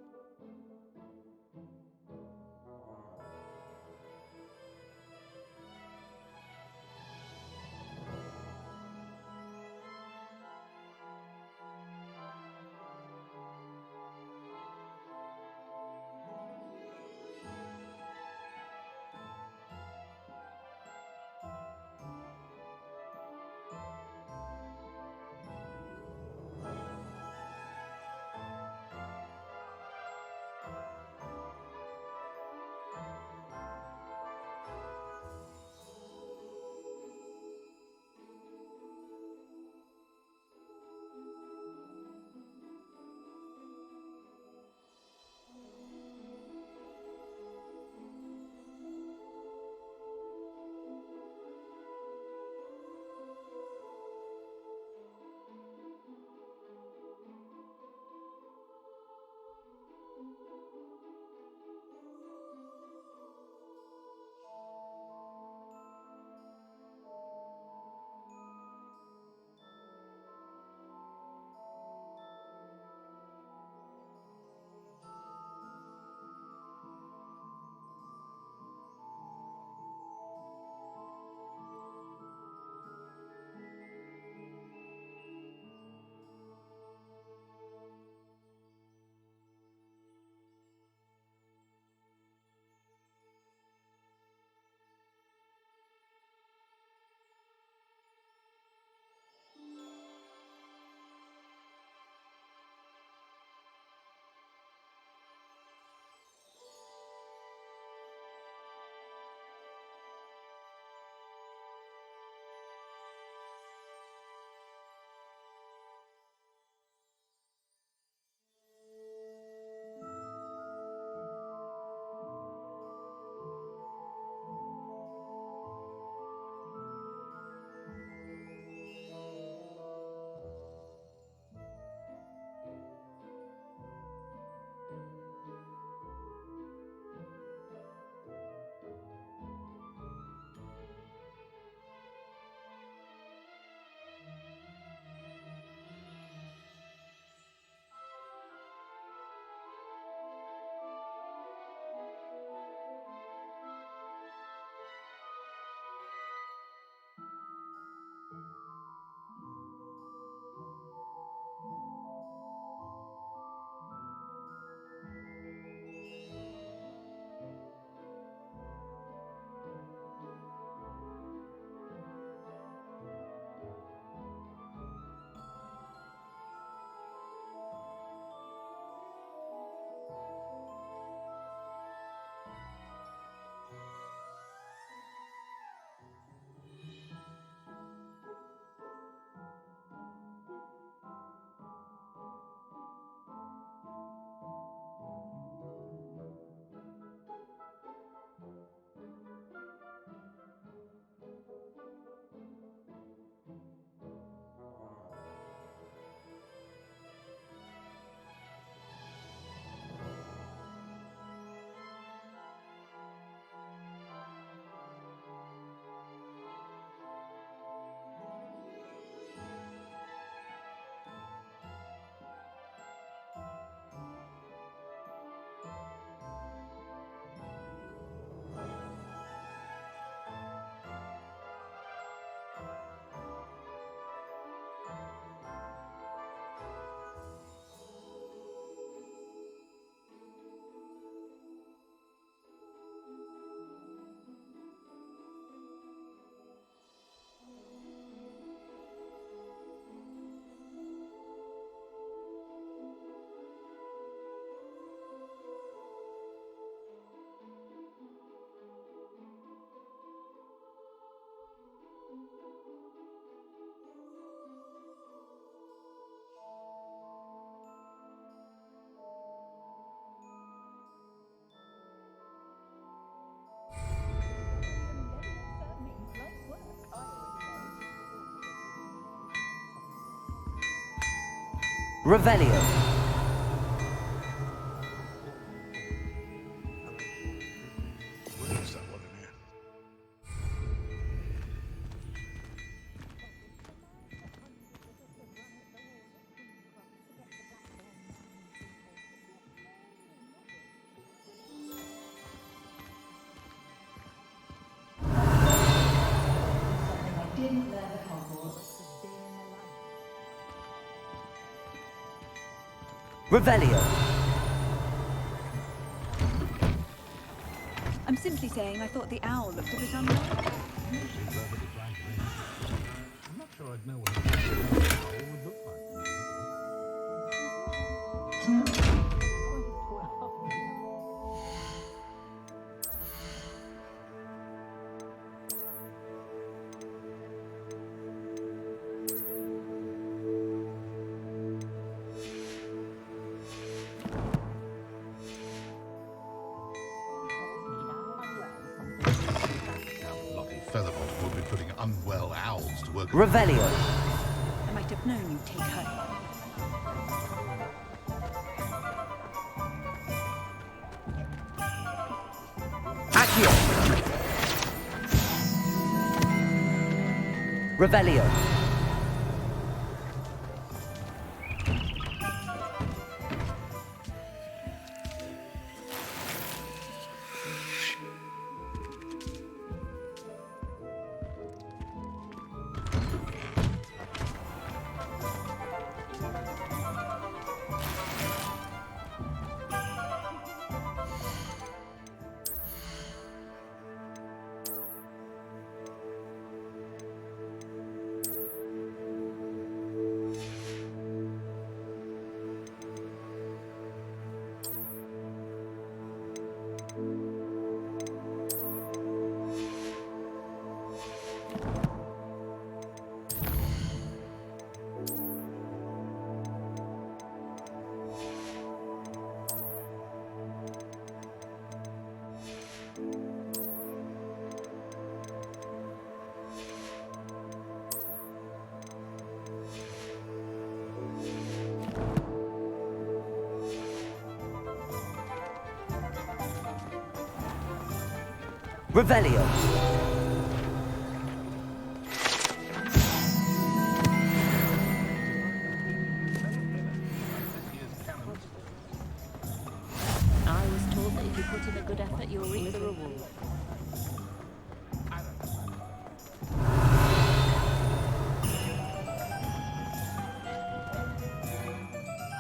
Revelio. Where is that one in here? Revelio. I'm simply saying I thought the owl looked a bit unwell. I'm not sure I'd know what it would look like. Featherbottom will be putting unwell owls to work. Revelio. I might have known you'd take her. Accio. Revelio. Revelio. I was told that if you put in a good effort, you'll reap the reward.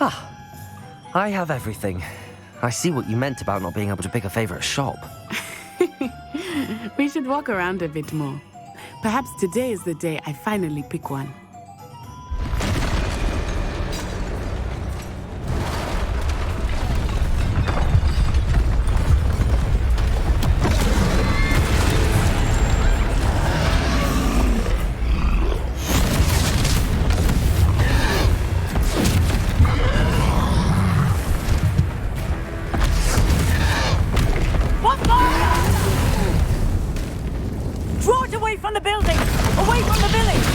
Ah, I have everything. I see what you meant about not being able to pick a favorite shop. We should walk around a bit more. Perhaps today is the day I finally pick one. Draw it away from the building! Away from the village!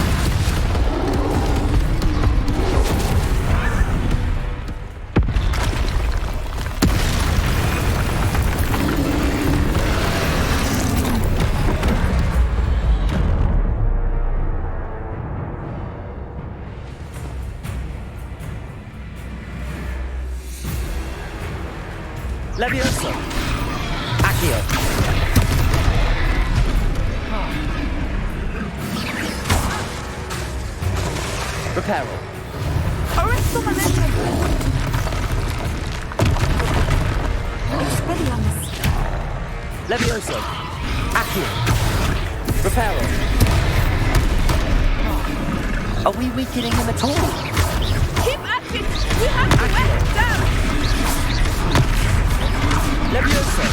Levioso. Accio. Reparo. Arresto momentum! Expelliarmus! Levioso. Accio. Reparo. Are we weakening him at all? Keep at it! We have to wear it down! Levioso.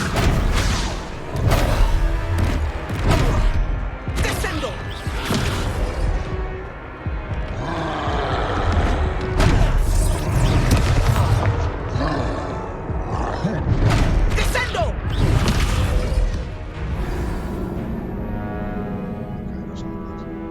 Descendo! Descendo! Okay, that's not good.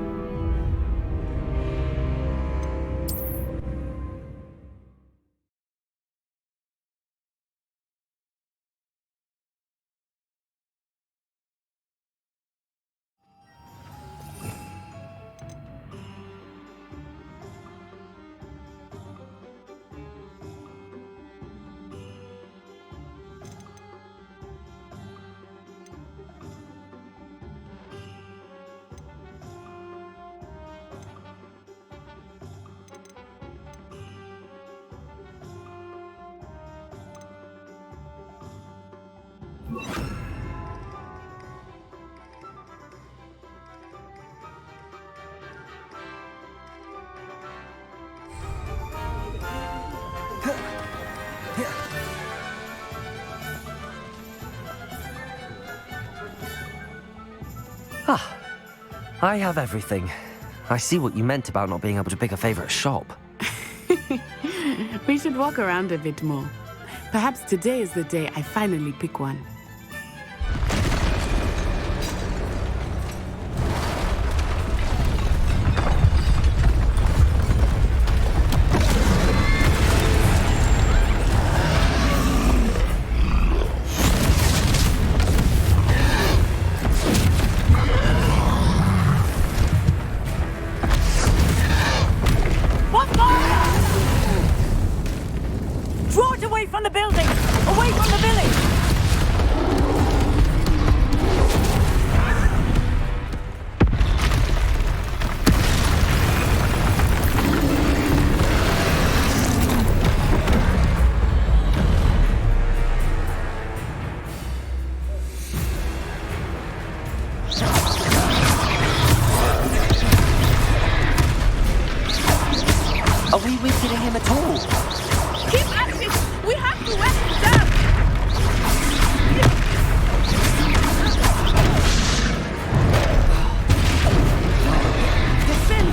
Ah, I have everything. I see what you meant about not being able to pick a favorite shop. We should walk around a bit more. Perhaps today is the day I finally pick one. Draw it away from the building! Away from the village! Are we weakening him at all? Keep at it! We have to wear him down! Defend!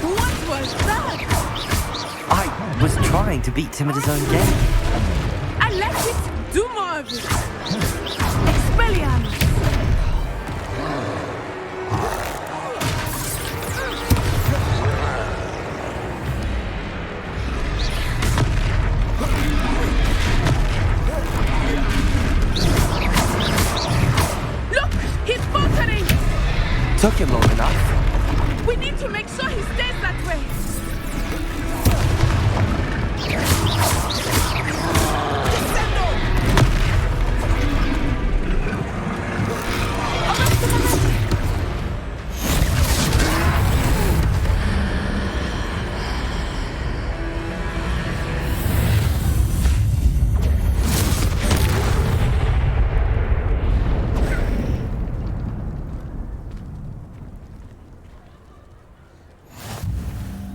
What was that? I was trying to beat him at his own game. I like it! Do more of it! Expelliarmus! Look! He's faltering! Took him long enough. We need to make sure he stays that way!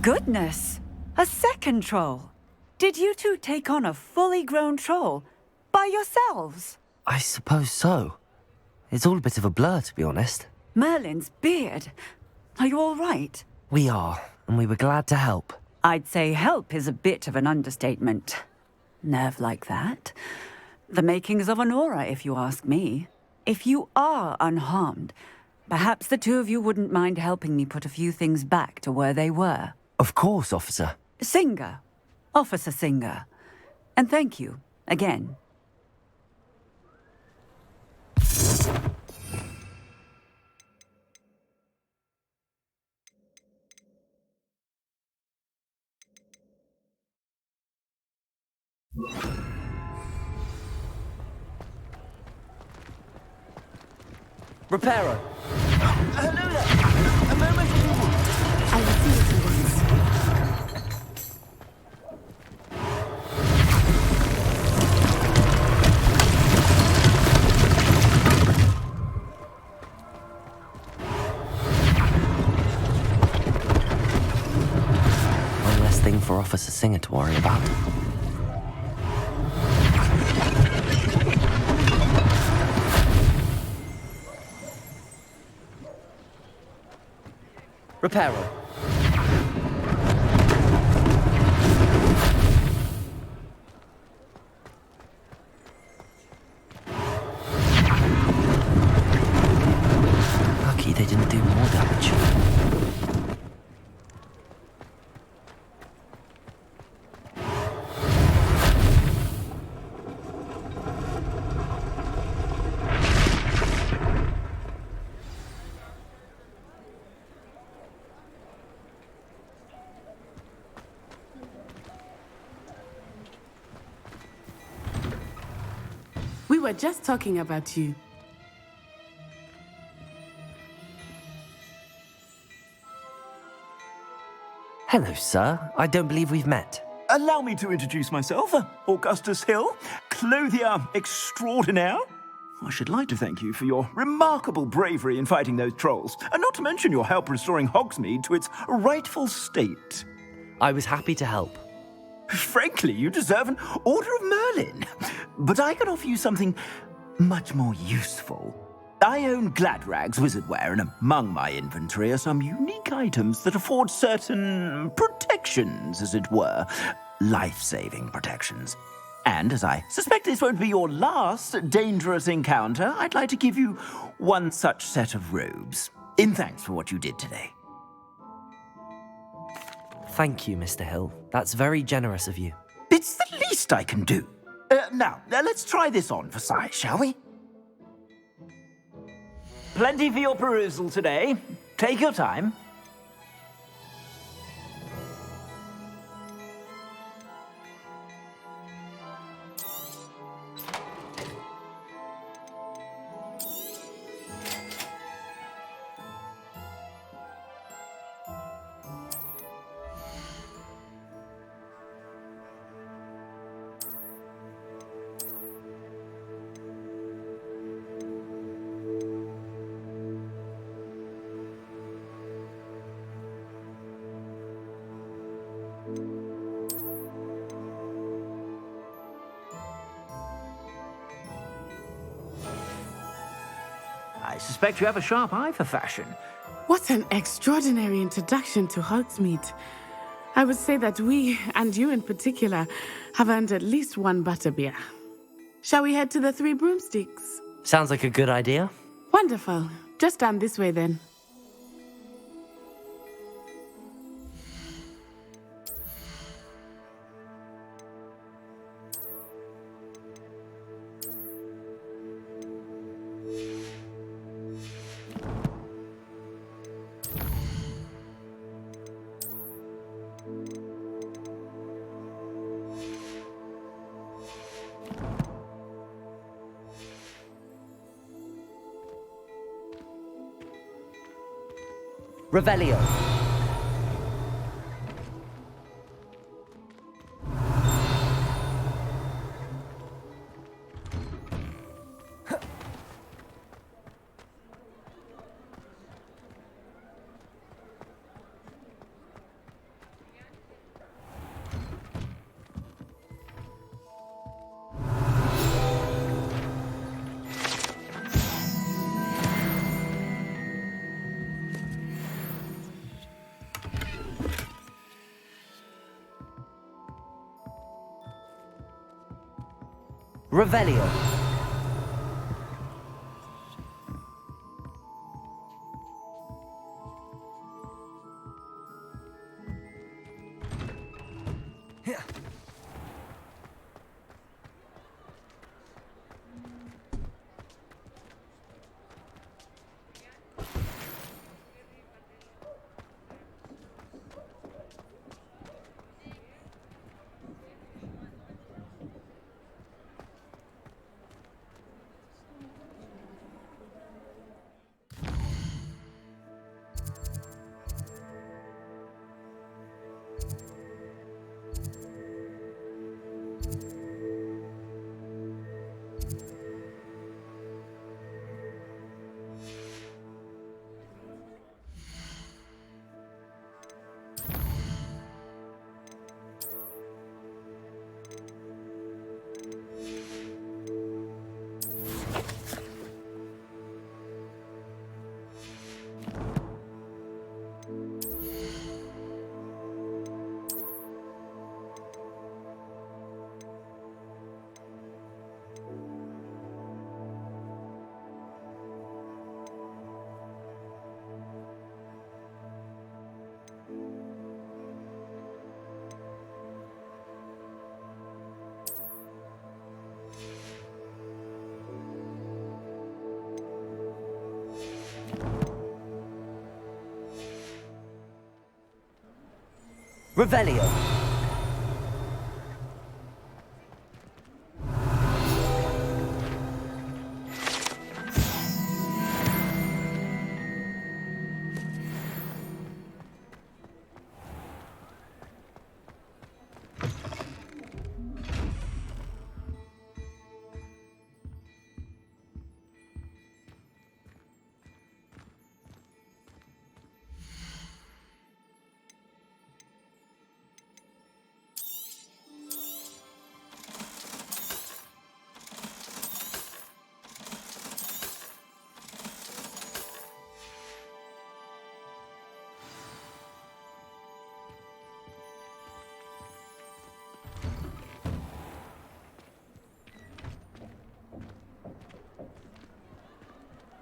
Goodness! A second troll! Did you two take on a fully grown troll by yourselves? I suppose so. It's all a bit of a blur, to be honest. Merlin's beard. Are you all right? We are, and we were glad to help. I'd say help is a bit of an understatement. Nerve like that. The makings of an aura, if you ask me. If you are unharmed, perhaps the two of you wouldn't mind helping me put a few things back to where they were. Of course, officer. Singer. Officer Singer. And thank you, again. Reparo! Hello there! A moment of your I will see what he wants. One less thing for Officer Singer to worry about. Reparo. Lucky they didn't do more damage. We were just talking about you. Hello, sir. I don't believe we've met. Allow me to introduce myself, Augustus Hill, clothier extraordinaire. I should like to thank you for your remarkable bravery in fighting those trolls, and not to mention your help restoring Hogsmeade to its rightful state. I was happy to help. Frankly, you deserve an Order of Merlin. But I can offer you something much more useful. I own Gladrag's wizardware, and among my inventory are some unique items that afford certain protections, as it were. Life-saving protections. And as I suspect this won't be your last dangerous encounter, I'd like to give you one such set of robes, in thanks for what you did today. Thank you, Mr. Hill. That's very generous of you. It's the least I can do. Now, let's try this on for size, shall we? Plenty for your perusal today. Take your time. I suspect you have a sharp eye for fashion. What an extraordinary introduction to Hogsmeade. I would say that we, and you in particular, have earned at least one butterbeer. Shall we head to the Three Broomsticks? Sounds like a good idea. Wonderful. Just down this way then. Revelio. Revelio. Revelio.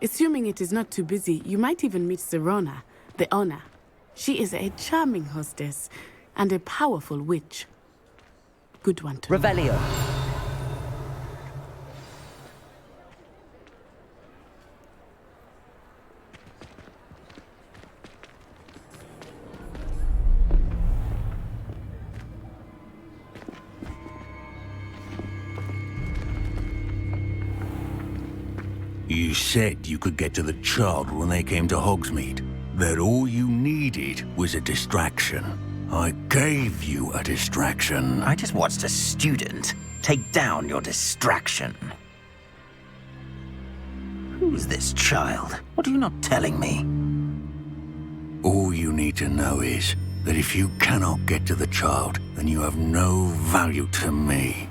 Assuming it is not too busy, you might even meet Sirona, the owner. She is a charming hostess and a powerful witch. Good one to know. Revelio. You said you could get to the child when they came to Hogsmeade. That all you needed was a distraction. I gave you a distraction. I just watched a student take down your distraction. Who's this child? What are you not telling me? All you need to know is that if you cannot get to the child, then you have no value to me.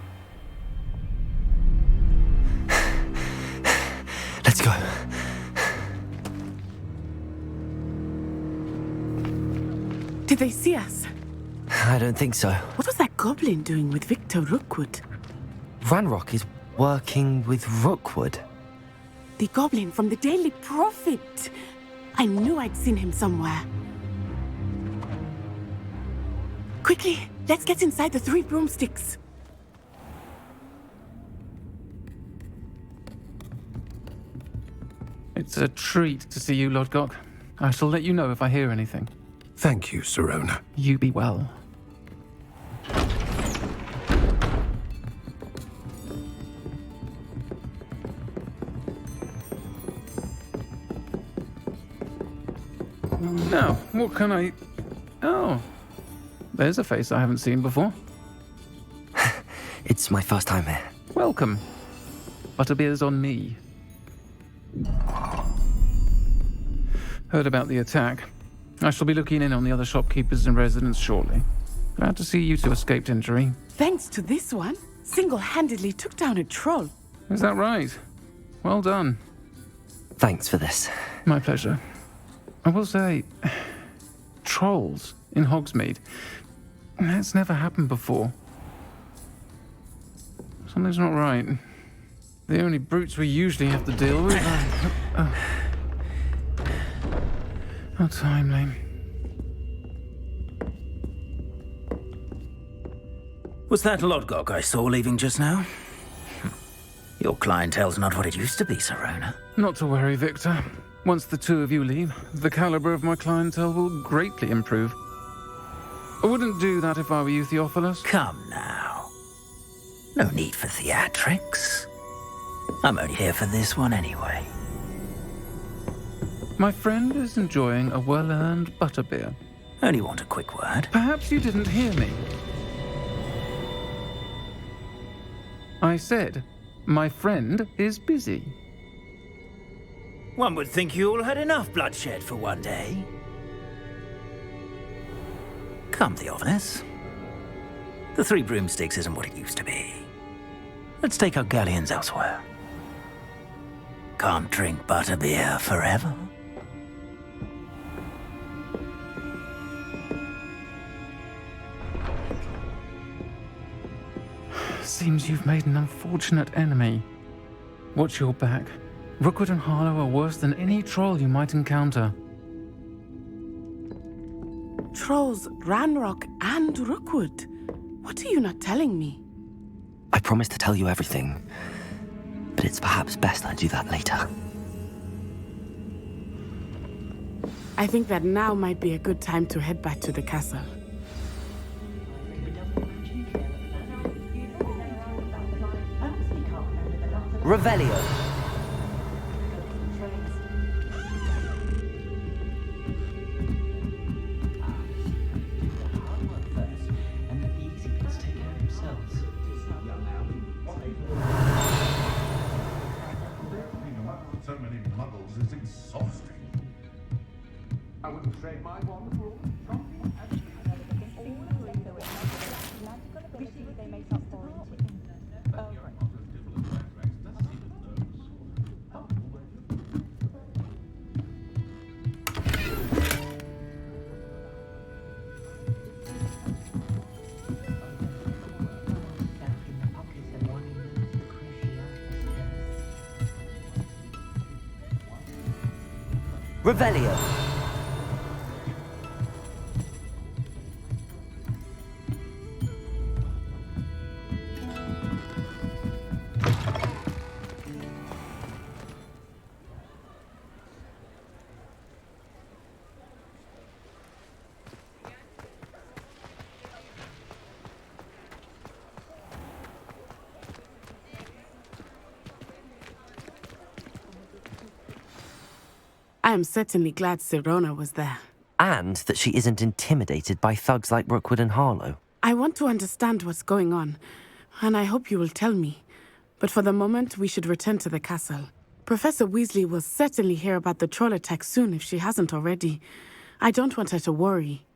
Let's go. Did they see us? I don't think so. What was that goblin doing with Victor Rookwood? Ranrock is working with Rookwood. The goblin from the Daily Prophet. I knew I'd seen him somewhere. Quickly, let's get inside the 3 broomsticks. It's a treat to see you, Lord Gok. I shall let you know if I hear anything. Thank you, Sirona. You be well. Now, what can I... Oh, there's a face I haven't seen before. It's my first time here. Welcome. Butterbeer's on me. Heard about the attack. I shall be looking in on the other shopkeepers and residents shortly. Glad to see you two escaped injury. Thanks to this one, single-handedly took down a troll. Is that right? Well done. Thanks for this. My pleasure. I will say, trolls in Hogsmeade. That's never happened before. Something's not right. The only brutes we usually have to deal with are... How timely. Was that Lodgok I saw leaving just now? Your clientele's not what it used to be, Sirona. Not to worry, Victor. Once the two of you leave, the caliber of my clientele will greatly improve. I wouldn't do that if I were you, Theophilus. Come now. No need for theatrics. I'm only here for this one anyway. My friend is enjoying a well-earned butterbeer. Only want a quick word. Perhaps you didn't hear me. I said, my friend is busy. One would think you all had enough bloodshed for one day. Come, Theophilus. The 3 broomsticks isn't what it used to be. Let's take our galleons elsewhere. Can't drink butterbeer forever. Seems you've made an unfortunate enemy. Watch your back. Rookwood and Harlow are worse than any troll you might encounter. Trolls, Ranrock, and Rookwood. What are you not telling me? I promised to tell you everything, but it's perhaps best I do that later. I think that now might be a good time to head back to the castle. Revelio. So many muggles is exhausting. I wouldn't trade my one for all the trophies. Revelio. I am certainly glad Sirona was there. And that she isn't intimidated by thugs like Rookwood and Harlow. I want to understand what's going on, and I hope you will tell me. But for the moment, we should return to the castle. Professor Weasley will certainly hear about the troll attack soon if she hasn't already. I don't want her to worry.